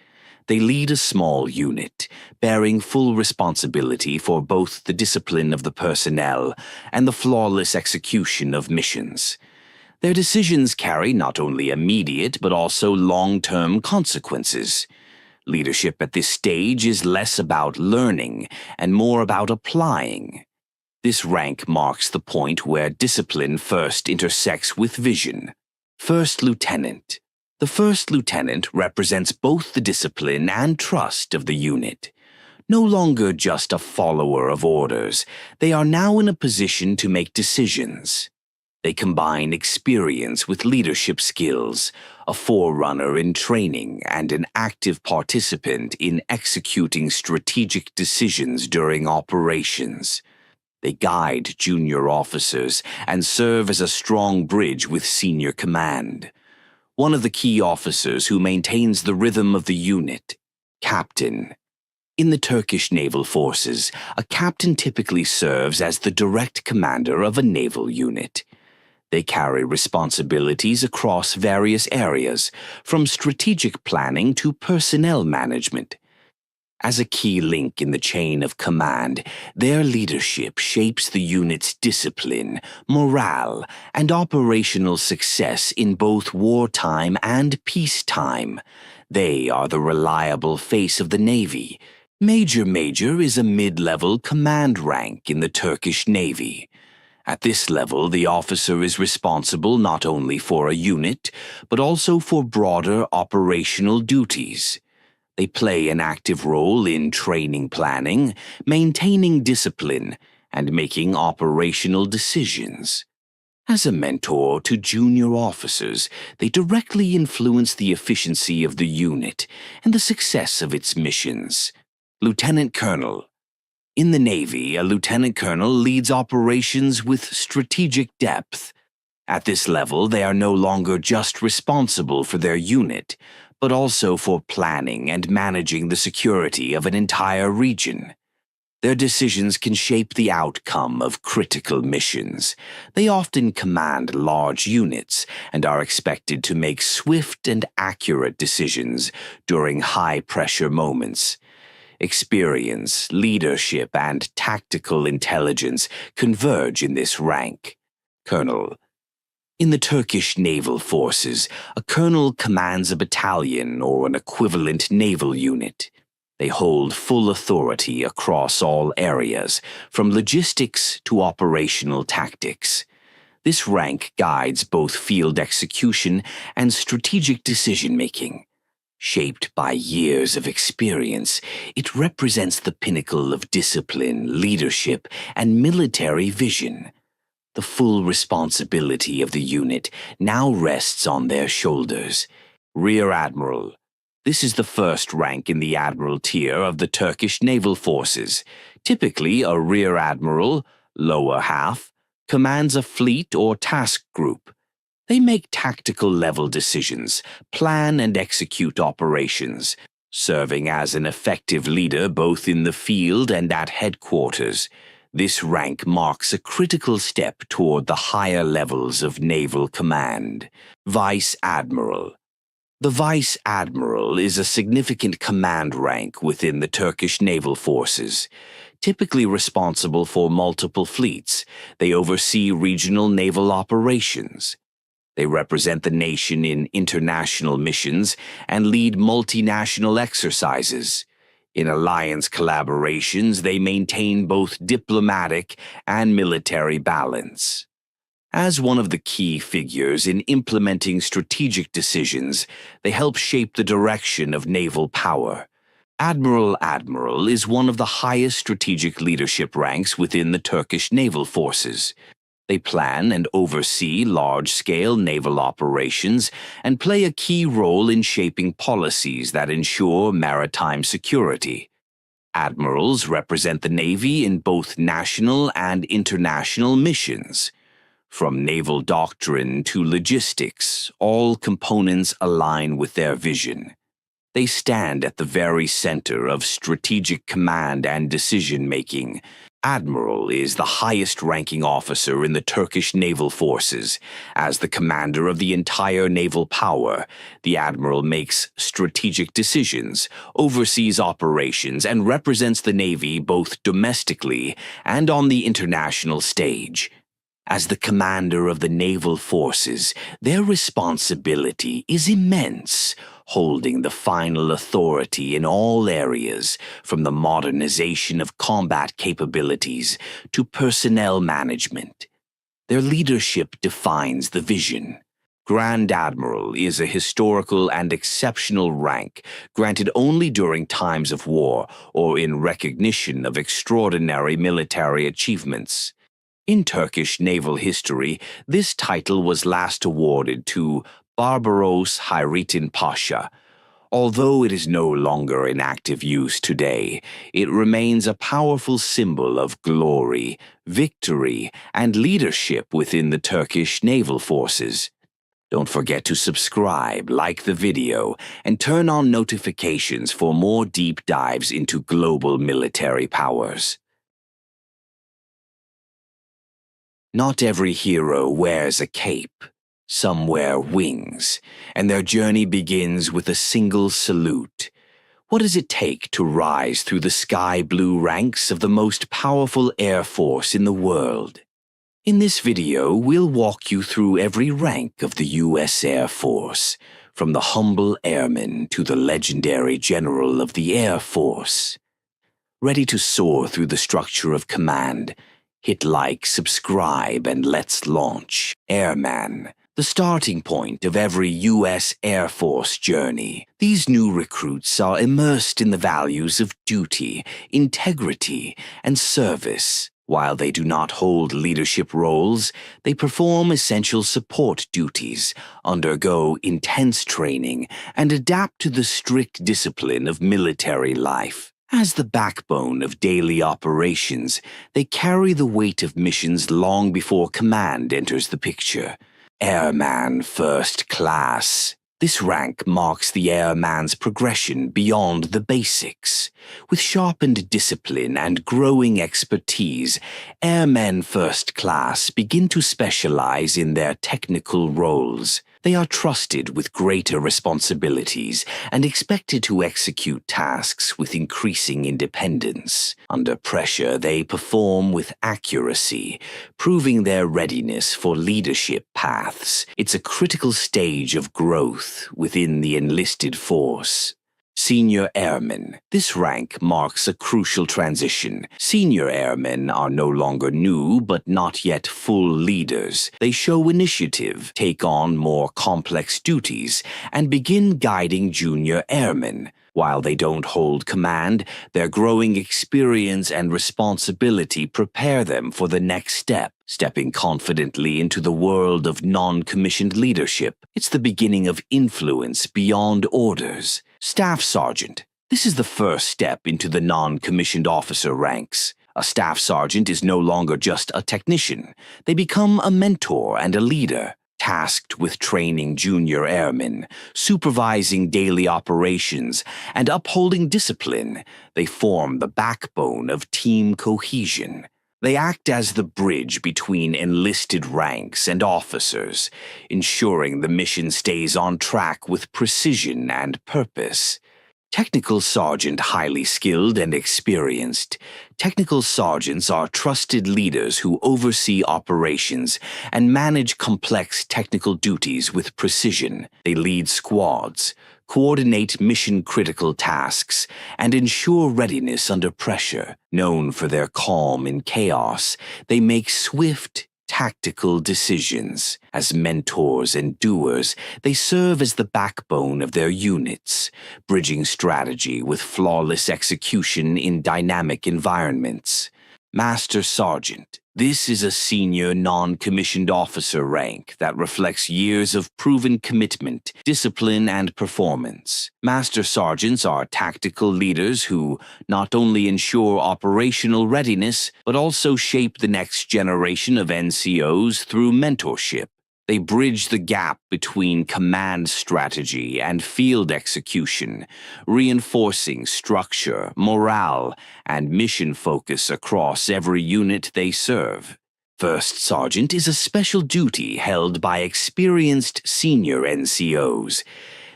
They lead a small unit, bearing full responsibility for both the discipline of the personnel and the flawless execution of missions. Their decisions carry not only immediate but also long-term consequences. Leadership at this stage is less about learning and more about applying. This rank marks the point where discipline first intersects with vision. First Lieutenant. The First Lieutenant represents both the discipline and trust of the unit. No longer just a follower of orders, they are now in a position to make decisions. They combine experience with leadership skills, a forerunner in training and an active participant in executing strategic decisions during operations. They guide junior officers and serve as a strong bridge with senior command. One of the key officers who maintains the rhythm of the unit, Captain. In the Turkish naval forces, a captain typically serves as the direct commander of a naval unit. They carry responsibilities across various areas, from strategic planning to personnel management. As a key link in the chain of command, their leadership shapes the unit's discipline, morale, and operational success in both wartime and peacetime. They are the reliable face of the Navy. Major is a mid-level command rank in the Turkish Navy. At this level, the officer is responsible not only for a unit, but also for broader operational duties. They play an active role in training planning, maintaining discipline, and making operational decisions. As a mentor to junior officers, they directly influence the efficiency of the unit and the success of its missions. Lieutenant Colonel. In the Navy, a lieutenant colonel leads operations with strategic depth. At this level, they are no longer just responsible for their unit, but also for planning and managing the security of an entire region. Their decisions can shape the outcome of critical missions. They often command large units and are expected to make swift and accurate decisions during high-pressure moments. Experience, leadership, and tactical intelligence converge in this rank. Colonel. In the Turkish naval forces, a colonel commands a battalion or an equivalent naval unit. They hold full authority across all areas, from logistics to operational tactics. This rank guides both field execution and strategic decision-making. Shaped by years of experience, it represents the pinnacle of discipline, leadership, and military vision. The full responsibility of the unit now rests on their shoulders. Rear Admiral. This is the first rank in the Admiral tier of the Turkish naval forces. Typically, a Rear Admiral, lower half, commands a fleet or task group. They make tactical-level decisions, plan and execute operations, serving as an effective leader both in the field and at headquarters. This rank marks a critical step toward the higher levels of naval command. Vice Admiral. The Vice Admiral is a significant command rank within the Turkish naval forces. Typically responsible for multiple fleets, they oversee regional naval operations. They represent the nation in international missions and lead multinational exercises. In alliance collaborations, they maintain both diplomatic and military balance. As one of the key figures in implementing strategic decisions, they help shape the direction of naval power. Admiral is one of the highest strategic leadership ranks within the Turkish naval forces. They plan and oversee large-scale naval operations and play a key role in shaping policies that ensure maritime security. Admirals represent the Navy in both national and international missions. From naval doctrine to logistics, all components align with their vision. They stand at the very center of strategic command and decision-making. Admiral is the highest-ranking officer in the Turkish naval forces. As the commander of the entire naval power, the Admiral makes strategic decisions, oversees operations, and represents the Navy both domestically and on the international stage. As the commander of the naval forces, their responsibility is immense, holding the final authority in all areas, from the modernization of combat capabilities to personnel management. Their leadership defines the vision. Grand Admiral is a historical and exceptional rank granted only during times of war or in recognition of extraordinary military achievements. In Turkish naval history, this title was last awarded to Barbaros Hayrettin Pasha. Although it is no longer in active use today, it remains a powerful symbol of glory, victory, and leadership within the Turkish naval forces. Don't forget to subscribe, like the video, and turn on notifications for more deep dives into global military powers. Not every hero wears a cape. Some wear wings, and their journey begins with a single salute. What does it take to rise through the sky-blue ranks of the most powerful air force in the world? In this video, we'll walk you through every rank of the U.S. Air Force, from the humble airman to the legendary General of the Air Force. Ready to soar through the structure of command? Hit like, subscribe, and let's launch. Airman, the starting point of every U.S. Air Force journey. These new recruits are immersed in the values of duty, integrity, and service. While they do not hold leadership roles, they perform essential support duties, undergo intense training, and adapt to the strict discipline of military life. As the backbone of daily operations, they carry the weight of missions long before command enters the picture. Airman First Class. This rank marks the airman's progression beyond the basics. With sharpened discipline and growing expertise, Airmen First Class begin to specialize in their technical roles. They are trusted with greater responsibilities and expected to execute tasks with increasing independence. Under pressure, they perform with accuracy, proving their readiness for leadership paths. It's a critical stage of growth within the enlisted force. Senior Airmen. This rank marks a crucial transition. Senior Airmen are no longer new but not yet full leaders. They show initiative, take on more complex duties, and begin guiding junior airmen. While they don't hold command, their growing experience and responsibility prepare them for the next step, stepping confidently into the world of non-commissioned leadership. It's the beginning of influence beyond orders. Staff Sergeant. This is the first step into the non-commissioned officer ranks. A staff sergeant is no longer just a technician. They become a mentor and a leader, tasked with training junior airmen, supervising daily operations, and upholding discipline. They form the backbone of team cohesion. They act as the bridge between enlisted ranks and officers, ensuring the mission stays on track with precision and purpose. Technical Sergeant, highly skilled and experienced. Technical Sergeants are trusted leaders who oversee operations and manage complex technical duties with precision. They lead squads, coordinate mission-critical tasks, and ensure readiness under pressure. Known for their calm in chaos, they make swift, tactical decisions. As mentors and doers, they serve as the backbone of their units, bridging strategy with flawless execution in dynamic environments. Master Sergeant. This is a senior non-commissioned officer rank that reflects years of proven commitment, discipline, and performance. Master Sergeants are tactical leaders who not only ensure operational readiness, but also shape the next generation of NCOs through mentorship. They bridge the gap between command strategy and field execution, reinforcing structure, morale, and mission focus across every unit they serve. First Sergeant is a special duty held by experienced senior NCOs.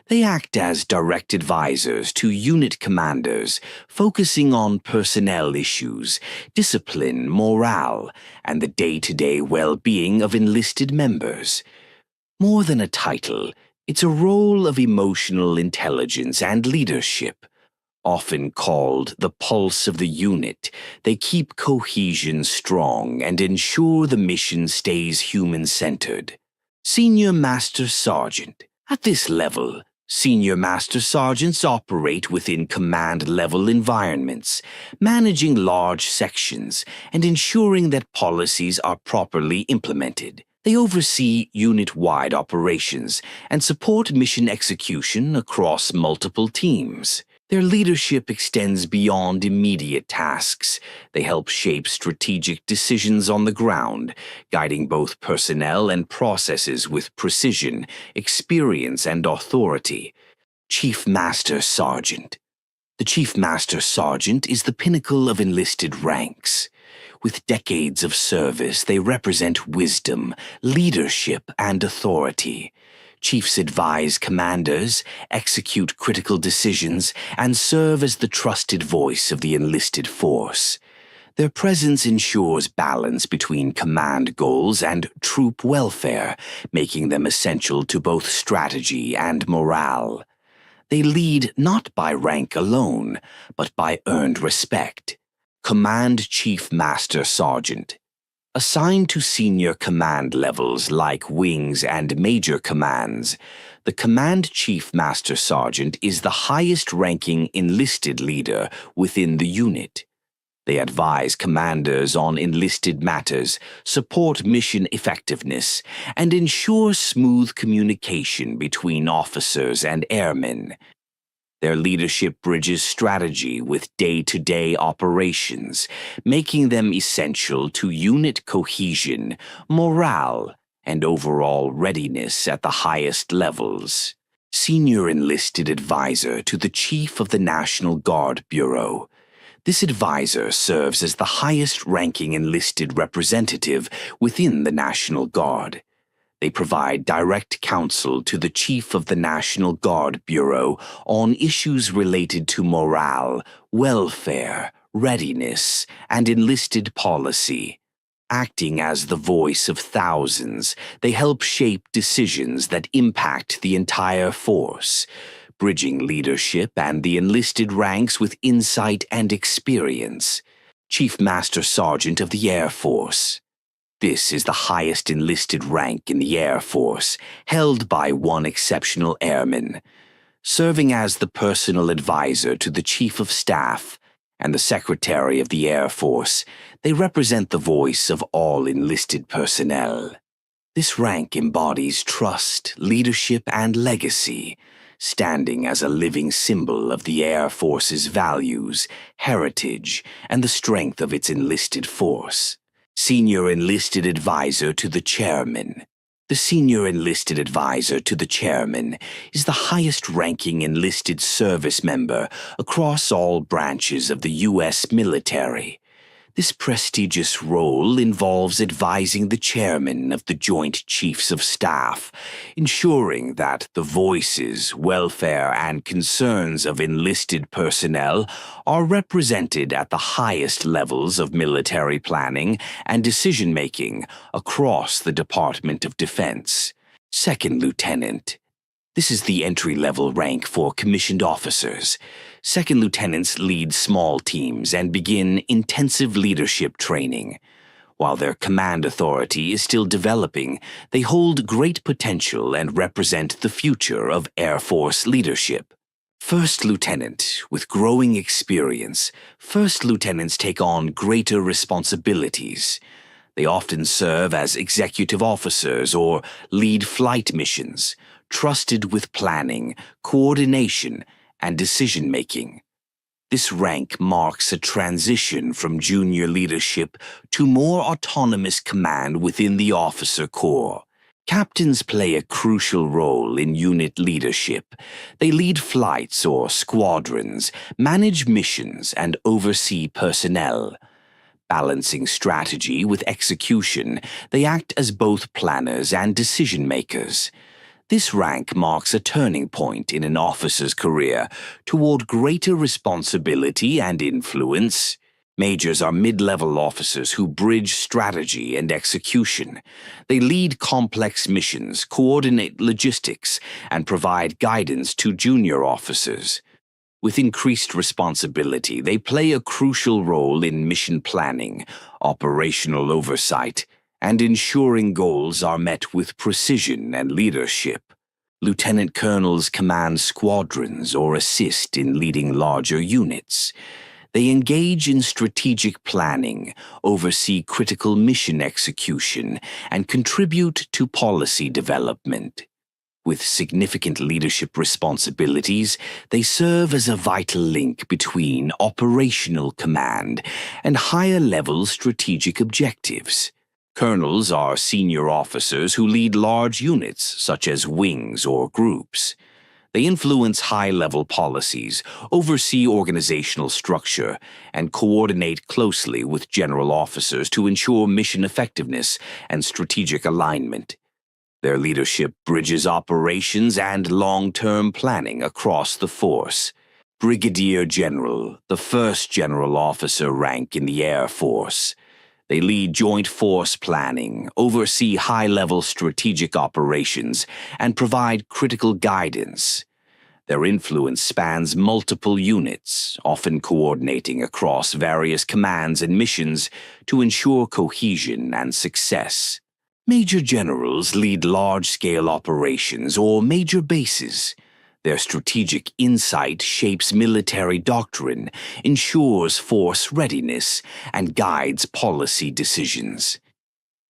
They act as direct advisors to unit commanders, focusing on personnel issues, discipline, morale, and the day-to-day well-being of enlisted members. More than a title, it's a role of emotional intelligence and leadership. Often called the pulse of the unit, they keep cohesion strong and ensure the mission stays human-centered. Senior Master Sergeant. At this level, Senior Master Sergeants operate within command-level environments, managing large sections and ensuring that policies are properly implemented. They oversee unit-wide operations and support mission execution across multiple teams. Their leadership extends beyond immediate tasks. They help shape strategic decisions on the ground, guiding both personnel and processes with precision, experience, and authority. Chief Master Sergeant. The Chief Master Sergeant is the pinnacle of enlisted ranks. With decades of service, they represent wisdom, leadership, and authority. Chiefs advise commanders, execute critical decisions, and serve as the trusted voice of the enlisted force. Their presence ensures balance between command goals and troop welfare, making them essential to both strategy and morale. They lead not by rank alone, but by earned respect. Command Chief Master Sergeant. Assigned to senior command levels like wings and major commands, the Command Chief Master Sergeant is the highest-ranking enlisted leader within the unit. They advise commanders on enlisted matters, support mission effectiveness, and ensure smooth communication between officers and airmen. Their leadership bridges strategy with day-to-day operations, making them essential to unit cohesion, morale, and overall readiness at the highest levels. Senior Enlisted Advisor to the Chief of the National Guard Bureau. This advisor serves as the highest-ranking enlisted representative within the National Guard. They provide direct counsel to the Chief of the National Guard Bureau on issues related to morale, welfare, readiness, and enlisted policy. Acting as the voice of thousands, they help shape decisions that impact the entire force, bridging leadership and the enlisted ranks with insight and experience. Chief Master Sergeant of the Air Force. This is the highest enlisted rank in the Air Force, held by one exceptional airman. Serving as the personal advisor to the Chief of Staff and the Secretary of the Air Force, they represent the voice of all enlisted personnel. This rank embodies trust, leadership, and legacy, standing as a living symbol of the Air Force's values, heritage, and the strength of its enlisted force. Senior Enlisted Advisor to the Chairman. The Senior Enlisted Advisor to the Chairman is the highest-ranking enlisted service member across all branches of the U.S. military. This prestigious role involves advising the chairman of the Joint Chiefs of Staff, ensuring that the voices, welfare, and concerns of enlisted personnel are represented at the highest levels of military planning and decision-making across the Department of Defense. Second Lieutenant. This is the entry-level rank for commissioned officers. Second lieutenants lead small teams and begin intensive leadership training. While their command authority is still developing, they hold great potential and represent the future of Air Force leadership. First lieutenant. With growing experience, first lieutenants take on greater responsibilities. They often serve as executive officers or lead flight missions, trusted with planning, coordination, and decision-making. This rank marks a transition from junior leadership to more autonomous command within the officer corps. Captains play a crucial role in unit leadership. They lead flights or squadrons, manage missions, and oversee personnel. Balancing strategy with execution, they act as both planners and decision-makers. This rank marks a turning point in an officer's career toward greater responsibility and influence. Majors are mid-level officers who bridge strategy and execution. They lead complex missions, coordinate logistics, and provide guidance to junior officers. With increased responsibility, they play a crucial role in mission planning, operational oversight, and ensuring goals are met with precision and leadership. Lieutenant colonels command squadrons or assist in leading larger units. They engage in strategic planning, oversee critical mission execution, and contribute to policy development. With significant leadership responsibilities, they serve as a vital link between operational command and higher-level strategic objectives. Colonels are senior officers who lead large units, such as wings or groups. They influence high-level policies, oversee organizational structure, and coordinate closely with general officers to ensure mission effectiveness and strategic alignment. Their leadership bridges operations and long-term planning across the force. Brigadier General, the first general officer rank in the Air Force. They lead joint force planning, oversee high-level strategic operations, and provide critical guidance. Their influence spans multiple units, often coordinating across various commands and missions to ensure cohesion and success. Major generals lead large-scale operations or major bases. Their strategic insight shapes military doctrine, ensures force readiness, and guides policy decisions.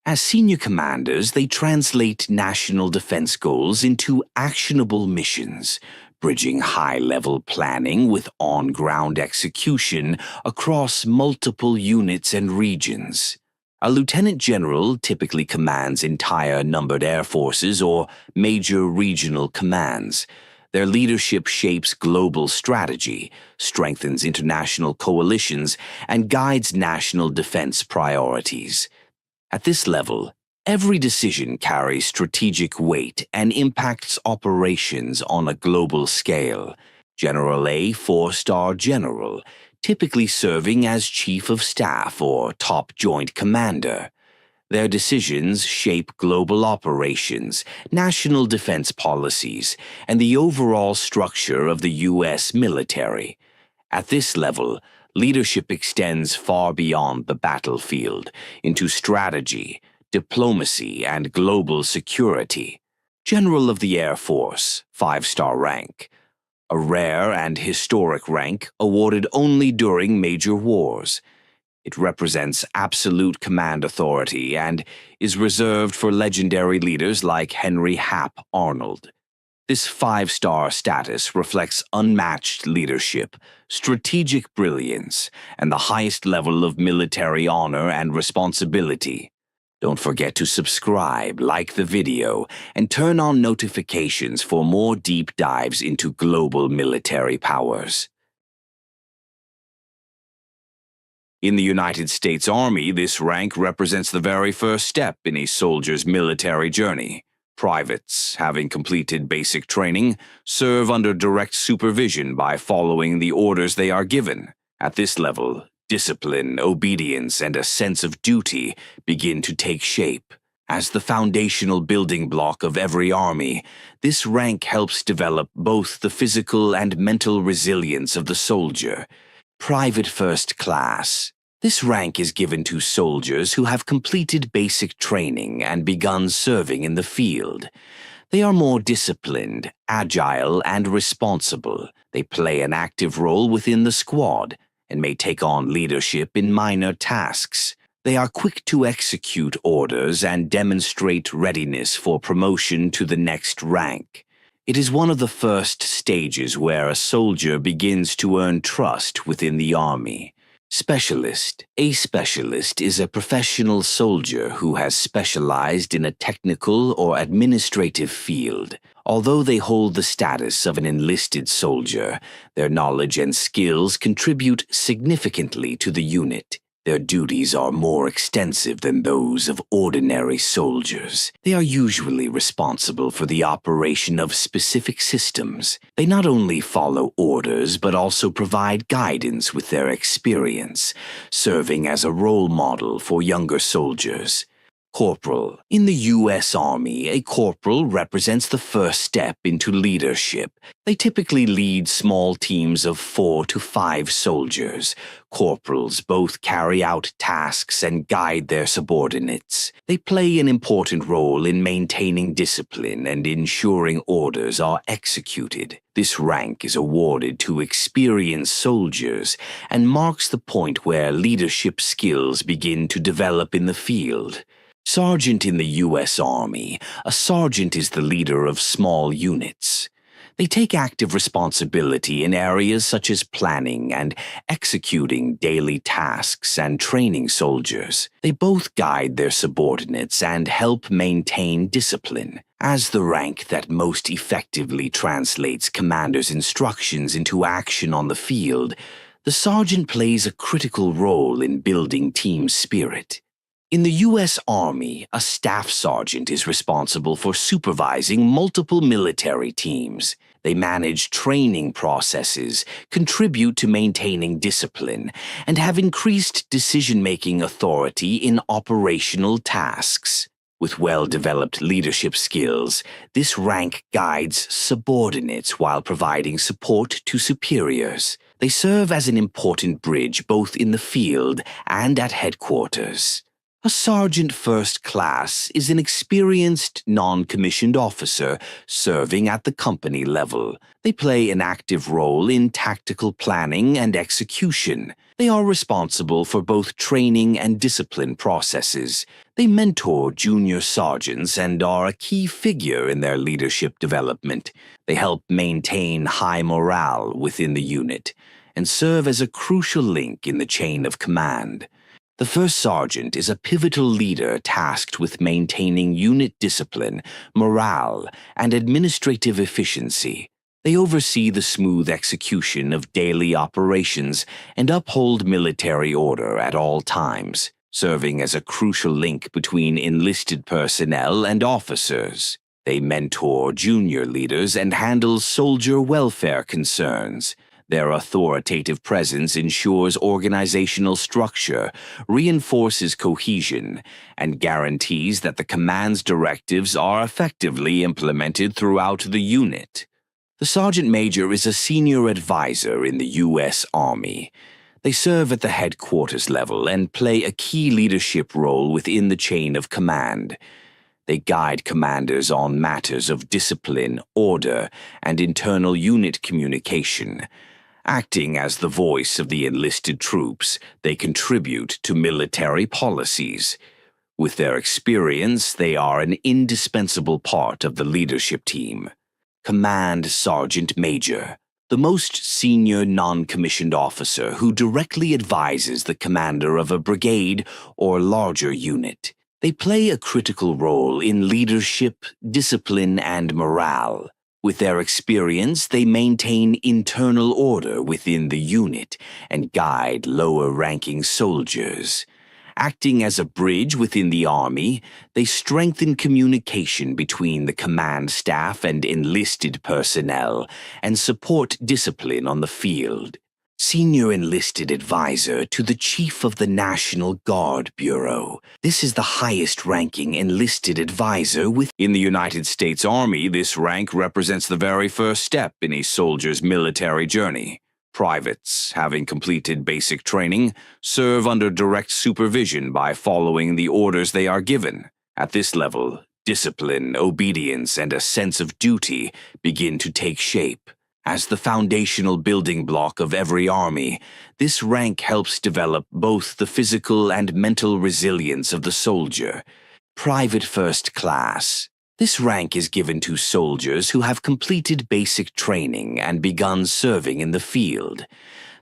As senior commanders, they translate national defense goals into actionable missions, bridging high-level planning with on-ground execution across multiple units and regions. A lieutenant general typically commands entire numbered air forces or major regional commands. Their leadership shapes global strategy, strengthens international coalitions, and guides national defense priorities. At this level, every decision carries strategic weight and impacts operations on a global scale. General A, 4-star general, typically serving as Chief of Staff or Top Joint Commander. Their decisions shape global operations, national defense policies, and the overall structure of the U.S. military. At this level, leadership extends far beyond the battlefield into strategy, diplomacy, and global security. General of the Air Force, 5-star rank. A rare and historic rank awarded only during major wars. It represents absolute command authority and is reserved for legendary leaders like Henry Hap Arnold. This 5-star status reflects unmatched leadership, strategic brilliance, and the highest level of military honor and responsibility. Don't forget to subscribe, like the video, and turn on notifications for more deep dives into global military powers. In the United States Army, this rank represents the very first step in a soldier's military journey. Privates, having completed basic training, serve under direct supervision by following the orders they are given. At this level, discipline, obedience, and a sense of duty begin to take shape. As the foundational building block of every army, this rank helps develop both the physical and mental resilience of the soldier. Private First Class. This rank is given to soldiers who have completed basic training and begun serving in the field. They are more disciplined, agile, and responsible. They play an active role within the squad and may take on leadership in minor tasks. They are quick to execute orders and demonstrate readiness for promotion to the next rank. It is one of the first stages where a soldier begins to earn trust within the army. Specialist. A specialist is a professional soldier who has specialized in a technical or administrative field. Although they hold the status of an enlisted soldier, their knowledge and skills contribute significantly to the unit. Their duties are more extensive than those of ordinary soldiers. They are usually responsible for the operation of specific systems. They not only follow orders but also provide guidance with their experience, serving as a role model for younger soldiers. Corporal. In the U.S. Army, a corporal represents the first step into leadership. They typically lead small teams of 4 to 5 soldiers. Corporals both carry out tasks and guide their subordinates. They play an important role in maintaining discipline and ensuring orders are executed. This rank is awarded to experienced soldiers and marks the point where leadership skills begin to develop in the field. Sergeant in the U.S. Army. A sergeant is the leader of small units. They take active responsibility in areas such as planning and executing daily tasks and training soldiers. They both guide their subordinates and help maintain discipline. As the rank that most effectively translates commander's instructions into action on the field, the sergeant plays a critical role in building team spirit. In the U.S. Army, a staff sergeant is responsible for supervising multiple military teams. They manage training processes, contribute to maintaining discipline, and have increased decision-making authority in operational tasks. With well-developed leadership skills, this rank guides subordinates while providing support to superiors. They serve as an important bridge both in the field and at headquarters. A Sergeant First Class is an experienced non-commissioned officer serving at the company level. They play an active role in tactical planning and execution. They are responsible for both training and discipline processes. They mentor junior sergeants and are a key figure in their leadership development. They help maintain high morale within the unit and serve as a crucial link in the chain of command. The first sergeant is a pivotal leader tasked with maintaining unit discipline, morale, and administrative efficiency. They oversee the smooth execution of daily operations and uphold military order at all times, serving as a crucial link between enlisted personnel and officers. They mentor junior leaders and handle soldier welfare concerns. Their authoritative presence ensures organizational structure, reinforces cohesion, and guarantees that the command's directives are effectively implemented throughout the unit. The Sergeant Major is a senior advisor in the U.S. Army. They serve at the headquarters level and play a key leadership role within the chain of command. They guide commanders on matters of discipline, order, and internal unit communication. Acting as the voice of the enlisted troops, they contribute to military policies. With their experience, they are an indispensable part of the leadership team. Command Sergeant Major, the most senior non-commissioned officer who directly advises the commander of a brigade or larger unit. They play a critical role in leadership, discipline, and morale. With their experience, they maintain internal order within the unit and guide lower-ranking soldiers. Acting as a bridge within the Army, they strengthen communication between the command staff and enlisted personnel and support discipline on the field. Senior Enlisted Advisor to the Chief of the National Guard Bureau. This is the highest-ranking enlisted advisor within the United States Army. This rank represents the very first step in a soldier's military journey. Privates, having completed basic training, serve under direct supervision by following the orders they are given. At this level, discipline, obedience, and a sense of duty begin to take shape. As the foundational building block of every army, this rank helps develop both the physical and mental resilience of the soldier. Private First Class. This rank is given to soldiers who have completed basic training and begun serving in the field.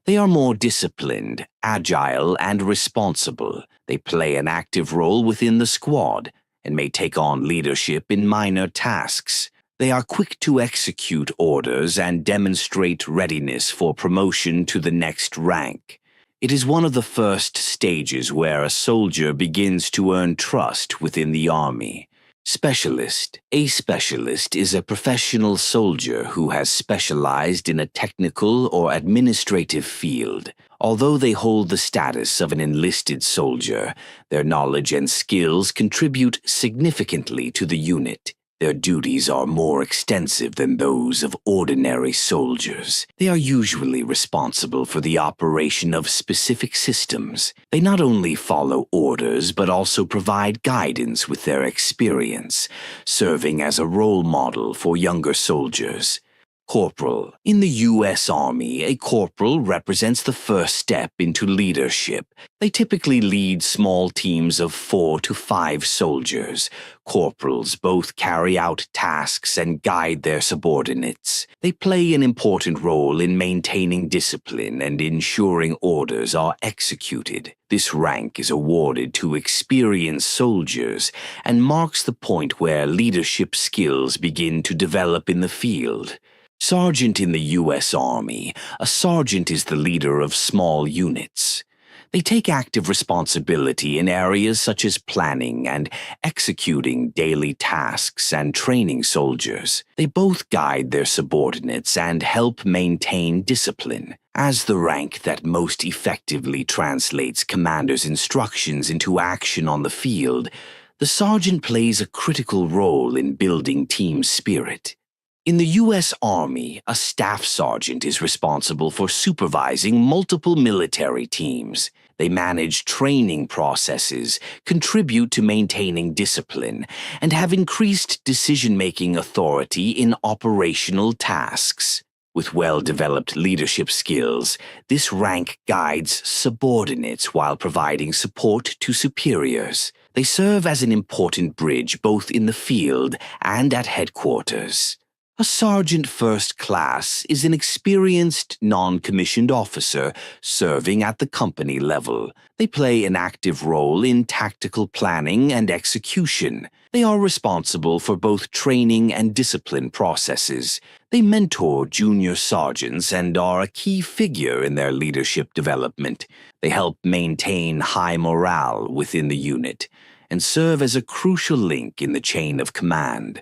They are more disciplined, agile, and responsible. They play an active role within the squad and may take on leadership in minor tasks. They are quick to execute orders and demonstrate readiness for promotion to the next rank. It is one of the first stages where a soldier begins to earn trust within the Army. Specialist. A specialist is a professional soldier who has specialized in a technical or administrative field. Although they hold the status of an enlisted soldier, their knowledge and skills contribute significantly to the unit. Their duties are more extensive than those of ordinary soldiers. They are usually responsible for the operation of specific systems. They not only follow orders but also provide guidance with their experience, serving as a role model for younger soldiers. Corporal. In the U.S. Army, a corporal represents the first step into leadership. They typically lead small teams of 4 to 5 soldiers. Corporals both carry out tasks and guide their subordinates. They play an important role in maintaining discipline and ensuring orders are executed. This rank is awarded to experienced soldiers and marks the point where leadership skills begin to develop in the field. Sergeant in the U.S. Army. A sergeant is the leader of small units. They take active responsibility in areas such as planning and executing daily tasks and training soldiers. They both guide their subordinates and help maintain discipline. As the rank that most effectively translates commander's instructions into action on the field, the sergeant plays a critical role in building team spirit. In the U.S. Army, a staff sergeant is responsible for supervising multiple military teams. They manage training processes, contribute to maintaining discipline, and have increased decision-making authority in operational tasks. With well-developed leadership skills, this rank guides subordinates while providing support to superiors. They serve as an important bridge both in the field and at headquarters. A Sergeant First Class is an experienced non-commissioned officer serving at the company level. They play an active role in tactical planning and execution. They are responsible for both training and discipline processes. They mentor junior sergeants and are a key figure in their leadership development. They help maintain high morale within the unit and serve as a crucial link in the chain of command.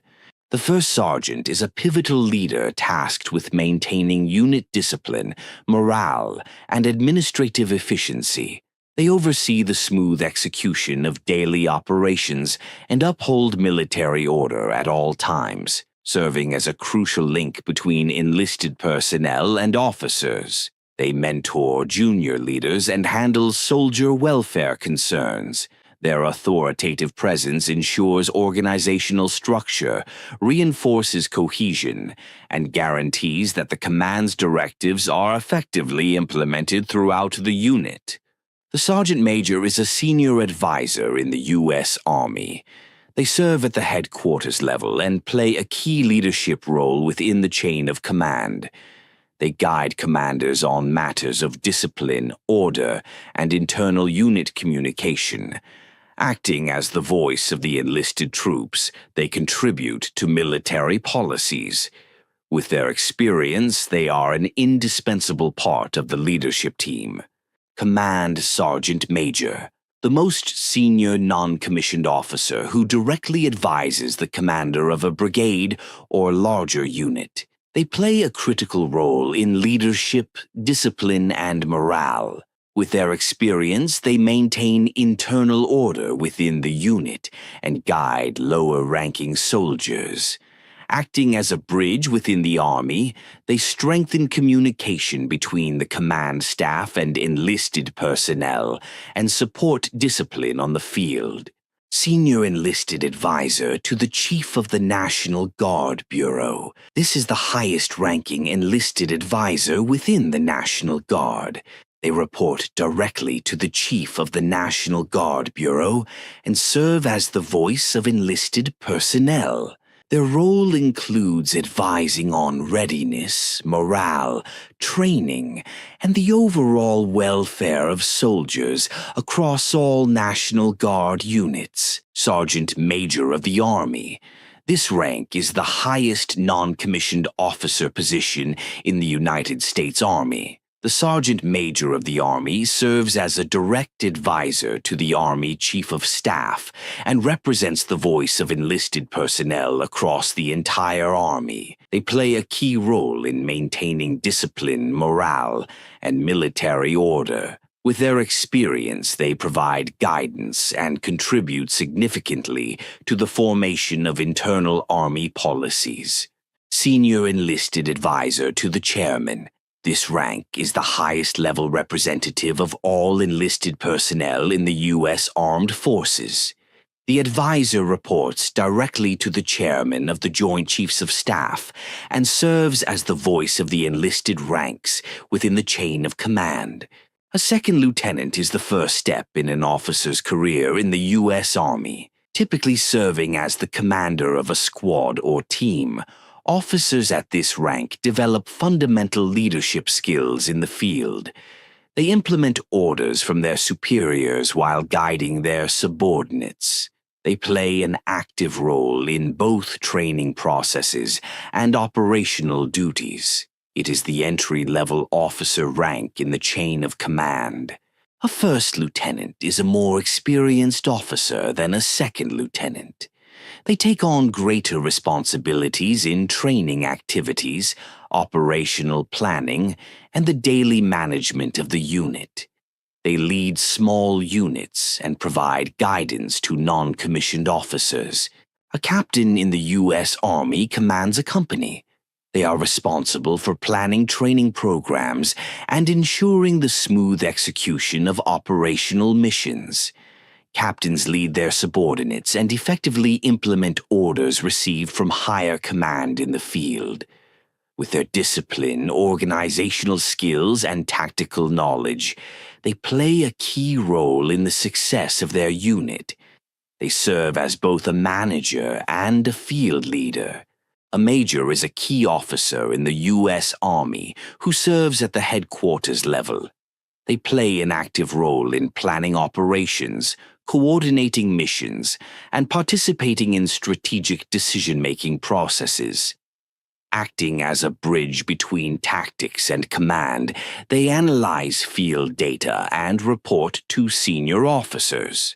The first sergeant is a pivotal leader tasked with maintaining unit discipline, morale, and administrative efficiency. They oversee the smooth execution of daily operations and uphold military order at all times, serving as a crucial link between enlisted personnel and officers. They mentor junior leaders and handle soldier welfare concerns. Their authoritative presence ensures organizational structure, reinforces cohesion, and guarantees that the command's directives are effectively implemented throughout the unit. The Sergeant Major is a senior advisor in the U.S. Army. They serve at the headquarters level and play a key leadership role within the chain of command. They guide commanders on matters of discipline, order, and internal unit communication. Acting as the voice of the enlisted troops, they contribute to military policies. With their experience, they are an indispensable part of the leadership team. Command Sergeant Major, the most senior non-commissioned officer who directly advises the commander of a brigade or larger unit. They play a critical role in leadership, discipline, and morale. With their experience, they maintain internal order within the unit and guide lower-ranking soldiers. Acting as a bridge within the Army, they strengthen communication between the command staff and enlisted personnel and support discipline on the field. Senior Enlisted Advisor to the Chief of the National Guard Bureau. This is the highest-ranking enlisted advisor within the National Guard. They report directly to the Chief of the National Guard Bureau and serve as the voice of enlisted personnel. Their role includes advising on readiness, morale, training, and the overall welfare of soldiers across all National Guard units. Sergeant Major of the Army. This rank is the highest non-commissioned officer position in the United States Army. The Sergeant Major of the Army serves as a direct advisor to the Army Chief of Staff and represents the voice of enlisted personnel across the entire Army. They play a key role in maintaining discipline, morale, and military order. With their experience, they provide guidance and contribute significantly to the formation of internal Army policies. Senior Enlisted Advisor to the Chairman. This rank is the highest-level representative of all enlisted personnel in the U.S. Armed Forces. The advisor reports directly to the chairman of the Joint Chiefs of Staff and serves as the voice of the enlisted ranks within the chain of command. A second lieutenant is the first step in an officer's career in the U.S. Army, typically serving as the commander of a squad or team. Officers at this rank develop fundamental leadership skills in the field. They implement orders from their superiors while guiding their subordinates. They play an active role in both training processes and operational duties. It is the entry-level officer rank in the chain of command. A first lieutenant is a more experienced officer than a second lieutenant. They take on greater responsibilities in training activities, operational planning, and the daily management of the unit. They lead small units and provide guidance to non-commissioned officers. A captain in the U.S. Army commands a company. They are responsible for planning training programs and ensuring the smooth execution of operational missions. Captains lead their subordinates and effectively implement orders received from higher command in the field. With their discipline, organizational skills, and tactical knowledge, they play a key role in the success of their unit. They serve as both a manager and a field leader. A major is a key officer in the U.S. Army who serves at the headquarters level. They play an active role in planning operations, coordinating missions, and participating in strategic decision-making processes. Acting as a bridge between tactics and command, they analyze field data and report to senior officers.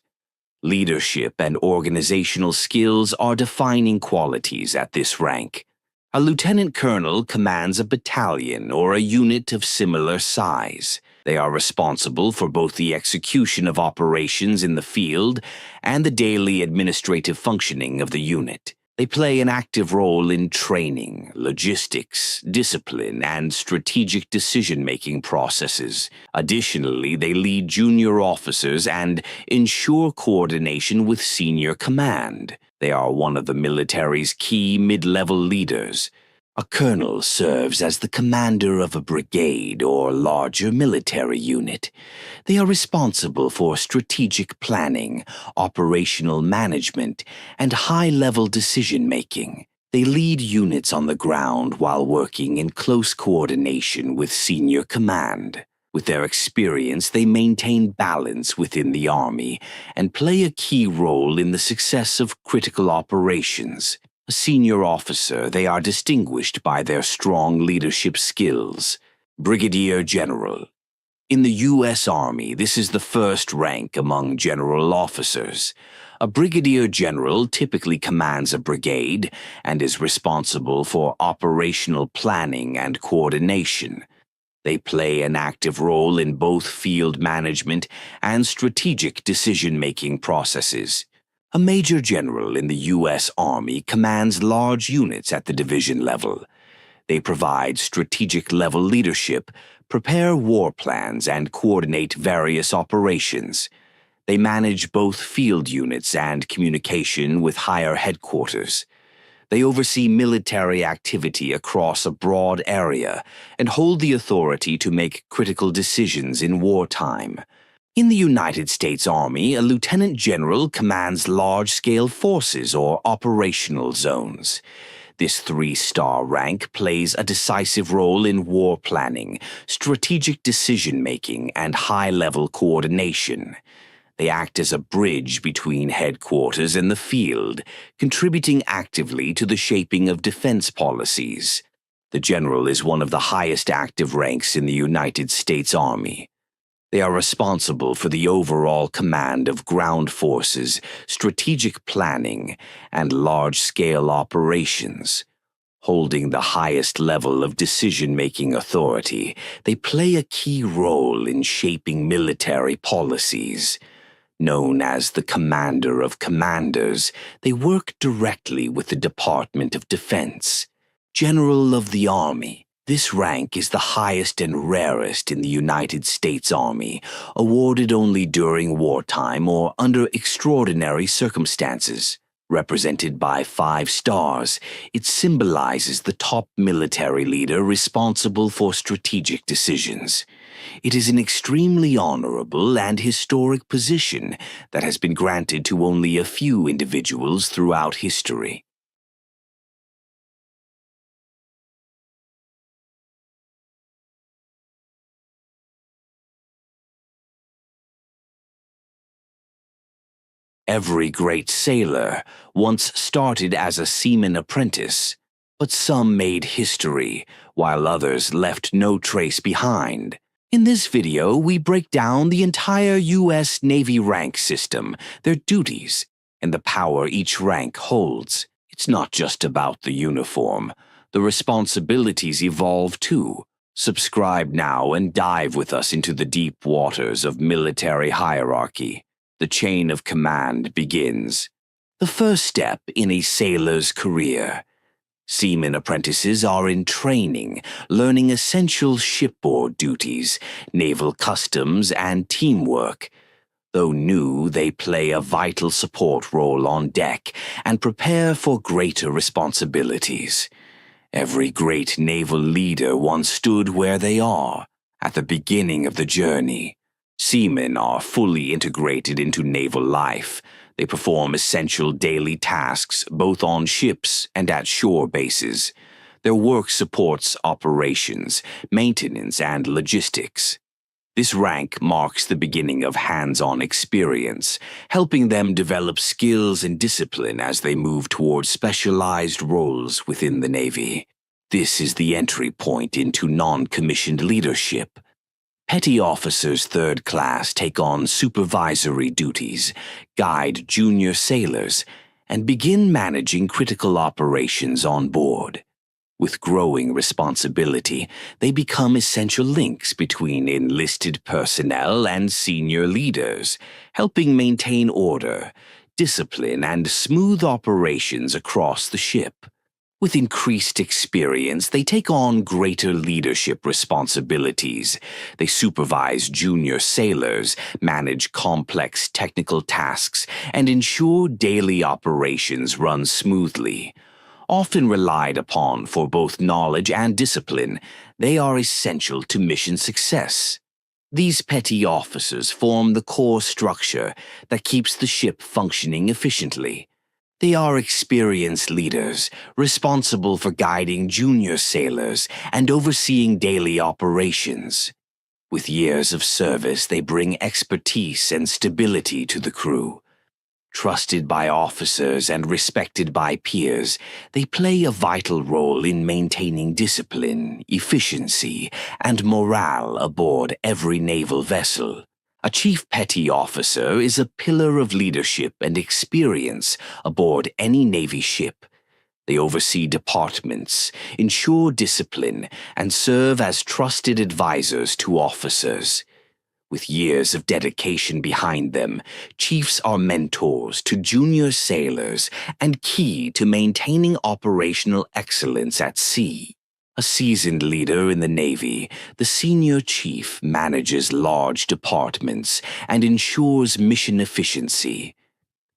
Leadership and organizational skills are defining qualities at this rank. A lieutenant colonel commands a battalion or a unit of similar size. They are responsible for both the execution of operations in the field and the daily administrative functioning of the unit. They play an active role in training, logistics, discipline, and strategic decision-making processes. Additionally, they lead junior officers and ensure coordination with senior command. They are one of the military's key mid-level leaders. A colonel serves as the commander of a brigade or larger military unit. They are responsible for strategic planning, operational management, and high-level decision-making. They lead units on the ground while working in close coordination with senior command. With their experience, they maintain balance within the Army and play a key role in the success of critical operations. A senior officer, they are distinguished by their strong leadership skills. Brigadier General. In the U.S. Army, this is the first rank among general officers. A brigadier general typically commands a brigade and is responsible for operational planning and coordination. They play an active role in both field management and strategic decision-making processes. A major general in the U.S. Army commands large units at the division level. They provide strategic-level leadership, prepare war plans, and coordinate various operations. They manage both field units and communication with higher headquarters. They oversee military activity across a broad area and hold the authority to make critical decisions in wartime. In the United States Army, a lieutenant general commands large-scale forces or operational zones. This 3-star rank plays a decisive role in war planning, strategic decision-making, and high-level coordination. They act as a bridge between headquarters and the field, contributing actively to the shaping of defense policies. The general is one of the highest active ranks in the United States Army. They are responsible for the overall command of ground forces, strategic planning, and large-scale operations. Holding the highest level of decision-making authority, they play a key role in shaping military policies. Known as the Commander of Commanders, they work directly with the Department of Defense. General of the Army. This rank is the highest and rarest in the United States Army, awarded only during wartime or under extraordinary circumstances. Represented by 5 stars, it symbolizes the top military leader responsible for strategic decisions. It is an extremely honorable and historic position that has been granted to only a few individuals throughout history. Every great sailor once started as a seaman apprentice, but some made history, while others left no trace behind. In this video, we break down the entire U.S. Navy rank system, their duties, and the power each rank holds. It's not just about the uniform. The responsibilities evolve too. Subscribe now and dive with us into the deep waters of military hierarchy. The chain of command begins. The first step in a sailor's career. Seaman apprentices are in training, learning essential shipboard duties, naval customs, and teamwork. Though new, they play a vital support role on deck and prepare for greater responsibilities. Every great naval leader once stood where they are, at the beginning of the journey. Seamen are fully integrated into naval life. They perform essential daily tasks both on ships and at shore bases. Their work supports operations, maintenance, and logistics. This rank marks the beginning of hands-on experience, helping them develop skills and discipline as they move towards specialized roles within the Navy. This is the entry point into non-commissioned leadership. Petty officers third class take on supervisory duties, guide junior sailors, and begin managing critical operations on board. With growing responsibility, they become essential links between enlisted personnel and senior leaders, helping maintain order, discipline, and smooth operations across the ship. With increased experience, they take on greater leadership responsibilities. They supervise junior sailors, manage complex technical tasks, and ensure daily operations run smoothly. Often relied upon for both knowledge and discipline, they are essential to mission success. These petty officers form the core structure that keeps the ship functioning efficiently. They are experienced leaders, responsible for guiding junior sailors and overseeing daily operations. With years of service, they bring expertise and stability to the crew. Trusted by officers and respected by peers, they play a vital role in maintaining discipline, efficiency, and morale aboard every naval vessel. A chief petty officer is a pillar of leadership and experience aboard any Navy ship. They oversee departments, ensure discipline, and serve as trusted advisors to officers. With years of dedication behind them, chiefs are mentors to junior sailors and key to maintaining operational excellence at sea. A seasoned leader in the Navy, the senior chief manages large departments and ensures mission efficiency.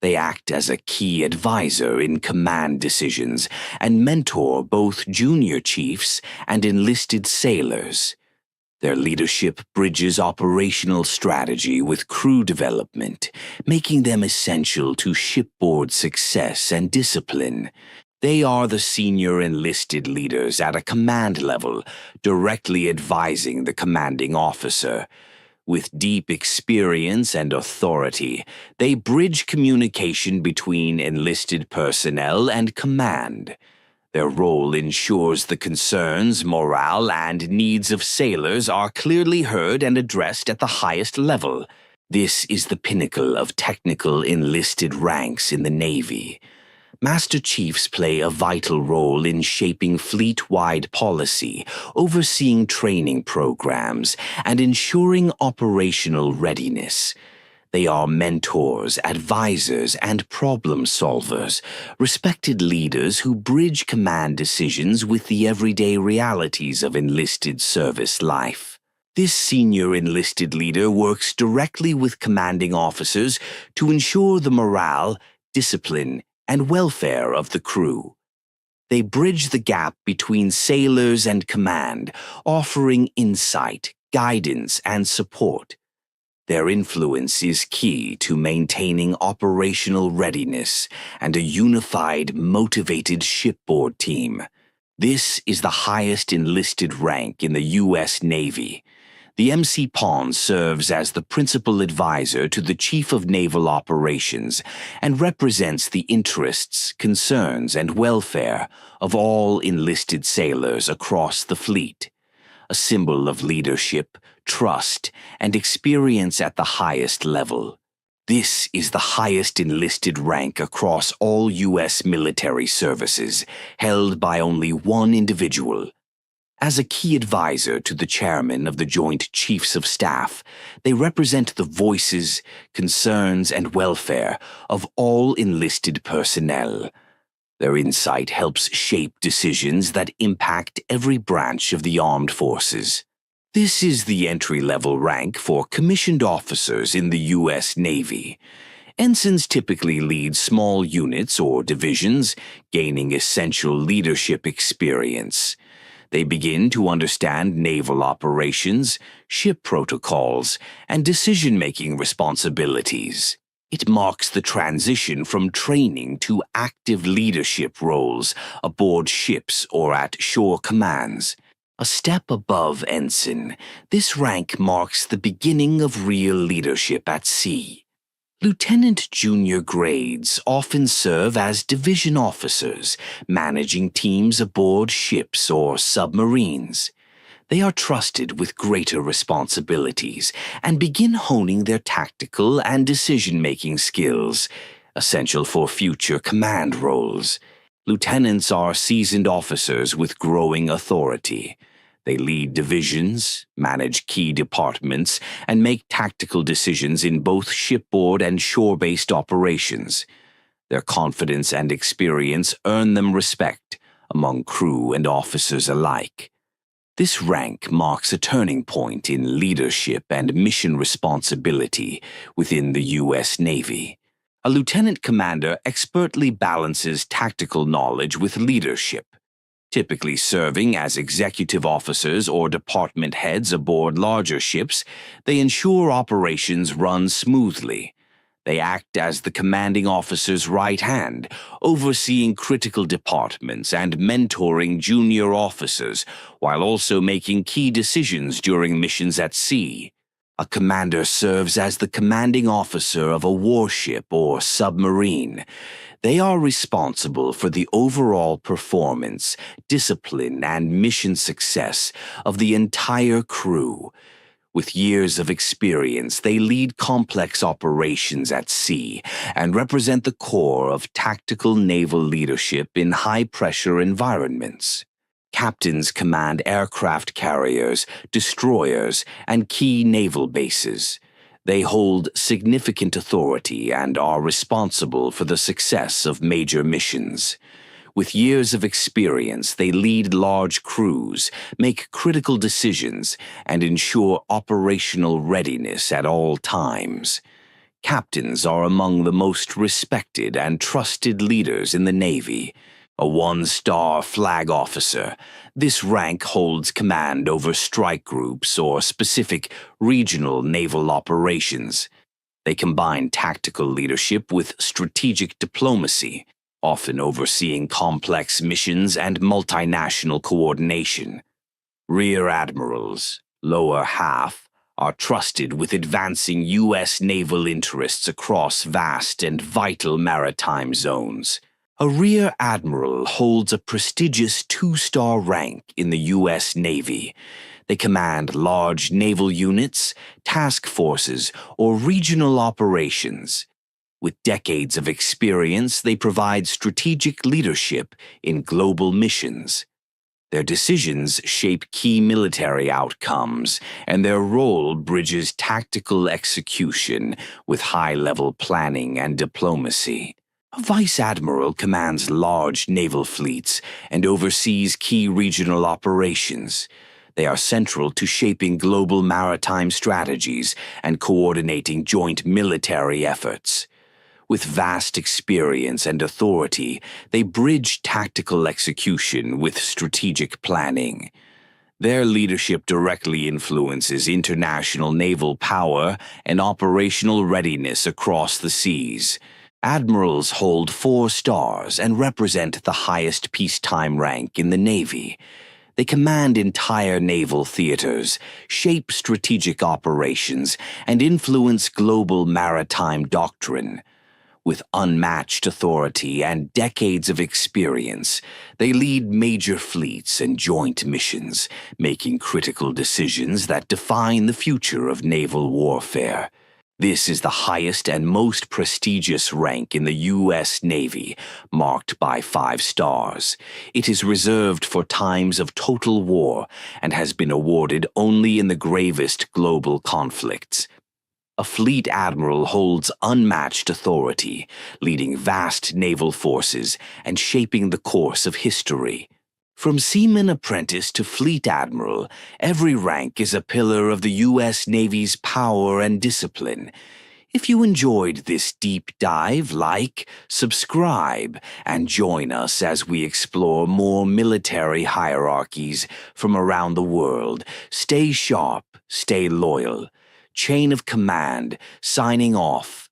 They act as a key advisor in command decisions and mentor both junior chiefs and enlisted sailors. Their leadership bridges operational strategy with crew development, making them essential to shipboard success and discipline. They are the senior enlisted leaders at a command level, directly advising the commanding officer. With deep experience and authority, they bridge communication between enlisted personnel and command. Their role ensures the concerns, morale, and needs of sailors are clearly heard and addressed at the highest level. This is the pinnacle of technical enlisted ranks in the Navy. Master Chiefs play a vital role in shaping fleet-wide policy, overseeing training programs, and ensuring operational readiness. They are mentors, advisors, and problem solvers, respected leaders who bridge command decisions with the everyday realities of enlisted service life. This senior enlisted leader works directly with commanding officers to ensure the morale, discipline, and welfare of the crew. They bridge the gap between sailors and command, offering insight, guidance, and support. Their influence is key to maintaining operational readiness and a unified, motivated shipboard team. This is the highest enlisted rank in the U.S. Navy. The MC-PON serves as the principal advisor to the Chief of Naval Operations and represents the interests, concerns, and welfare of all enlisted sailors across the fleet. A symbol of leadership, trust, and experience at the highest level. This is the highest enlisted rank across all U.S. military services, held by only one individual. As a key advisor to the chairman of the Joint Chiefs of Staff, they represent the voices, concerns, and welfare of all enlisted personnel. Their insight helps shape decisions that impact every branch of the armed forces. This is the entry-level rank for commissioned officers in the U.S. Navy. Ensigns typically lead small units or divisions, gaining essential leadership experience. They begin to understand naval operations, ship protocols, and decision-making responsibilities. It marks the transition from training to active leadership roles aboard ships or at shore commands. A step above ensign, this rank marks the beginning of real leadership at sea. Lieutenant junior grades often serve as division officers, managing teams aboard ships or submarines. They are trusted with greater responsibilities and begin honing their tactical and decision-making skills, essential for future command roles. Lieutenants are seasoned officers with growing authority. They lead divisions, manage key departments, and make tactical decisions in both shipboard and shore-based operations. Their confidence and experience earn them respect among crew and officers alike. This rank marks a turning point in leadership and mission responsibility within the U.S. Navy. A lieutenant commander expertly balances tactical knowledge with leadership, typically serving as executive officers or department heads aboard larger ships. They ensure operations run smoothly. They act as the commanding officer's right hand, overseeing critical departments and mentoring junior officers, while also making key decisions during missions at sea. A commander serves as the commanding officer of a warship or submarine. They are responsible for the overall performance, discipline, and mission success of the entire crew. With years of experience, they lead complex operations at sea and represent the core of tactical naval leadership in high-pressure environments. Captains command aircraft carriers, destroyers, and key naval bases. They hold significant authority and are responsible for the success of major missions. With years of experience, they lead large crews, make critical decisions, and ensure operational readiness at all times. Captains are among the most respected and trusted leaders in the Navy. A one-star flag officer, this rank holds command over strike groups or specific regional naval operations. They combine tactical leadership with strategic diplomacy, often overseeing complex missions and multinational coordination. Rear admirals, lower half, are trusted with advancing U.S. naval interests across vast and vital maritime zones. A rear admiral holds a prestigious 2-star rank in the U.S. Navy. They command large naval units, task forces, or regional operations. With decades of experience, they provide strategic leadership in global missions. Their decisions shape key military outcomes, and their role bridges tactical execution with high-level planning and diplomacy. A vice admiral commands large naval fleets and oversees key regional operations. They are central to shaping global maritime strategies and coordinating joint military efforts. With vast experience and authority, they bridge tactical execution with strategic planning. Their leadership directly influences international naval power and operational readiness across the seas. Admirals hold 4 stars and represent the highest peacetime rank in the Navy. They command entire naval theaters, shape strategic operations, and influence global maritime doctrine. With unmatched authority and decades of experience, they lead major fleets and joint missions, making critical decisions that define the future of naval warfare. This is the highest and most prestigious rank in the U.S. Navy, marked by 5 stars. It is reserved for times of total war and has been awarded only in the gravest global conflicts. A fleet admiral holds unmatched authority, leading vast naval forces and shaping the course of history. From seaman apprentice to fleet admiral, every rank is a pillar of the U.S. Navy's power and discipline. If you enjoyed this deep dive, like, subscribe, and join us as we explore more military hierarchies from around the world. Stay sharp, stay loyal. Chain of Command, signing off.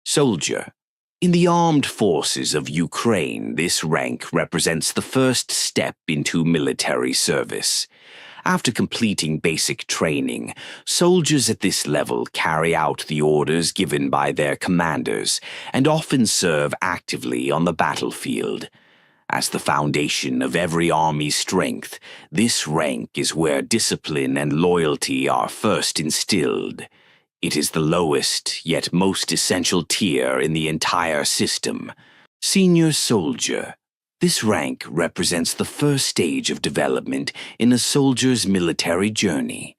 Soldier. In the armed forces of Ukraine, this rank represents the first step into military service. After completing basic training, soldiers at this level carry out the orders given by their commanders and often serve actively on the battlefield. As the foundation of every army's strength, this rank is where discipline and loyalty are first instilled. It is the lowest, yet most essential tier in the entire system. Senior Soldier. This rank represents the first stage of development in a soldier's military journey.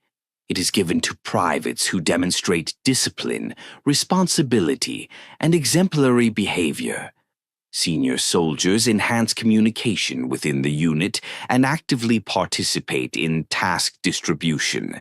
It is given to privates who demonstrate discipline, responsibility, and exemplary behavior. Senior soldiers enhance communication within the unit and actively participate in task distribution.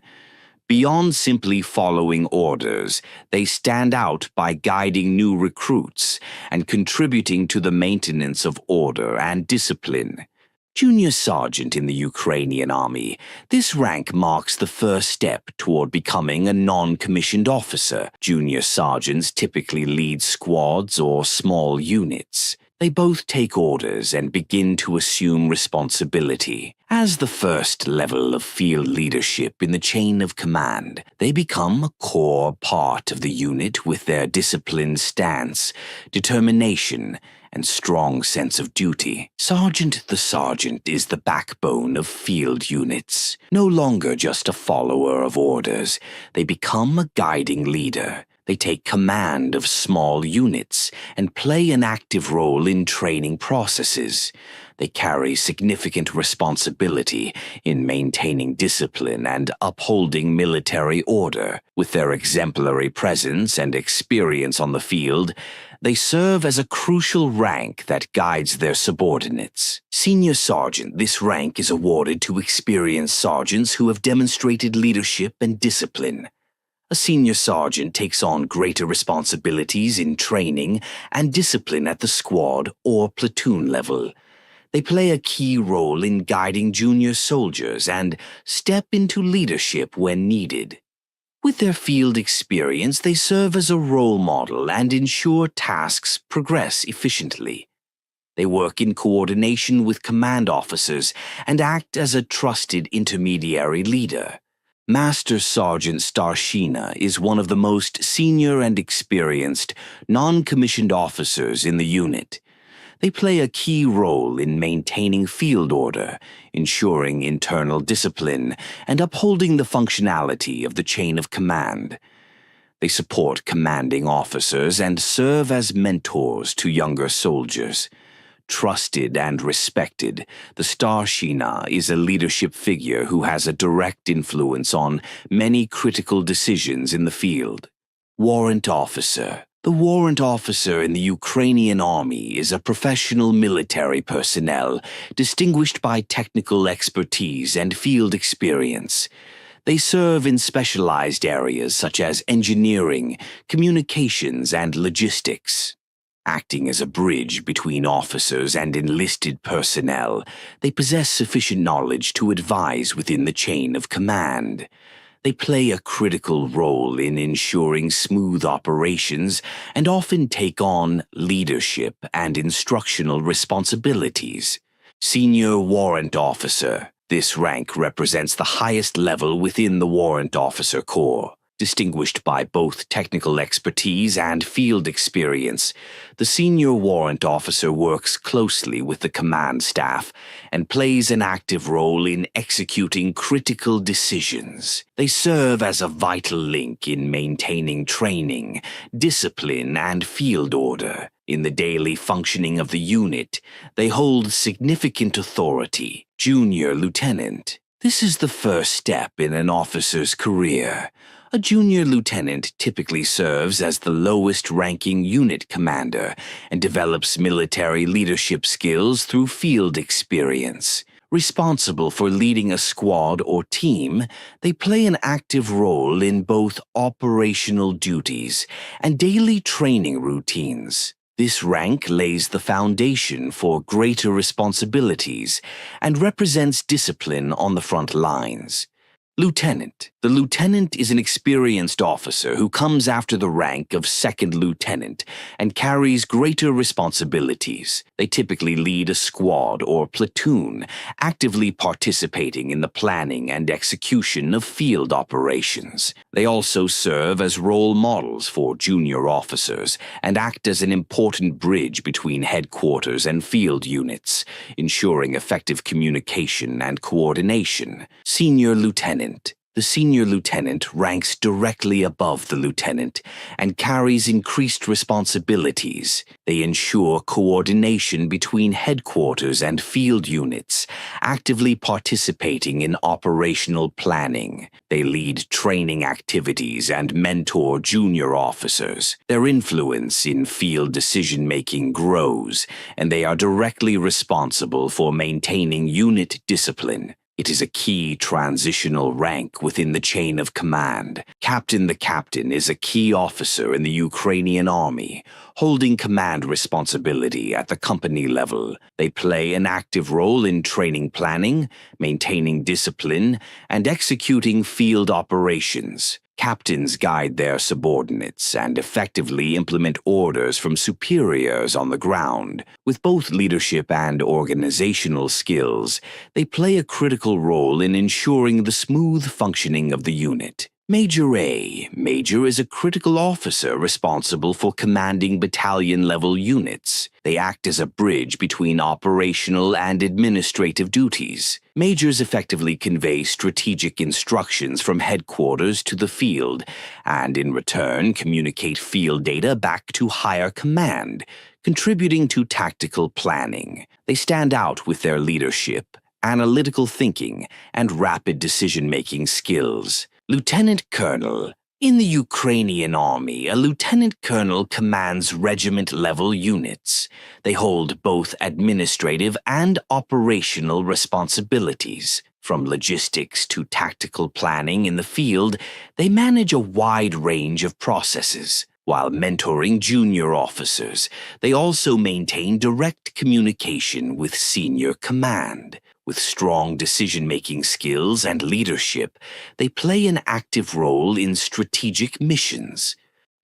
Beyond simply following orders, they stand out by guiding new recruits and contributing to the maintenance of order and discipline. Junior Sergeant in the Ukrainian Army, this rank marks the first step toward becoming a non-commissioned officer. Junior Sergeants typically lead squads or small units. They both take orders and begin to assume responsibility. As the first level of field leadership in the chain of command, they become a core part of the unit with their disciplined stance, determination, and strong sense of duty. Sergeant the Sergeant is the backbone of field units. No longer just a follower of orders, they become a guiding leader. They take command of small units and play an active role in training processes. They carry significant responsibility in maintaining discipline and upholding military order. With their exemplary presence and experience on the field, they serve as a crucial rank that guides their subordinates. Senior Sergeant, this rank is awarded to experienced sergeants who have demonstrated leadership and discipline. A senior sergeant takes on greater responsibilities in training and discipline at the squad or platoon level. They play a key role in guiding junior soldiers and step into leadership when needed. With their field experience, they serve as a role model and ensure tasks progress efficiently. They work in coordination with command officers and act as a trusted intermediary leader. Master Sergeant Starshina is one of the most senior and experienced non-commissioned officers in the unit. They play a key role in maintaining field order, ensuring internal discipline, and upholding the functionality of the chain of command. They support commanding officers and serve as mentors to younger soldiers. Trusted and respected, the Starshina is a leadership figure who has a direct influence on many critical decisions in the field. Warrant Officer. The warrant officer in the Ukrainian Army is a professional military personnel distinguished by technical expertise and field experience. They serve in specialized areas such as engineering, communications, and logistics. Acting as a bridge between officers and enlisted personnel, they possess sufficient knowledge to advise within the chain of command. They play a critical role in ensuring smooth operations and often take on leadership and instructional responsibilities. Senior Warrant Officer. This rank represents the highest level within the Warrant Officer Corps. Distinguished by both technical expertise and field experience, the senior warrant officer works closely with the command staff and plays an active role in executing critical decisions. They serve as a vital link in maintaining training, discipline, and field order. In the daily functioning of the unit, they hold significant authority. Junior Lieutenant. This is the first step in an officer's career. A junior lieutenant typically serves as the lowest-ranking unit commander and develops military leadership skills through field experience. Responsible for leading a squad or team, they play an active role in both operational duties and daily training routines. This rank lays the foundation for greater responsibilities and represents discipline on the front lines. Lieutenant. The lieutenant is an experienced officer who comes after the rank of second lieutenant and carries greater responsibilities. They typically lead a squad or platoon, actively participating in the planning and execution of field operations. They also serve as role models for junior officers and act as an important bridge between headquarters and field units, ensuring effective communication and coordination. Senior Lieutenant. The senior lieutenant ranks directly above the lieutenant and carries increased responsibilities. They ensure coordination between headquarters and field units, actively participating in operational planning. They lead training activities and mentor junior officers. Their influence in field decision-making grows, and they are directly responsible for maintaining unit discipline. It is a key transitional rank within the chain of command. Captain the Captain is a key officer in the Ukrainian army, holding command responsibility at the company level. They play an active role in training planning, maintaining discipline, and executing field operations. Captains guide their subordinates and effectively implement orders from superiors on the ground. With both leadership and organizational skills, they play a critical role in ensuring the smooth functioning of the unit. Major A. Major is a critical officer responsible for commanding battalion-level units. They act as a bridge between operational and administrative duties. Majors effectively convey strategic instructions from headquarters to the field, and in return communicate field data back to higher command, contributing to tactical planning. They stand out with their leadership, analytical thinking, and rapid decision-making skills. Lieutenant Colonel. In the Ukrainian army, a lieutenant colonel commands regiment-level units. They hold both administrative and operational responsibilities. From logistics to tactical planning in the field, they manage a wide range of processes. While mentoring junior officers, they also maintain direct communication with senior command. With strong decision-making skills and leadership, they play an active role in strategic missions.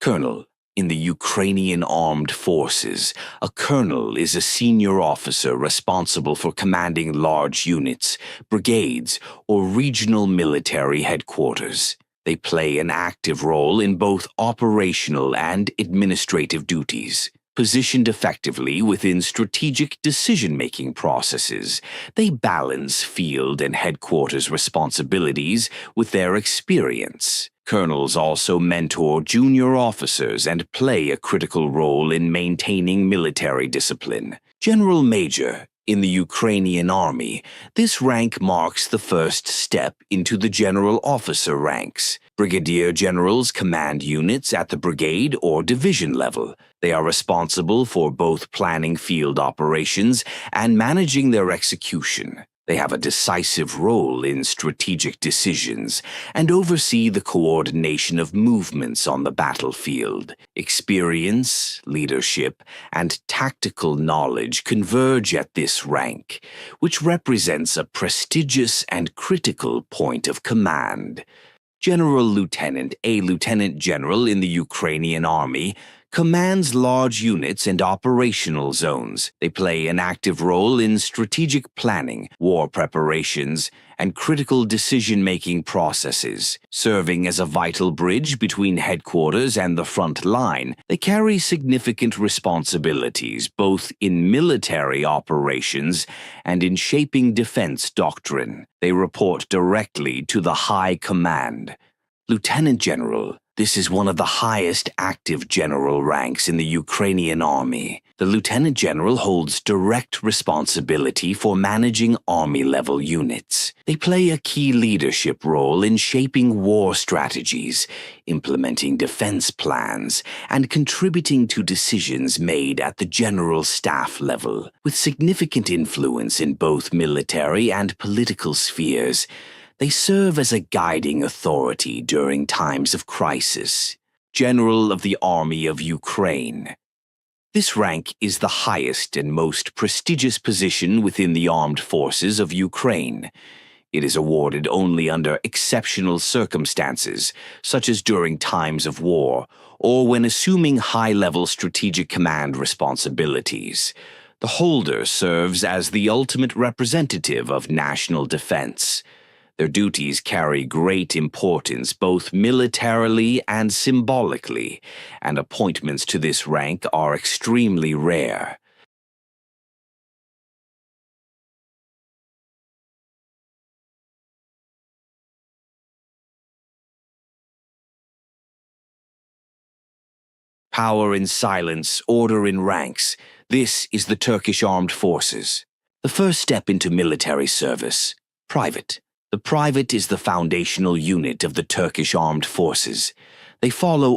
Colonel. In the Ukrainian Armed Forces, a colonel is a senior officer responsible for commanding large units, brigades, or regional military headquarters. They play an active role in both operational and administrative duties. Positioned effectively within strategic decision-making processes, they balance field and headquarters responsibilities with their experience. Colonels also mentor junior officers and play a critical role in maintaining military discipline. General Major. In the Ukrainian army, this rank marks the first step into the general officer ranks. Brigadier generals command units at the brigade or division level. They are responsible for both planning field operations and managing their execution. They have a decisive role in strategic decisions and oversee the coordination of movements on the battlefield. Experience, leadership, and tactical knowledge converge at this rank, which represents a prestigious and critical point of command. General Lieutenant, a lieutenant general in the Ukrainian army, commands large units and operational zones. They play an active role in strategic planning, war preparations, and critical decision-making processes. Serving as a vital bridge between headquarters and the front line, they carry significant responsibilities both in military operations and in shaping defense doctrine. They report directly to the High Command. Lieutenant General. This is one of the highest active general ranks in the Ukrainian army. The lieutenant general holds direct responsibility for managing army-level units. They play a key leadership role in shaping war strategies, implementing defense plans, and contributing to decisions made at the general staff level. With significant influence in both military and political spheres, they serve as a guiding authority during times of crisis. General of the Army of Ukraine. This rank is the highest and most prestigious position within the armed forces of Ukraine. It is awarded only under exceptional circumstances, such as during times of war, or when assuming high-level strategic command responsibilities. The holder serves as the ultimate representative of national defense. Their duties carry great importance both militarily and symbolically, and appointments to this rank are extremely rare. Power in silence, order in ranks. This is the Turkish Armed Forces. The first step into military service. Private. The private is the foundational unit of the Turkish Armed Forces. They follow